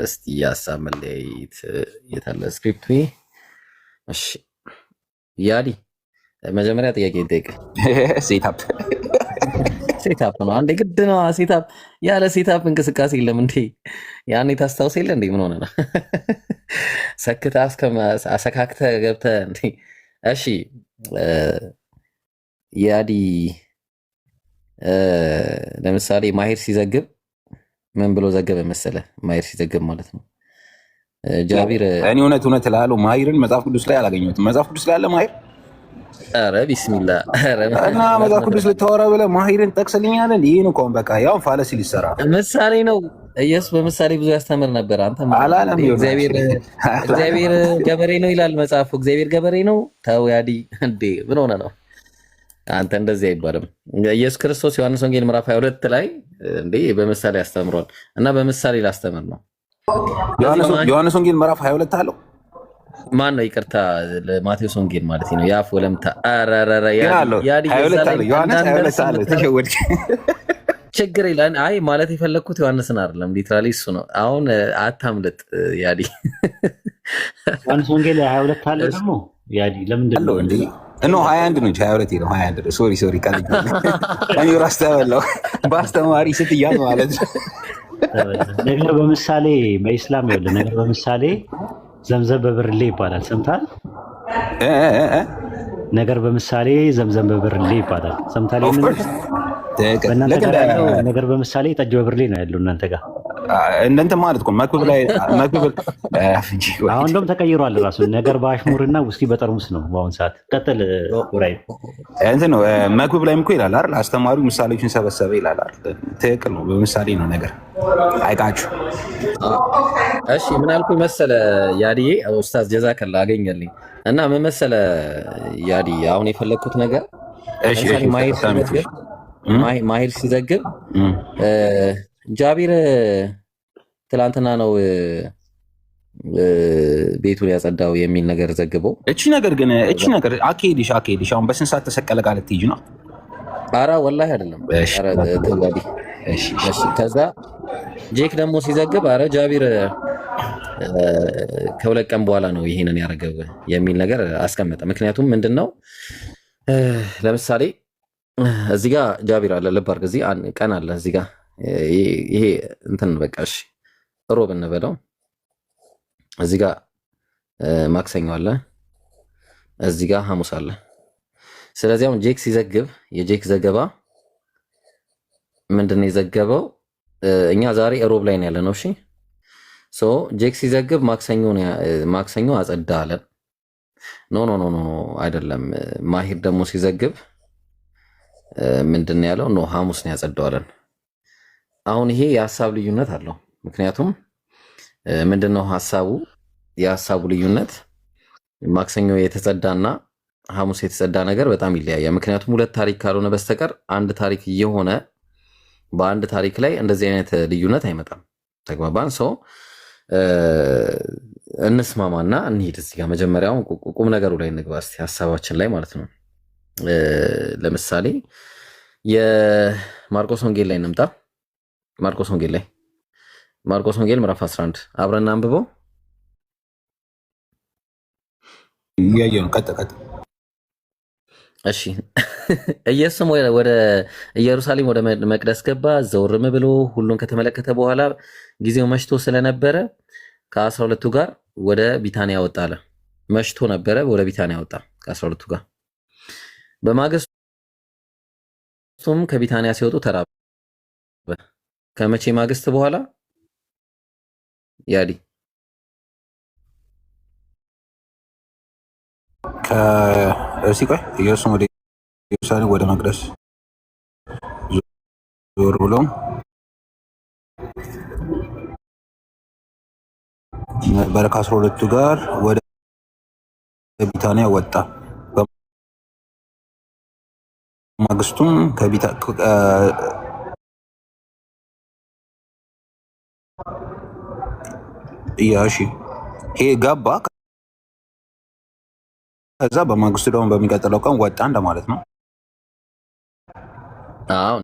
እስቲ የሀሳብ መለያየት የታለ ስክሪፕት? እሺ ያዲ መጀመሪያ ጥያቄ ይጠይቅ። ሴታፕ ነው አንዴ ግድ ነው። ሴታፕ ያለ ሴታፕ እንቅስቃሴ የለም እንዴ? ያኔ ታስታውስ የለ እንዴ? ምን ሆነ ነው ሰክታ አሰካክተ ገብተ እንዴ? እሺ ያዲ ለምሳሌ ማሄር ሲዘግብ ምን ብሎ ዘገበ መሰለ? ማሄር ሲዘግብ ማለት ነው ጃቢር እኔ እውነት እላለሁ ማሄርን መጽሐፍ ቅዱስ ላይ አላገኘሁትም። መጽሐፍ ቅዱስ ላይ አለ ማሄር? ኧረ ቢስሚላ እና መጽሐፍ ቅዱስ ልታወራ ብለህ ማሄርን ጠቅስልኛለን። ይህን እኮ በቃ ያው ፋለሲ ሊሰራ ምሳሌ ነው። ኢየሱስ በምሳሌ ብዙ ያስተምር ነበር። አንተ እግዚአብሔር ገበሬ ነው ይላል መጽሐፉ። እግዚአብሔር ገበሬ ነው። ተው ያዲ እንዴ ምን ሆነ ነው አንተ? እንደዚህ አይባልም። ኢየሱስ ክርስቶስ ዮሐንስ ወንጌል ምዕራፍ 22 ላይ እንዴ በምሳሌ ያስተምሯል። እና በምሳሌ ላስተምር ነው። ዮሐንስ ወንጌል ምዕራፍ 22 አለው። ማን ነው? ይቅርታ ማቴዎስ ወንጌል ማለት ነው። ያፍ ወለምታ ችግር የለም። አይ ማለት የፈለግኩት ዮሐንስን አይደለም፣ ሊትራሊ እሱ ነው። አሁን አታምልጥ ያዲ። ዮሐንስ ወንጌል 22 አለ ደግሞ ያዲ። ለምንድን ነው እንዴ? ነው 21 ነው 22 ነው 21። ሶሪ ቀልድ እኔ ራስ ተበላው በአስተማሪ ስትያዝ ማለት ነው። ነገር በምሳሌ በኢስላም ያለ ነገር በምሳሌ ዘምዘም በብርሌ ይባላል። ሰምታል? ነገር በምሳሌ ዘምዘም በብርሌ ይባላል። ሰምታል? ነገር በምሳሌ ጠጅ በብርሌ ነው ያለው እናንተ ጋር እንደንተ ማለት እኮ መክብብ ላይ አሁን እንደውም ተቀይሯል ራሱ። ነገር በአሽሙርና ውስኪ በጠርሙስ ነው በአሁን ሰዓት። ቀጥል ራይ እንትን ነው መክብብ ላይም እኮ ይላል አይደል? አስተማሪው ምሳሌዎችን ሰበሰበ ይላል አይደል? ትክክል ነው። በምሳሌ ነው ነገር አይቃችሁ። እሺ ምን አልኩ መሰለ ያዲዬ፣ ኡስታዝ ጀዛከላ አገኘልኝ እና ምን መሰለ ያዲ፣ አሁን የፈለግኩት ነገር ማሄር ሲዘግብ ጃቢር ትላንትና ነው ቤቱን ያጸዳው የሚል ነገር ዘግበው። እቺ ነገር አካሄድሽ አሁን በስንት ሰዓት ተሰቀለ ቃል ትይጅ ነው? ኧረ ወላሂ አይደለም። ከዛ ጄክ ደግሞ ሲዘግብ ኧረ ጃቢር ከሁለት ቀን በኋላ ነው ይሄንን ያደረገው የሚል ነገር አስቀመጠ። ምክንያቱም ምንድን ነው ለምሳሌ እዚህ ጋር ጃቢር አለ፣ ልብ አድርግ፣ እዚህ ቀን አለ እዚህ ጋር ይሄ እንትን በቃ እሺ ሮብ እንበለው። እዚህ ጋር ማክሰኞ አለ፣ እዚህ ጋር ሐሙስ አለ። ስለዚህ አሁን ጄክ ሲዘግብ የጄክ ዘገባ ምንድን ነው የዘገበው? እኛ ዛሬ ሮብ ላይ ነው ያለ ነው። እሺ ሶ ጄክ ሲዘግብ ማክሰኞ አጸዳ አለን። ኖ አይደለም። ማሂር ደግሞ ሲዘግብ ምንድን ነው ያለው? ኖ ሐሙስ ነው ያጸዳው አለን። አሁን ይሄ የሀሳብ ልዩነት አለው። ምክንያቱም ምንድነው ሀሳቡ? የሀሳቡ ልዩነት ማክሰኞ የተጸዳና ሐሙስ የተጸዳ ነገር በጣም ይለያያል። ምክንያቱም ሁለት ታሪክ ካልሆነ በስተቀር አንድ ታሪክ እየሆነ በአንድ ታሪክ ላይ እንደዚህ አይነት ልዩነት አይመጣም። ተግባባን? ሰው እንስማማና እንሂድ። እዚህ ጋር መጀመሪያውን ቁም ነገሩ ላይ እንግባ እስኪ ሀሳባችን ላይ ማለት ነው። ለምሳሌ የማርቆስ ወንጌል ላይ እንምጣ። ማርቆስ ወንጌል ምዕራፍ 11 አብረን አንብበው። እያየሁ ቀጥ እሺ ኢየሱስም ወደ ኢየሩሳሌም ወደ መቅደስ ገባ። ዘወርም ብሎ ሁሉን ከተመለከተ በኋላ ጊዜው መሽቶ ስለነበረ ከ12ቱ ጋር ወደ ቢታንያ ወጣ አለ። መሽቶ ነበረ፣ ወደ ቢታንያ ወጣ ከ12ቱ ጋር። በማግስቱም ከቢታንያ ሲወጡ ተራበ። ከመቼ ማግስት በኋላ ያዲ ሲቆይ ኢየሱስም ወደ ኢየሩሳሌም ወደ መቅደስ ዞር ብሎ ነበረ ከ12ቱ ጋር ወደ ቢታንያ ወጣ። በማግስቱም ይሄ ገባ። ከዛ በማግስቱ ደግሞ በሚቀጥለው ቀን ወጣ እንደማለት ነው። አዎ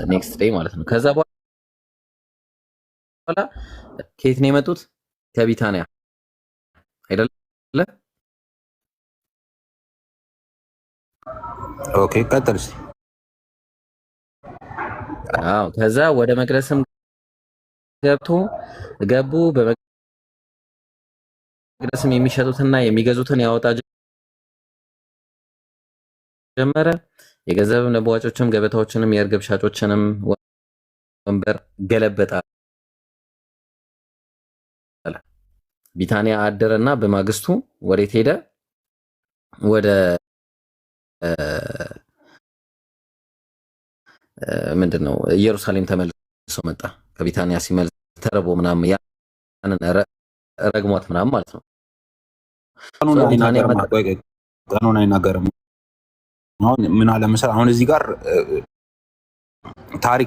ኔክስት ዴይ ማለት ነው። ከዛ በኋላ ከየት ነው የመጡት? ከቢታንያ አይደለ? ኦኬ ቀጥል እስኪ። አዎ ከዛ ወደ መቅደስም ገቡ። በመቅደስም የሚሸጡትና የሚገዙትን ያወጣ ጀመረ። የገንዘብ ለዋጮችንም ገበታዎችንም የእርግብ ሻጮችንም ወንበር ገለበጠ። ቢታንያ አደረና በማግስቱ ወዴት ሄደ? ወደ ምንድነው ኢየሩሳሌም ተመልሶ መጣ። ከቢታንያ ሲመልስ ተረቦ ምናምን ያንን ረግሟት ምናምን ማለት ነው። ቀኑን አይናገርም። አሁን ምን አለ መሰለህ፣ አሁን እዚህ ጋር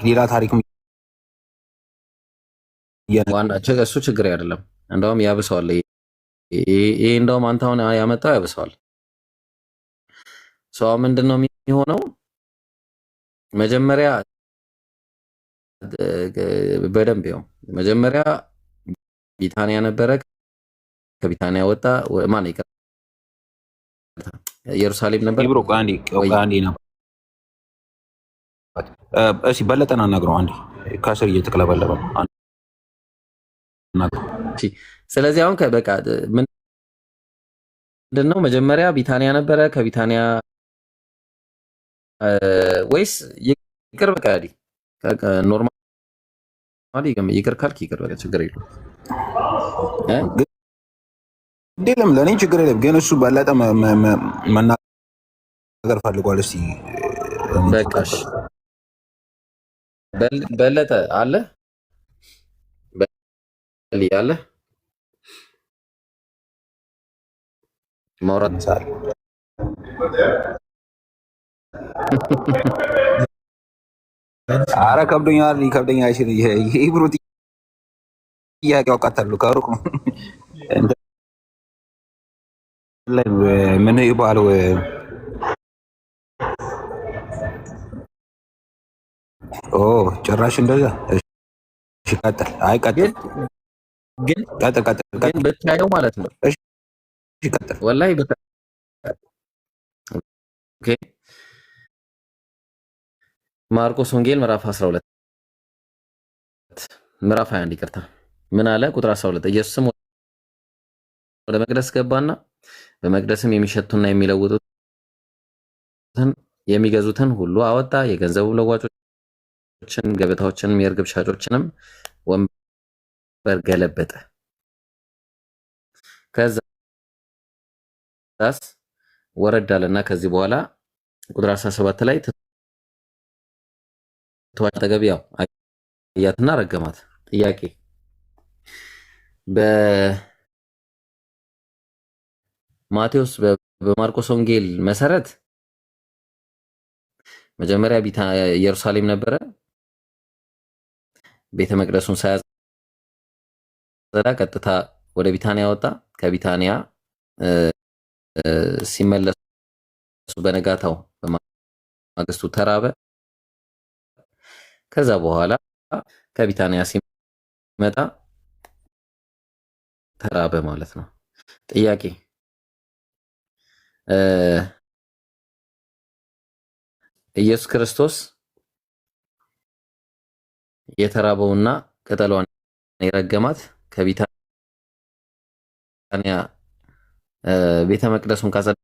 ሌላ ታሪክ እሱ ችግር አይደለም። እንደውም ያብሰዋል። ይሄ እንደውም አንተ አሁን ያመጣው ያብሰዋል። ሰው ምንድነው የሚሆነው? መጀመሪያ በደንብ ይኸው መጀመሪያ ቢታንያ ነበረ። ከቢታንያ ወጣ። ማን ይቀር? ኢየሩሳሌም ነበር። ይብሮ አንዴ ነው። እሺ በለጠና ነግረው አንዴ ከስር እየተቀለበለበ ስለዚህ አሁን በቃ ምንድነው መጀመሪያ ቢታንያ ነበረ። ከቢታንያ ወይስ ይቅር በቃ ያዲ ኖርማሊ ይቅር ካልክ ይቅር በቃ ችግር የለውም። ግዴለም ለእኔ ችግር የለም። ግን እሱ በለጠ መናገር ፈልጓል። እስኪ በቃሽ በለጠ አለ ያለ ማውራት ምሳሌ አረ ከብዶኛል፣ ይከብደኛል። ይሄ ብሮ ጥያቄ አውቃታለሁ ከሩቅ ነው። ምን ይባለው? ኦ ጭራሽ እንደዛ። እሺ ቀጥል። አይ ቀጥል ግን ብታየው ማለት ነው። እሺ ቀጥል። ወላሂ ኦኬ። ማርቆስ ወንጌል ምዕራፍ 12 ምዕራፍ 21 ይቅርታ፣ ምን አለ? ቁጥር 12 ኢየሱስም ወደ መቅደስ ገባና በመቅደስም የሚሸጡና የሚለውጡትን የሚገዙትን ሁሉ አወጣ። የገንዘቡ ለዋጮችን ገበታዎችንም የእርግብ ሻጮችንም ወንበር ገለበጠ። ከዛስ ወረድ አለና ከዚህ በኋላ ቁጥር 17 ላይ ተዋጠገብ ያው አያትና ረገማት። ጥያቄ በማቴዎስ በማርቆስ ወንጌል መሰረት መጀመሪያ ኢየሩሳሌም ነበረ። ቤተ መቅደሱን ሳያጸዳ ቀጥታ ወደ ቢታንያ ወጣ። ከቢታንያ ሲመለሱ በነጋታው በማግስቱ ተራበ። ከዛ በኋላ ከቢታንያ ሲመጣ ተራበ ማለት ነው። ጥያቄ ኢየሱስ ክርስቶስ የተራበውና ቅጠሏን የረገማት ከቢታንያ ቤተ መቅደሱን ካጸዳ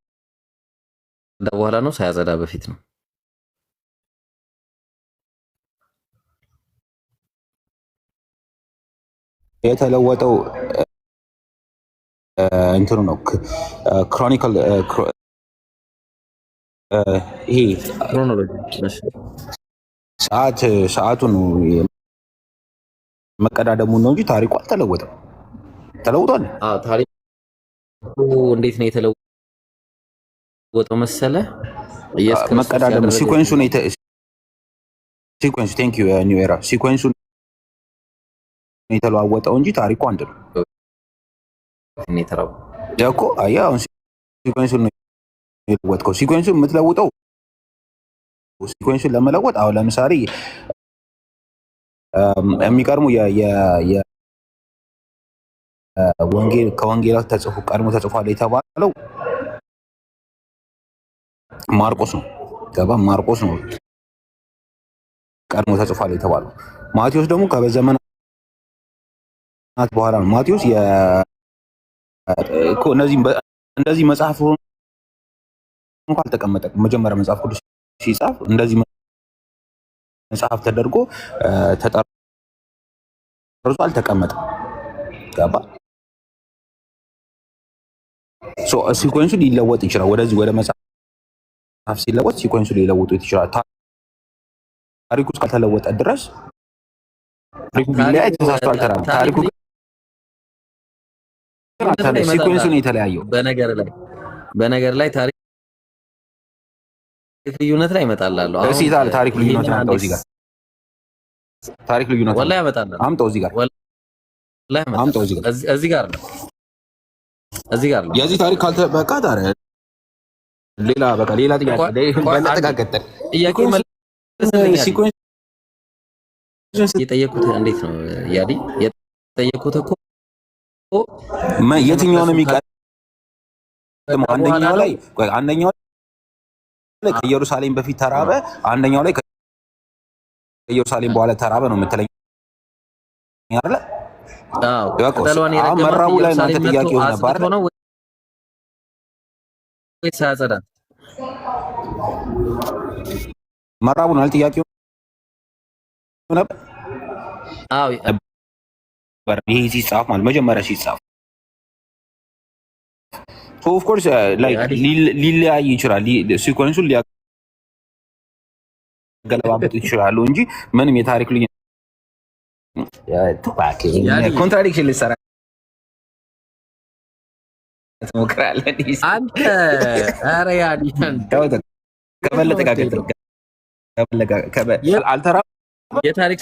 በኋላ ነው ሳያጸዳ በፊት ነው? የተለወጠው እንትኑ ነው ክሮኒካል ይሄ ክሮኖሎጂ ሰዓቱ ነው መቀዳደሙ ነው እንጂ ታሪኩ አልተለወጠም። ተለውጧል። ታሪኩ እንዴት ነው የተለወጠው መሰለ? መቀዳደሙ ሲኮንሱ ነው ሲኮንሱ ቴንክ ዩ ኒው ኤራ ሲኮንሱ የተለዋወጠው እንጂ ታሪኩ አንድ ነው። እኮ አየህ፣ አሁን ሲኮንሱን ነው የለወጥከው። ሲኮንሱን የምትለውጠው ሲኮንሱን ለመለወጥ አሁን ለምሳሌ የሚቀርሙ ወንጌል ከወንጌላት ተጽፎ ቀድሞ ተጽፏል የተባለው ማርቆስ ነው። ገባ? ማርቆስ ነው ቀድሞ ተጽፏል የተባለው። ማቴዎስ ደግሞ ከበዘመናት በኋላ ነው። ማቴዎስ እኮ እንደዚህ መጽሐፍ እንኳን አልተቀመጠም። መጀመሪያ መጽሐፍ ቅዱስ ሲጻፍ እንደዚህ መጽሐፍ ተደርጎ ተጠርዞ አልተቀመጠም። ገባ? ሲኮንሱ ሊለወጥ ይችላል። ወደዚህ ወደ መጽሐፍ ሲለወጥ ሲኮንሱ ሊለወጡ ይችላል። ታሪኩ እስካልተለወጠ ድረስ ታሪኩ ቢለያይ ተሳስቷል። ታሪኩ ሲኮንሱ ነው የተለያየው። በነገር ላይ ታሪክ ልዩነት ላይ ይመጣላል። እሺ ታሪክ ልዩነት አምጣው እዚህ ጋር ታሪክ ልዩነት ወላሂ ያመጣል። አምጣው እዚህ ጋር ወላሂ አምጣው እዚህ ጋር እዚህ ጋር የዚህ ታሪክ ካልተበቃ ታዲያ ሌላ ጥያቄ በለጠቃቀጠል ጥያቄ ሲኮንስ የጠየቁት እንዴት ነው ያዲ የጠየቁት እኮ የትኛው ነው የሚቀድመው? አንደኛው ላይ ከኢየሩሳሌም በፊት ተራበ፣ አንደኛው ላይ ከኢየሩሳሌም በኋላ ተራበ ነው የምትለኝ አይደለ? መራቡ ላይ እናንተ ጥያቄ ሆነ ነበር ወይ ሳያጸዳ መራቡ ነው ጥያቄው ነበር። ይሄ ሲጻፍ ማለት መጀመሪያ ሲጻፍ ኦፍ ኮርስ ላይክ ሊለያይ ይችላል። ሲኮንሱን ሊያገለባበጡ ይችላሉ እንጂ ምንም የታሪክ ልዩ ኮንትራዲክሽን ልትሰራ ትሞክራለህ አንተ። ኧረ ያዲ አልተራም የታሪክ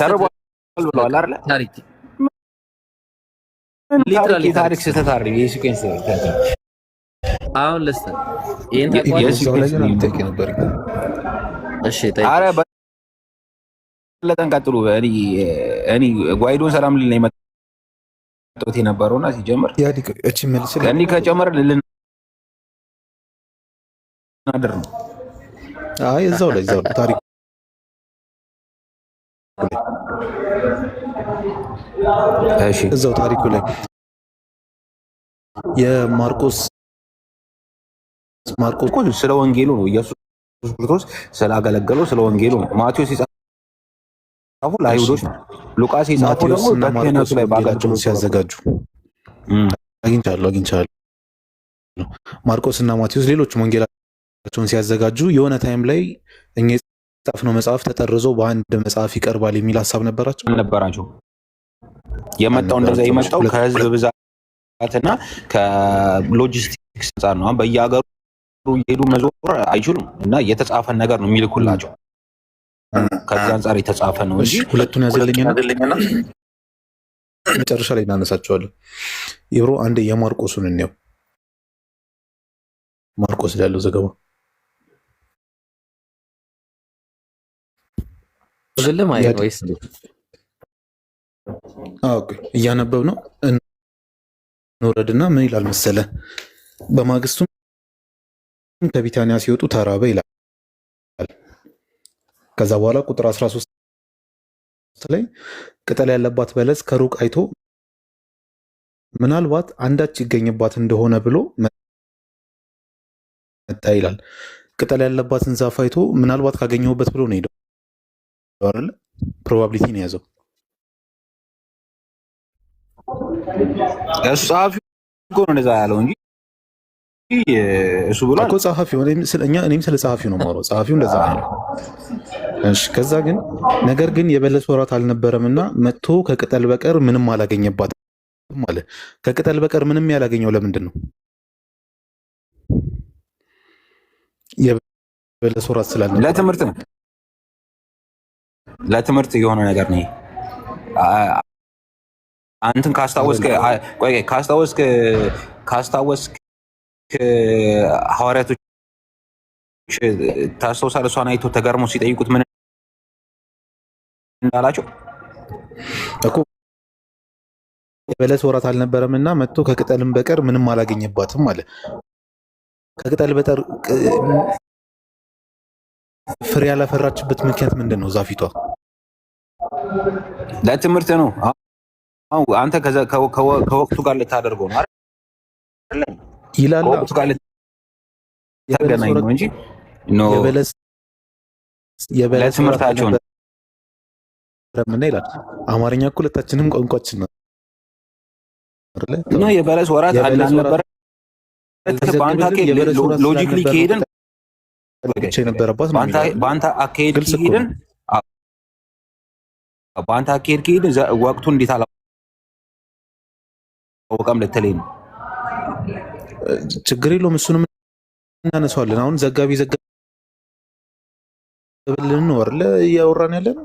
ብለዋል አይደለ? የታሪክ ስህተት አይደል? የሲኮንስ አሁን ለስተ ይሄን ኧረ በለጠን ቀጥሉ። እኔ ጓይዶን ሰላም ልል ነው የመጣሁት የነበረውና ሲጀምር እኔ ከጨመረ ልናደር ነው። አይ እዛው ላይ ታሪክ እዛው ታሪኩ ላይ የማርቆስ ስለ ወንጌሉ ነው። ኢየሱስ ክርስቶስ ስላገለገለው ስለ ወንጌሉ ነው። ማቴዎስ የጻፈው ለአይሁዶች ነው። ሉቃስ የጻፈው ደግሞ በክህነቱ ላይ ባጋቸው ሲያዘጋጁ አግኝቻለሁ። ማርቆስ እና ማቴዎስ ሌሎችም ወንጌላቸውን ሲያዘጋጁ የሆነ ታይም ላይ እኛ የጻፍነው መጽሐፍ ተጠርዞ በአንድ መጽሐፍ ይቀርባል የሚል ሀሳብ ነበራቸው። የመጣው እንደዛ የመጣው ከህዝብ ብዛትና ከሎጂስቲክስ አንጻር ነው። በየሀገሩ እየሄዱ መዞር አይችሉም እና የተጻፈን ነገር ነው የሚልኩላቸው። ከዚህ አንጻር የተጻፈ ነው እንጂ ሁለቱን ያዘልኝና መጨረሻ ላይ እናነሳቸዋለን። ይብሮ አንድ የማርቆሱን እንየው። ማርቆስ ላይ ያለው ዘገባ አይደለም አይደል ወይስ እያነበብ ነው። እንውረድና ምን ይላል መሰለ? በማግስቱም ከቢታንያ ሲወጡ ተራበ ይላል። ከዛ በኋላ ቁጥር 13 ላይ ቅጠል ያለባት በለስ ከሩቅ አይቶ ምናልባት አንዳች ይገኝባት እንደሆነ ብሎ መጣ ይላል። ቅጠል ያለባትን ዛፍ አይቶ ምናልባት ካገኘሁበት ብሎ ነው ሄደው አይደል? ፕሮባቢሊቲ ነው የያዘው እሱ ጸሐፊው እኮ ነው እንደዛ ያለው እንጂ እሱ ብሎ እኮ ጸሐፊው እኔም ስለ ጸሐፊው ነው የማወራው። ጸሐፊው እንደዛ ነው። እሺ ከዛ ግን ነገር ግን የበለስ ወራት አልነበረምና መጥቶ ከቅጠል በቀር ምንም አላገኘባትም ማለት። ከቅጠል በቀር ምንም ያላገኘው ለምንድን ነው? የበለስ ወራት ስላልነበረ ለትምህርት ነው። ለትምህርት የሆነ ነገር ነው። አንተን ካስታወስክ ሐዋርያቶች ታስታውሳለህ? እሷን አይቶ ተገርሞ ሲጠይቁት ምን እንዳላቸው እኮ የበለስ ወራት አልነበረምና መጥቶ ከቅጠልም በቀር ምንም አላገኘባትም ማለት። ከቅጠል በቀር ፍሬ ያላፈራችበት ምክንያት ምንድን ነው? ዛፊቷ ለትምህርት ነው። አንተ ከወቅቱ ጋር ልታደርገው ነው አይደል? ይላል። ከወቅቱ ጋር ልታገናኝ ነው እንጂ የበለስ ትምህርታቸው ነው ይላል። አማርኛ እኮ ሁለታችንም ቋንቋችን ነው እና የበለስ ወራት አልነበረ። ሎጂክሊ ከሄድን በአንተ አካሄድ ከሄድን ወቅቱ እንዴት አላወቀም ልትለኝ ነው? ችግር የለውም። እሱንም እናነሳዋለን። አሁን ዘጋቢ ዘግብልን ነው አይደል እያወራን ያለ ነው።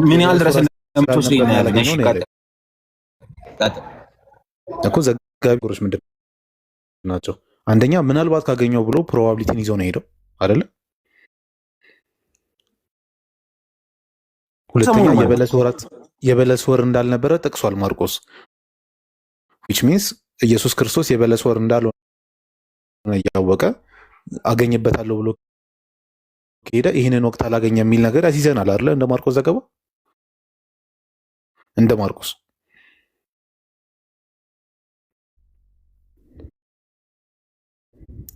ምን ያህል ድረስ እንደምትወስድ እኮ ዘጋቢዎች ምንድን ናቸው? አንደኛ ምናልባት ካገኘው ብሎ ፕሮባቢሊቲን ይዞ ነው ሄደው አይደለ? ሁለተኛ የበለስ ወር እንዳልነበረ ጠቅሷል ማርቆስ። which means ኢየሱስ ክርስቶስ የበለስ ወር እንዳልሆነ እያወቀ አገኝበታለሁ ብሎ ከሄደ ይህንን ወቅት አላገኘ የሚል ነገር ያስይዘናል አይደለ? እንደ ማርቆስ ዘገባ እንደ ማርቆስ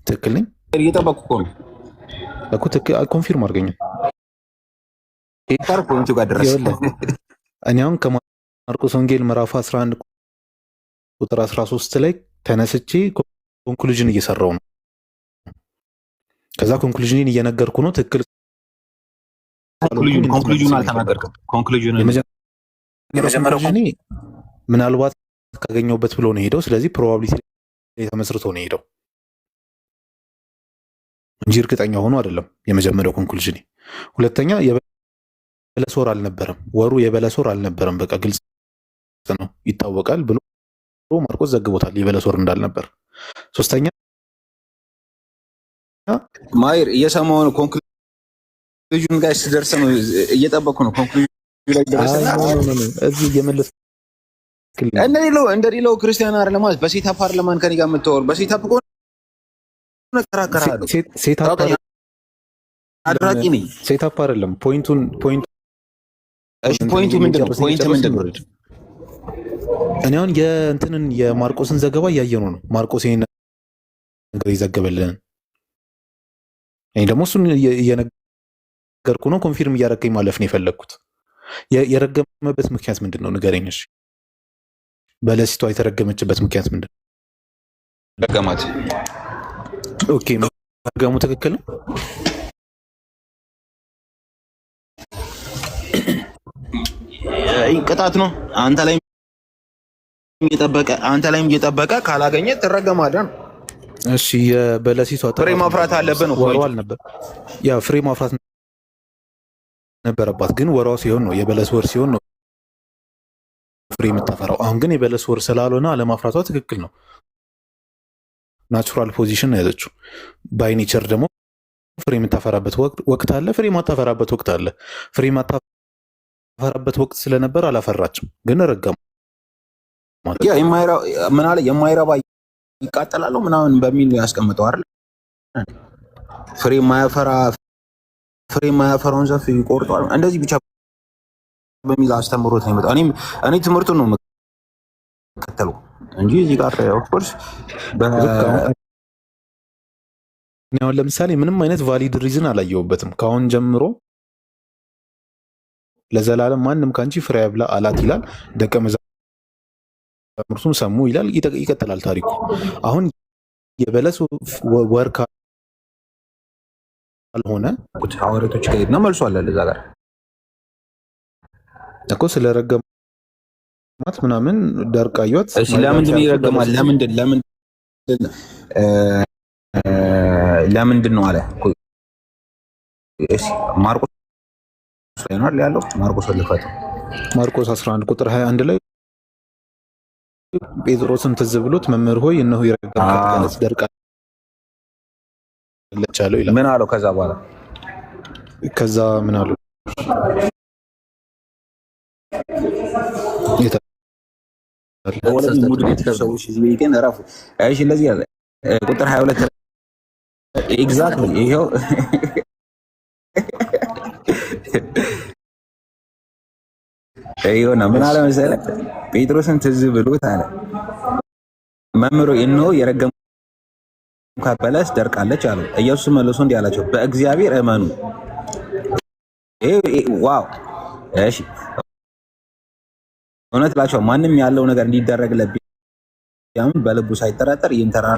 ትክክል ነኝ? እየጠበኩ እኮ ነው እኮ ኮንፊርም አድርገኝ። ፖይንቱ ጋር ድረስ እኔ አሁን ከማርቆስ ወንጌል ምዕራፍ 11 ቁጥር 13 ላይ ተነስቼ ኮንክሉዥን እየሰራው ነው። ከዛ ኮንክሉዥንን እየነገርኩ ነው። ትክክል ኮንክሉዥን አልተናገርክም። ኮንክሉዥን ምናልባት ካገኘውበት ብሎ ነው ሄደው። ስለዚህ ፕሮባቢሊቲ ላይ ተመስርቶ ነው ሄደው እንጂ እርግጠኛ ሆኖ አይደለም። የመጀመሪያው ኮንክሉዥን። ሁለተኛ የበለስ ወር አልነበረም፣ ወሩ የበለስ ወር አልነበረም። በቃ ግልጽ ነው፣ ይታወቃል ብሎ ማርቆስ ዘግቦታል የበለስ ወር እንዳልነበር። ሶስተኛ ማይር እየሰማሁ ነው። ኮንክሉዥን ጋር ሲደርስ ነው እየጠበኩ ነው። ኮንክሉዥን ላይ ደረሰ እዚህ እየመለስ እንደሌላው ክርስቲያን አይደለም ማለት በሴታ ፓርላማን ከኔ ጋር የምታወሩ በሴታ ከሆነ ተከራከራለሁ። አድራቂ ነኝ። ሴታፕ አይደለም ፖይንቱ ምንድን ነው? እኔ አሁን የእንትንን የማርቆስን ዘገባ እያየነው ነው። ማርቆስ ይሄን ነገር ይዘገበልን። እኔ ደግሞ እሱን እየነገርኩ ነው። ኮንፊርም እያደረገኝ ማለፍ ነው የፈለግኩት። የረገመበት ምክንያት ምንድን ነው ንገረኝ። እሺ በለሲቷ የተረገመችበት ምክንያት ምንድን ነው? ረገማት። ኦኬ መርገሙ ትክክል ነው። ቅጣት ነው። አንተ ላይም እየጠበቀ ካላገኘ ትረገማለህ ነው። እሺ የበለሲቷ ፍሬ ማፍራት አለብን ነው ወሯል ነበር። ያ ፍሬ ማፍራት ነበረባት፣ ግን ወሯ ሲሆን ነው የበለስ ወር ሲሆን ነው ፍሬ የምታፈራው። አሁን ግን የበለስ ወር ስላልሆነ አለማፍራቷ ትክክል ነው። ናቹራል ፖዚሽን ነው ያዘችው። ባይ ኔቸር ደግሞ ፍሬ የምታፈራበት ወቅት አለ፣ ፍሬ የማታፈራበት ወቅት አለ። ፍሬ የማታፈራበት ወቅት ስለነበር አላፈራችም፣ ግን ረገሙ። ምን አለ የማይረባ ይቃጠላሉ ምናምን በሚል ያስቀምጠው አይደል? ፍሬ የማያፈራውን ዛፍ ይቆርጧል እንደዚህ ብቻ በሚል አስተምሮት ነው የመጣው። እኔ ትምህርቱን ነው የምከተለው እንጂ እዚህ ጋር ኦፍ ኮርስ አሁን ለምሳሌ ምንም አይነት ቫሊድ ሪዝን አላየሁበትም። ከአሁን ጀምሮ ለዘላለም ማንም ካንቺ ፍሬ ያብላ አላት ይላል። ደቀ መዛሙርቱም ሰሙ ይላል። ይቀጥላል ታሪኩ። አሁን የበለስ ወር ካልሆነ ሐዋርያቶች ጋር ሄድና መልሶ አለ እዛ ጋር እኮ ስለረገማት ምናምን ደርቃዩት። እሺ ለምንድን ይረገማል? ለምንድን ነው አለ? እሺ ማርቆስ ላይ ነው ያለው። ማርቆስ ልፈት ማርቆስ 11 ቁጥር 21 ላይ ጴጥሮስን ትዝ ብሎት መምህር ሆይ እነሆ የረገምካት በለስ ደርቃለች አለው ይላል። ምን አለው? ከዛ ምን አለው? ቁጥር 22 ኤግዛክትሊ ይሄው ይሄውና ምን አለ መሰለህ? ጴጥሮስን ትዝ ብሎት አለ መምህሩ እነሆ የረገምካት በለስ ደርቃለች አለ። ኢየሱስ መልሶ እንዲህ አላቸው በእግዚአብሔር እመኑ። ዋው! እሺ እውነት እላቸዋለሁ ማንም ያለው ነገር እንዲደረግለት ቢያምን በልቡ ሳይጠራጠር ይህን ተራራ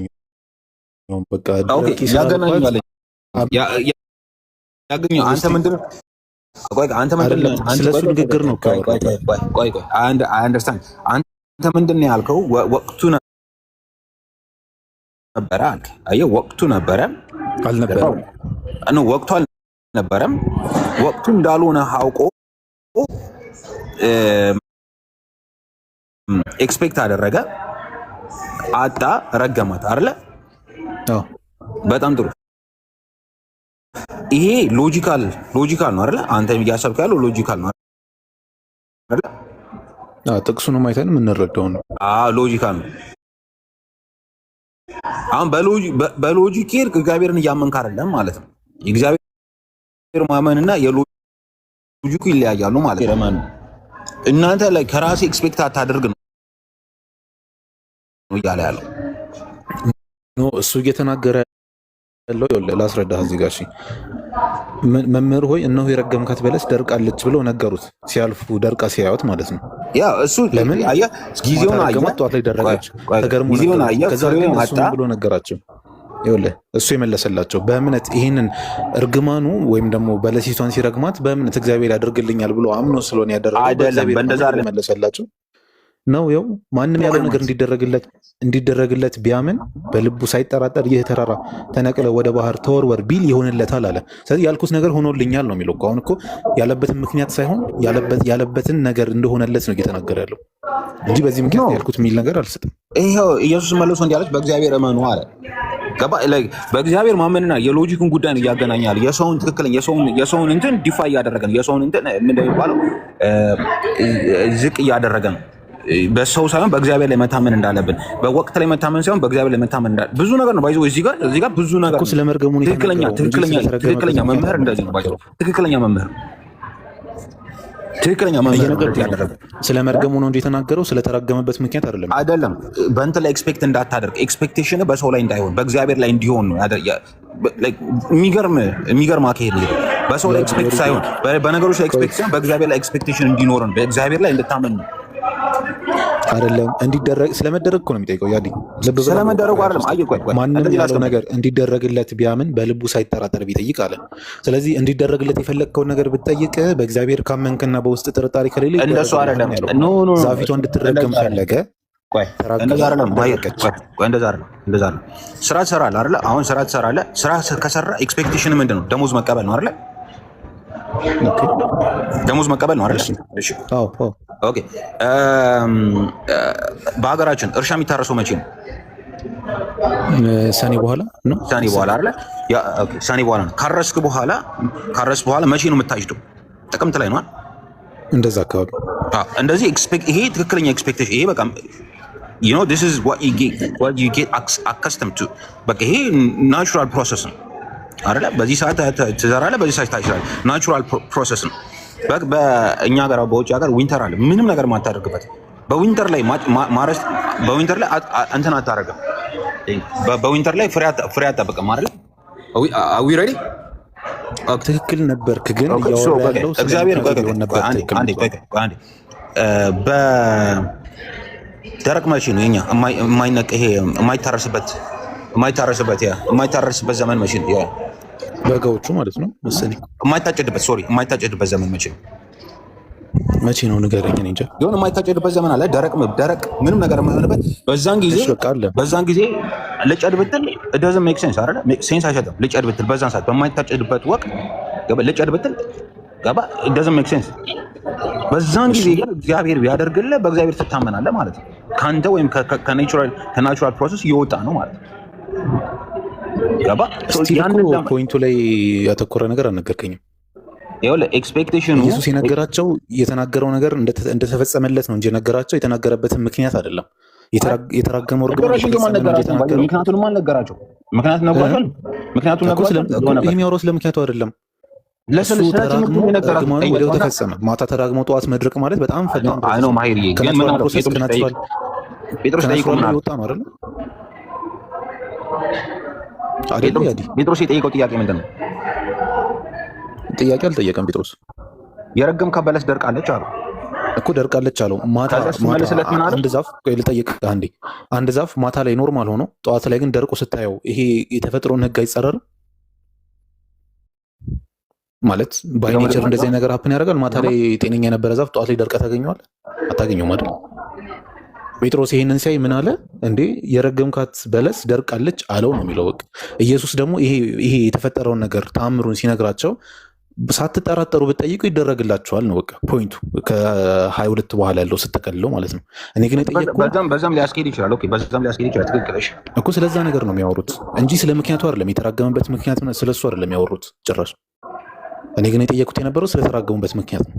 ያገኘው አንተ ምንድን ነው? ስለሱ ንግግር ነው። አንተ ምንድን ነው ያልከው? ወቅቱ ነበረ አልክ። አየህ ወቅቱ ነበረ አልነበረም? ወቅቱ አልነበረም። ወቅቱ እንዳልሆነ አውቆ ኤክስፔክት አደረገ፣ አጣ፣ ረገማት አይደለ? በጣም ጥሩ። ይሄ ሎጂካል ነው አይደለ? አንተ እያሰብክ ያለው ሎጂካል ነው አይደለ? ጥቅሱንም አይተን የምንረዳው ነው። ሎጂካል ነው። አሁን በሎጂክ እግዚአብሔርን እያመንክ አይደለም ማለት ነው። የእግዚአብሔር ማመንና የሎጂኩ ይለያያሉ ማለት ነው። እናንተ ላይ ከራሴ ኤክስፔክት አታደርግ ነው እያለ ያለው እሱ እየተናገረ ያለው ላስረዳህ እዚህ ጋር መምህር ሆይ እነሆ የረገምካት በለስ ደርቃለች ብለው ነገሩት። ሲያልፉ ደርቃ ሲያዩት ማለት ነው። ያ እሱ ለምን አየህ? ጊዜውን አየህ? ጠዋት ላይ ደረቀች። ተገርሞ ከዛ ግን እሱ ብሎ ነገራቸው። ይኸውልህ እሱ የመለሰላቸው በእምነት ይህንን እርግማኑ ወይም ደግሞ በለሲቷን ሲረግማት በእምነት እግዚአብሔር ያደርግልኛል ብሎ አምኖ ስለሆነ ያደረገው መለሰላቸው ነው። ያው ማንም ያለው ነገር እንዲደረግለት ቢያምን በልቡ ሳይጠራጠር ይህ ተራራ ተነቅለ ወደ ባህር ተወርወር ቢል ይሆንለታል አለ። ስለዚህ ያልኩት ነገር ሆኖልኛል ነው የሚለው። አሁን እኮ ያለበትን ምክንያት ሳይሆን ያለበትን ነገር እንደሆነለት ነው እየተናገረ ያለው እንጂ በዚህ ምክንያት ያልኩት የሚል ነገር አልሰጥም። ይሄው ኢየሱስ መልሶ እንዲያለች በእግዚአብሔር እመኑ አለ። በእግዚአብሔር ማመንና የሎጂክን ጉዳይ ነው እያገናኛል። የሰውን ትክክለኛ የሰውን እንትን ዲፋይ እያደረገ ነው። የሰውን እንትን ምንድን ነው የሚባለው? ዝቅ እያደረገ ነው። በሰው ሳይሆን በእግዚአብሔር ላይ መታመን እንዳለብን፣ በወቅት ላይ መታመን ሳይሆን በእግዚአብሔር ላይ መታመን እንዳለ ብዙ ነገር ነው። ባይዘው እዚህ ጋር ብዙ ነገር ነው። ትክክለኛ መምህር እንደዚህ ነው። ባይዘው ትክክለኛ መምህር ስለ መርገሙ ነው እንጂ የተናገረው ስለተረገመበት ምክንያት አይደለም። በእንትን ላይ ኤክስፔክት እንዳታደርግ፣ ኤክስፔክቴሽን በሰው ላይ እንዳይሆን በእግዚአብሔር ላይ እንዲሆን ነው። የሚገርም አካሄድ ነው። በሰው ላይ ኤክስፔክት ሳይሆን በነገሮች ላይ ኤክስፔክት ሳይሆን በእግዚአብሔር ላይ ኤክስፔክቴሽን እንዲኖርን በእግዚአብሔር ላይ እንድታመን ነው። አይደለም እንዲደረግ ስለመደረግ እኮ ነው የሚጠይቀው። ያዲ ስለመደረጉ አይደለም። ማንም ያለው ነገር እንዲደረግለት ቢያምን በልቡ ሳይጠራጠር ቢጠይቅ አለ። ስለዚህ እንዲደረግለት የፈለግከውን ነገር ብትጠይቅ በእግዚአብሔር ካመንክና በውስጥ ጥርጣሬ ከሌለ እንደሱ አይደለም። ዛፊቷ እንድትረገም ፈለገ። ቆይ እንደዛ አይደለም ማየት ቆይ እንደዛ አይደለም ስራ ትሰራለህ አይደለ? አሁን ስራ ትሰራለህ። ስራ ከሰራ ኤክስፔክቴሽን ምንድነው? ደሞዝ መቀበል ነው አይደለ? ደሞዝ መቀበል ነው አይደለ? እሺ ኦኬ። በሀገራችን እርሻ የሚታረሰው መቼ ነው? ሰኔ በኋላ ነው። ሰኔ በኋላ አይደለ? ያ ኦኬ፣ ሰኔ በኋላ ነው። ካረስክ በኋላ መቼ ነው የምታጭደው? ጥቅምት ላይ ነው አይደል? እንደዛ አካባቢ እንደዚህ ይሄ ትክክለኛ ኤክስፔክቴሽን ይሄ በቃ you know this is what you get accustomed to በቃ ይሄ ናቹራል ፕሮሰስ ነው አይደለ? በዚህ ሰዓት ትዘራለህ፣ በዚህ ሰዓት ታጭዳለህ። ናቹራል ፕሮሰስ ነው። በእኛ ሀገር በውጭ ሀገር ዊንተር አለ፣ ምንም ነገር ማታደርግበት። በዊንተር ላይ ማረስ በዊንተር ላይ እንትን አታደርግም። በዊንተር ላይ ፍሬ አጠብቅም አይደለ? አዊ ሬዲ ትክክል ነበርክ፣ ግን እግዚአብሔር በደረቅ መቼ ነው የኛ የማይነቅ ይሄ የማይታረስበት ዘመን መቼ ነው? በጋዎቹ ማለት ነው መሰለኝ። የማይታጨድበት ዘመን መቼ ነው? መቼ ነው ንገረኝ። እኔ እንጃ። የሆነ የማይታጨድበት ዘመን አለ፣ ደረቅ ምንም ነገር የማይሆንበት። በዛን ጊዜ ልጨድ ብትል it doesn't make sense አይደለ? ሴንስ አይሰጥም። ልጨድ ብትል በዛን ሰዓት በማይታጨድበት ወቅት ልጨድ ብትል ገባ it doesn't make sense። በዛን ጊዜ ግን እግዚአብሔር ቢያደርግልህ በእግዚአብሔር ትታመናለህ ማለት ነው። ካንተ ወይም ከናቹራል ፕሮሰስ እየወጣ ነው ማለት ነው። ገባ? ፖይንቱ ላይ ያተኮረ ነገር አልነገርከኝም። ይኸውልህ ኤክስፔክቴሽኑ ኢየሱስ የነገራቸው የተናገረው ነገር እንደተፈጸመለት ነው እንጂ የነገራቸው የተናገረበትን ምክንያት አይደለም። የተራገመው ምክንያቱንም አልነገራቸው። የሚያወራው ስለ ምክንያቱ አይደለም። ወዲያው ተፈጸመ። ማታ ተራግሞ ጠዋት መድረቅ ማለት በጣም ፈጣን ነው። ማሄር ጴጥሮስ ጠይቆ ወጣ ነው አይደል? ጴጥሮስ የጠየቀው ጥያቄ ምንድን ነው? ጥያቄ አልጠየቀም ጴጥሮስ። የረገምካት በለስ ደርቃለች አሉ እኮ። ደርቃለች አለው። ማታ አንድ ዛፍ ማታ ላይ ኖርማል ሆኖ ጠዋት ላይ ግን ደርቆ ስታየው ይሄ የተፈጥሮን ሕግ አይጸረርም ማለት? ባይኔቸር እንደዚህ ነገር ሀፕን ያደርጋል። ማታ ላይ ጤነኛ የነበረ ዛፍ ጠዋት ላይ ደርቃ ታገኘዋል? አታገኘውም አይደል? ጴጥሮስ ይሄንን ሲያይ ምን አለ? እንዴ የረገምካት በለስ ደርቃለች አለው ነው የሚለው። በቃ ኢየሱስ ደግሞ ይሄ የተፈጠረውን ነገር ተአምሩን ሲነግራቸው ሳትጠራጠሩ ብትጠይቁ ይደረግላቸዋል ነው በቃ ፖይንቱ። ከ22 በኋላ ያለው ስትቀልለው ማለት ነው። እኔ ግን በዛም ሊያስኬድ ይችላል። ኦኬ በዛም ሊያስኬድ ይችላል። ትክክል እኮ። ስለዛ ነገር ነው የሚያወሩት እንጂ ስለ ምክንያቱ አይደለም። የተራገመበት ምክንያት ስለሱ አይደለም የሚያወሩት ጭራሽ። እኔ ግን የጠየቁት የነበረው ስለተራገሙበት ምክንያት ነው።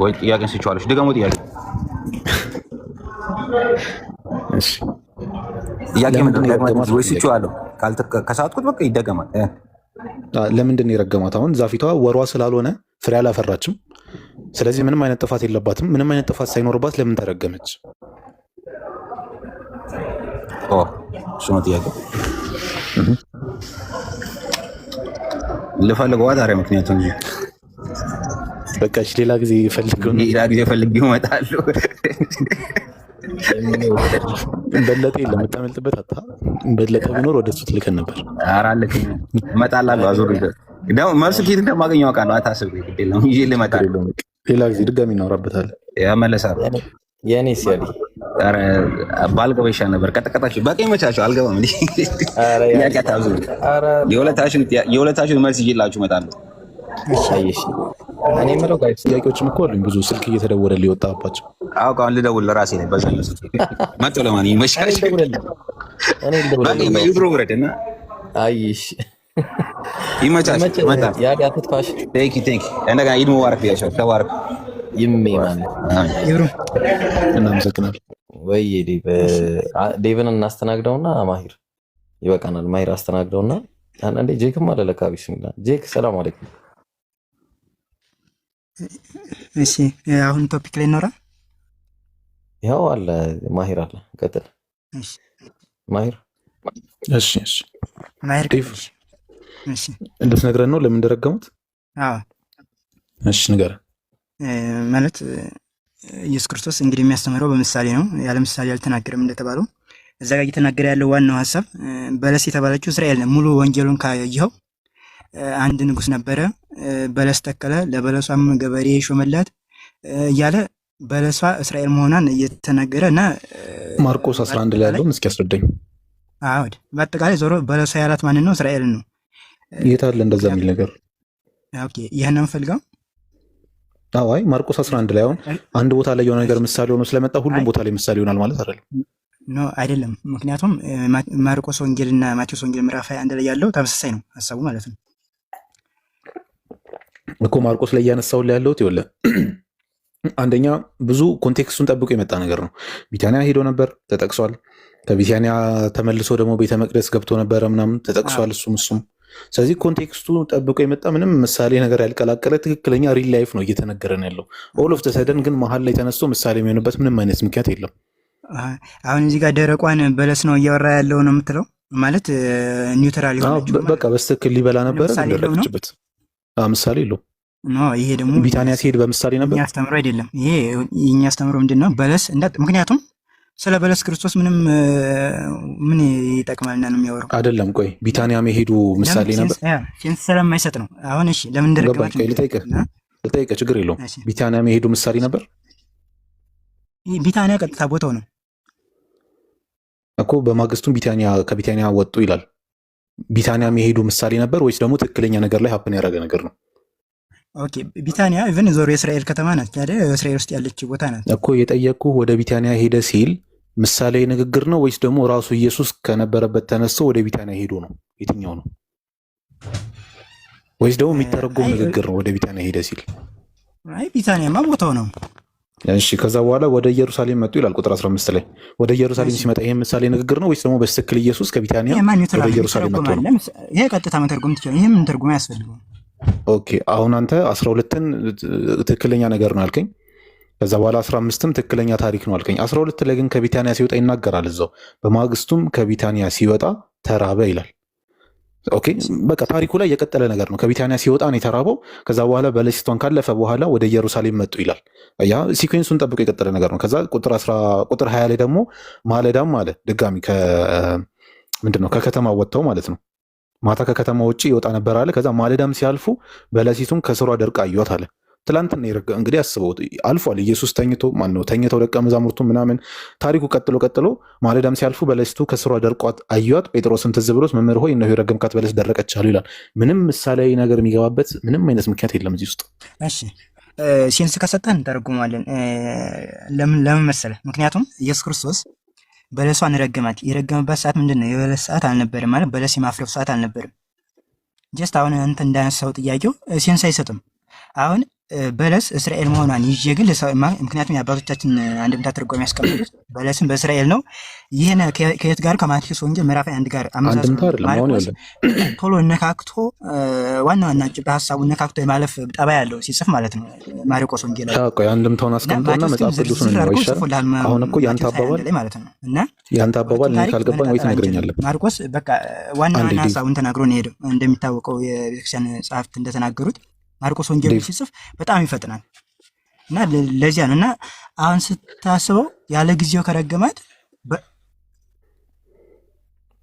ወይ ጥያቄን ስችዋለች ደግሞ ጥያቄ እሺ ጥያቄ ምንድን ነው? ወይ ስችዋለሁ ከሰዓትኩት በቃ ይደገማል። ለምንድን ነው የረገማት? አሁን ዛፊቷ ወሯ ስላልሆነ ፍሬ አላፈራችም። ስለዚህ ምንም አይነት ጥፋት የለባትም። ምንም አይነት ጥፋት ሳይኖርባት ለምን ተረገመች? እሱ ነው ጥያቄ። ልፈልገዋ ታዲያ ምክንያቱም በቃ ሌላ ጊዜ ፈልገው እመጣለሁ። በለጠ የለም የምታመልጥበት አታ በለጠ ቢኖር ወደ እሱ ትልከን ነበር። ኧረ አልክም፣ እመጣላለሁ። አዙር ደግሞ መልሱ ኬት እንደማገኘው አውቃለሁ። አታስብ፣ ግድ የለም ይዤ ልመጣለሁ። ሌላ ጊዜ ድጋሚ እናወራበታለን። እመለሳለሁ። የኔ ሲያዲ ኧረ ባልገባ ይሻል ነበር። ቀጠቀጣችሁ በቃ ይመቻችሁ። አልገባም እንዴ? የሁለታችሁን መልስ ይዤላችሁ እመጣለሁ። እሺ እኔ የምለው ጋር ጥያቄዎችም እኮ አሉኝ ብዙ። ስልክ እየተደወለ ሊወጣባቸው አሁን ልደውል ለራሴ ነው። በዛ ነው መጥቶ ለማን ይመሻል? ይድሮ ውረድና አይሽ ይመቻች መጣ ያ ያትፋሽ ቴንክ እንደጋ ኢድ ሙባረክ ያሻው ተባረክ ይሜ ማለት ይብሩ እናመሰግናለን። ወይ ዴቭን እናስተናግደውና ማሂር ይበቃናል። ማሂር አስተናግደውና አንዴ ጄክም አለ ለካ ቢስሚላህ ጄክ ሰላም አለይኩም። እሺ አሁን ቶፒክ ላይ እንኖራ። ያው አለ ማሂር አለ ቀጥል። እሺ ማሂር ማሂር እንድትነግረን ነው ለምን እንደረገሙት? አዎ እሺ ንገረን። ማለት ኢየሱስ ክርስቶስ እንግዲህ የሚያስተምረው በምሳሌ ነው። ያለ ምሳሌ አልተናገረም እንደተባለው እዛ ጋር እየተናገረ ያለው ዋናው ሀሳብ በለስ የተባለችው እስራኤል ነው። ሙሉ ወንጌሉን ካየኸው አንድ ንጉስ ነበረ፣ በለስ ተከለ፣ ለበለሷም ገበሬ ሾመላት እያለ በለሷ እስራኤል መሆኗን እየተነገረ እና ማርቆስ 11 ላይ ያለውን እስኪ ያስረዳኝ። አዎ በአጠቃላይ ዞሮ በለሷ ያላት ማንን ነው? እስራኤልን ነው። የት አለ እንደዛ የሚል ነገር? ኦኬ ይሄን ነው ፈልገው። አይ ማርቆስ 11 ላይ አሁን አንድ ቦታ ላይ የሆነ ነገር ምሳሌ ሆኖ ስለመጣ ሁሉም ቦታ ላይ ምሳሌ ይሆናል ማለት አይደለም። ኖ አይደለም። ምክንያቱም ማርቆስ ወንጌልና ማቴዎስ ወንጌል ምዕራፍ 21 ላይ ያለው ተመሳሳይ ነው ሐሳቡ ማለት ነው እኮ። ማርቆስ ላይ ያነሳው ላይ ያለው ይወለ አንደኛ ብዙ ኮንቴክስቱን ጠብቆ የመጣ ነገር ነው። ቢታንያ ሄዶ ነበር ተጠቅሷል። ከቢታንያ ተመልሶ ደግሞ ቤተ መቅደስ ገብቶ ነበረ ምናምን ተጠቅሷል። እሱም ስለዚህ ኮንቴክስቱ ጠብቆ የመጣ ምንም ምሳሌ ነገር ያልቀላቀለ ትክክለኛ ሪል ላይፍ ነው እየተነገረን ያለው። ኦል ኦፍ ተሰደን ግን መሀል ላይ ተነስቶ ምሳሌ የሚሆንበት ምንም አይነት ምክንያት የለም። አሁን እዚህ ጋር ደረቋን በለስ ነው እያወራ ያለው ነው የምትለው ማለት ኒውትራል ይሆናል። በቃ በስትክክል ሊበላ ነበረ ደረቀችበት። ምሳሌ የለው። ይሄ ደግሞ ቢታንያ ሲሄድ በምሳሌ ነበር ያስተምሮ አይደለም። ይሄ የኛ አስተምሮ ምንድነው? በለስ ምክንያቱም ስለ በለስ ክርስቶስ ምን ይጠቅማልና ነው የሚያወራው አይደለም። ቆይ ቢታንያ መሄዱ ምሳሌ ነበር ሴንስ ስለማይሰጥ ነው። አሁን እሺ ለምን እንደረከባችሁ ልጠይቅህ፣ ችግር የለውም። ቢታንያ መሄዱ ምሳሌ ነበር። ቢታንያ ቀጥታ ቦታው ነው እኮ። በማግስቱም ከቢታንያ ወጡ ይላል። ቢታንያ መሄዱ ምሳሌ ነበር ወይስ ደግሞ ትክክለኛ ነገር ላይ ሀፕን ያደረገ ነገር ነው? ኦኬ ቢታንያ ኢቭን ዞሮ የእስራኤል ከተማ ናት አይደል? እስራኤል ውስጥ ያለች ቦታ ናት እኮ። የጠየቅኩህ ወደ ቢታንያ ሄደ ሲል ምሳሌ ንግግር ነው ወይስ ደግሞ ራሱ ኢየሱስ ከነበረበት ተነስቶ ወደ ቢታንያ ሄዶ ነው? የትኛው ነው? ወይስ ደግሞ የሚተረጎም ንግግር ነው ወደ ቢታንያ ሄደ ሲል? አይ ቢታንያማ ቦታው ነው። እሺ ከዛ በኋላ ወደ ኢየሩሳሌም መጡ ይላል ቁጥር 15 ላይ። ወደ ኢየሩሳሌም ሲመጣ ይሄ ምሳሌ ንግግር ነው ወይስ ደግሞ በትክክል ኢየሱስ ከቢታንያ ወደ ኢየሩሳሌም መጥቶ ነው? ይሄ ቀጥታ መተርጎም ትችላለህ። ይሄ ምን ተርጉም ያስፈልገው? ኦኬ አሁን አንተ 12ን ትክክለኛ ነገር ነው አልከኝ። ከዛ በኋላ 15ም ትክክለኛ ታሪክ ነው አልከኝ። 12 ላይ ግን ከቢታንያ ሲወጣ ይናገራል እዛው። በማግስቱም ከቢታንያ ሲወጣ ተራበ ይላል። ኦኬ በቃ ታሪኩ ላይ የቀጠለ ነገር ነው። ከቢታንያ ሲወጣ ነው የተራበው። ከዛ በኋላ በለሲቷን ካለፈ በኋላ ወደ ኢየሩሳሌም መጡ ይላል። ያ ሲኩዌንሱን ጠብቆ የቀጠለ ነገር ነው። ከዛ ቁጥር 20 ላይ ደግሞ ማለዳም አለ ድጋሚ ምንድነው ከከተማ ወጥተው ማለት ነው። ማታ ከከተማ ውጭ ይወጣ ነበር አለ። ከዛ ማለዳም ሲያልፉ በለሲቱን ከስሯ ደርቃ አዩት አለ። ትላንትና እንግዲህ አስበው አልፏል። ኢየሱስ ተኝተው ደቀ መዛሙርቱ ምናምን ታሪኩ ቀጥሎ ማለዳም ሲያልፉ በለሲቱ ከስሯ ደርቋት አዩት። ጴጥሮስን ትዝ ብሎት መምህር ሆይ እነሆ የረገምካት በለስ ደረቀች አሉ ይላል። ምንም ምሳሌያዊ ነገር የሚገባበት ምንም አይነት ምክንያት የለም እዚህ ውስጥ። እሺ ሴንስ ከሰጠን እንተረጉማለን። ለምን መሰለህ? ምክንያቱም ኢየሱስ ክርስቶስ በለሷን ረገማት። የረገመበት ሰዓት ምንድን ነው? የበለስ ሰዓት አልነበረም ማለት በለስ የማፍረፍ ሰዓት አልነበረም። ጀስት አሁን አንተ እንዳነሳው ጥያቄው ሴንስ አይሰጥም። አሁን በለስ እስራኤል መሆኗን ይዤ ግን ምክንያቱም የአባቶቻችን አንድምታ ትርጓሜ ያስቀምጡት በለስም በእስራኤል ነው። ይህን ከየት ጋር ከማቴዎስ ወንጌል ምዕራፍ 1 ጋር ማርቆስ ቶሎ ነካክቶ ዋና ጭብጥ ሀሳቡን ነካክቶ የማለፍ ጠባ ያለው ሲጽፍ ማለት ነው። ማርቆስ ወንጌል ላይ አንድምታውን አስቀምጦና መጽሐፍ ቅዱስን ነው ይሻላል። አሁን እኮ ያንተ አባባል ማለት ነው እና ያንተ አባባል እኔ ካልገባኝ ወይ ትነግረኛለህ። ማርቆስ በቃ ዋና ሀሳቡን ተናግሮ ነው የሄደው። እንደሚታወቀው የቤተክርስቲያን ጸሐፍት እንደተናገሩት ማርቆስ ወንጌል ሲጽፍ በጣም ይፈጥናል እና ለዚያ ነው። እና አሁን ስታስበው ያለ ጊዜው ከረገማት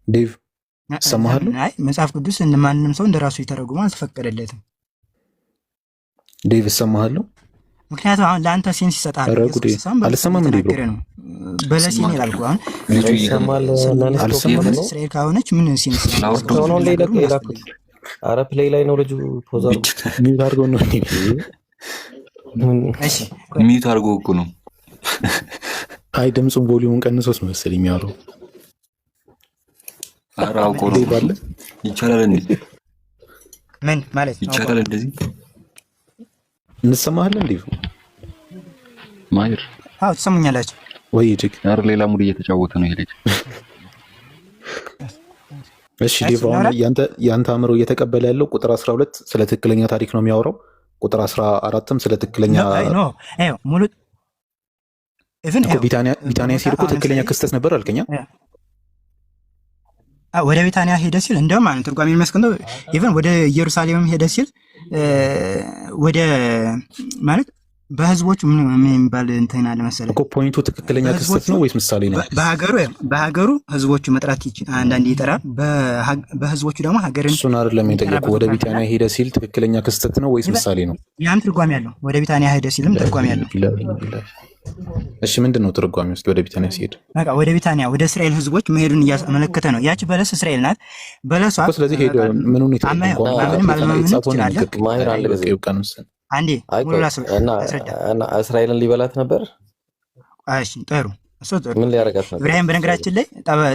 ዴቭ ሰማሃል? አይ መጽሐፍ ቅዱስ ማንም ሰው እንደራሱ ይተረጉማ አልተፈቀደለትም። ዴቭ ሰማሃል? ምክንያቱም አሁን ለአንተ ሴንስ ይሰጣል። አልሰማም እንዴ ብሎ በለስ ይላል እኮ አሁን እስራኤል ከሆነች ምን ሴንስ ነው? አረ ፕሌይ ላይ ነው ልጁ ፖዛሩ ሚዩት አድርጎ ነው። እሺ ሚዩት አድርጎ እኮ ነው። አይ ድምፁን ቮሊዩሙን ቀንሶስ መሰለኝ የሚያወራው። አረ አውቆ ነው ይቻላል እንዴ? ምን ማለት ነው? ይቻላል እንደዚህ እንሰማለን እንዴ? ማይር አዎ ትሰሙኛላችሁ ወይ? እጅግ አረ ሌላ ሙድ እየተጫወተ ነው ይሄ ልጅ። እሺ ዲቫን ያንተ አእምሮ እየተቀበለ ያለው ቁጥር 12 ስለ ትክክለኛ ታሪክ ነው የሚያወራው። ቁጥር 14ም ስለ ትክክለኛ ሙሉ ኢቭን ቢታንያ ሲል እኮ ትክክለኛ ክስተት ነበር አልከኛ። ወደ ቢታንያ ሄደ ሲል እንደውም ማለት ትርጓሜ የሚያስቀምጠው ኢቭን ወደ ኢየሩሳሌምም ሄደ ሲል ወደ ማለት በህዝቦቹ ምን የሚባል እንትን አለ መሰለህ እኮ ፖይንቱ ትክክለኛ ክስተት ነው ወይስ ምሳሌ ነው? በሀገሩ ህዝቦቹ መጥራት አንዳንዴ ይጠራል። በህዝቦቹ ደግሞ ሀገርን እሱን አይደለም የጠየቁ። ወደ ቢታንያ ሄደ ሲል ትክክለኛ ክስተት ነው ወይስ ምሳሌ ነው? ያም ትርጓሜ ያለው ወደ ቢታንያ ሄደ ሲልም ትርጓሜ ያለው። እሺ ምንድን ነው ትርጓሜ? ውስጥ ወደ ቢታንያ ሲሄድ በቃ ወደ ቢታንያ ወደ እስራኤል ህዝቦች መሄዱን እያመለከተ ነው። ያቺ በለስ እስራኤል ናት። በለሷ ስለዚህ ሄደ ምኑን አንዴ እና እስራኤልን ሊበላት ነበር። እሺ ጥሩ። ምን ሊያረጋት ነበር? ኢብራሂም በነገራችን ላይ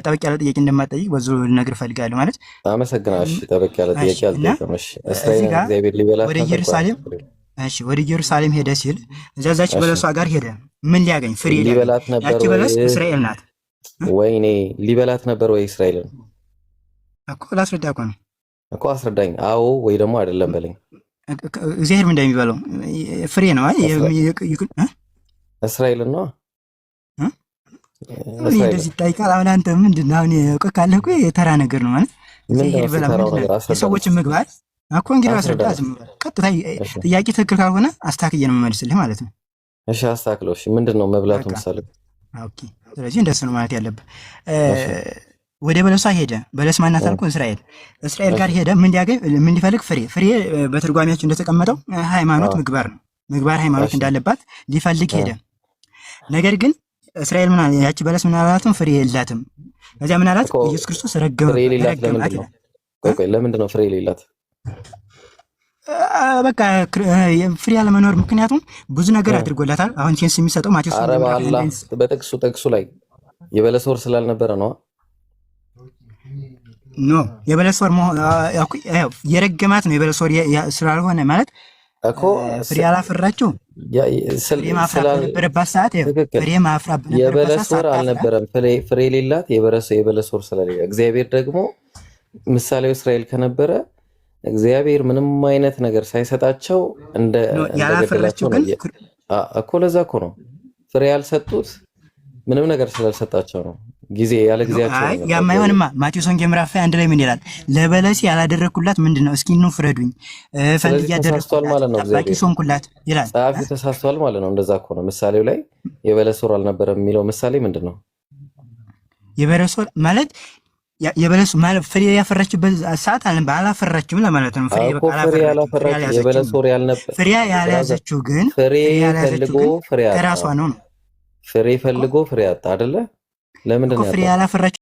ጠበቅ ያለ ጥያቄ እንደማትጠይቅ በዙ ልነግር ፈልጋለሁ። ማለት አመሰግናለሁ። እሺ ጠበቅ ያለ ጥያቄ አልጠየቅም። እሺ እስራኤልን እግዚአብሔር ሊበላት ወደ ኢየሩሳሌም ወደ ኢየሩሳሌም ሄደ ሲል እዛች በለሷ ጋር ሄደ። ምን ሊያገኝ? ፍሬ ሊበላት ነበር። ያቺ በለስ እስራኤል ናት። ወይኔ ሊበላት ነበር ወይ እስራኤልን? እኮ ላስረዳ እኮ ነው እኮ አስረዳኝ። አዎ ወይ ደግሞ አይደለም በለኝ። እግዚአብሔር ምን እንደሚበላው ፍሬ ነው። አይ እስራኤልን ነው እንደዚህ ይጠይቃል። አሁን አንተ ምንድን ነው? አሁን እኮ ካለህ እኮ የተራ ነገር ነው ማለት የሰዎችን ምግባር እኮ እንግዲህ አስረዳ። ዝም ብለህ ቀጥታ ጥያቄ ትክክል ካልሆነ አስተካክዬ ነው የምመልስልህ ማለት ነው። እሺ አስተካክለው። እሺ ምንድን ነው መብላቱ ምሳሌ? ኦኬ ስለዚህ እንደሱ ነው ማለት ያለብህ። ወደ በለሷ ሄደ። በለስ ማናት አልኩህ? እስራኤል ጋር ሄደ። ምን ሊያገኝ? ምን ሊፈልግ? ፍሬ በትርጓሜያችን እንደተቀመጠው ሃይማኖት ምግባር ነው። ምግባር ሃይማኖት እንዳለባት ሊፈልግ ሄደ። ነገር ግን እስራኤል ምን ያቺ በለስ ምን አላላትም? ፍሬ የላትም። ከዚያ ምን አላት? ኢየሱስ ክርስቶስ ረገማት ይላል። ቆይ ለምንድን ነው ፍሬ የሌላት? በቃ ፍሬ ያለመኖር ምክንያቱም ብዙ ነገር አድርጎላታል። አሁን ሴንስ የሚሰጠው ማቴዎስ በጥቅሱ ላይ የበለስ ወር ስላልነበረ ነው። ኖ የበለስ ወር የረገማት ነው። የበለስ ወር ስላልሆነ ማለት እኮ ፍሬ ያላፈራችው ፍሬ ማፍራት በነበረባት ሰዓት ፍሬ ማፍራት የበለስ ወር አልነበረም። ፍሬ የሌላት የበለስ ወር ስለሌለ እግዚአብሔር ደግሞ ምሳሌው እስራኤል ከነበረ እግዚአብሔር ምንም አይነት ነገር ሳይሰጣቸው ያላፈራችው ግን እኮ ለዛ እኮ ነው ፍሬ ያልሰጡት ምንም ነገር ስላልሰጣቸው ነው። ጊዜ ያለ ጊዜያቸው ነው። ያማ ይሆንማ ማቴዎስ ወንጌል ምዕራፍ 1 ላይ ምን ይላል? ለበለስ ያላደረኩላት ምንድነው? እስኪ ነው ፍረዱኝ። ፈልግ ያደረኩት ማለት ነው። እግዚአብሔር ሶንኩላት ይላል። ጻፊው ተሳስቷል ማለት ነው። እንደዛ እኮ ነው። ምሳሌው ላይ የበለስ ወር አልነበረም የሚለው ምሳሌ ምንድነው? የበለስ ወር ማለት የበለስ ማለት ፍሬ ያፈራችበት ሰዓት አላፈራችም ለማለት ነው። ፍሬ ያላፈራችው የበለስ ወር ያልነበር ፍሬ ያልያዘችው ግን ፍሬ ፈልጎ ፍሬ ከራሷ ነው። ፍሬ ፈልጎ ፍሬ አጣ አይደለ? ለምንድን ነው ፍሬ ያላፈራችው?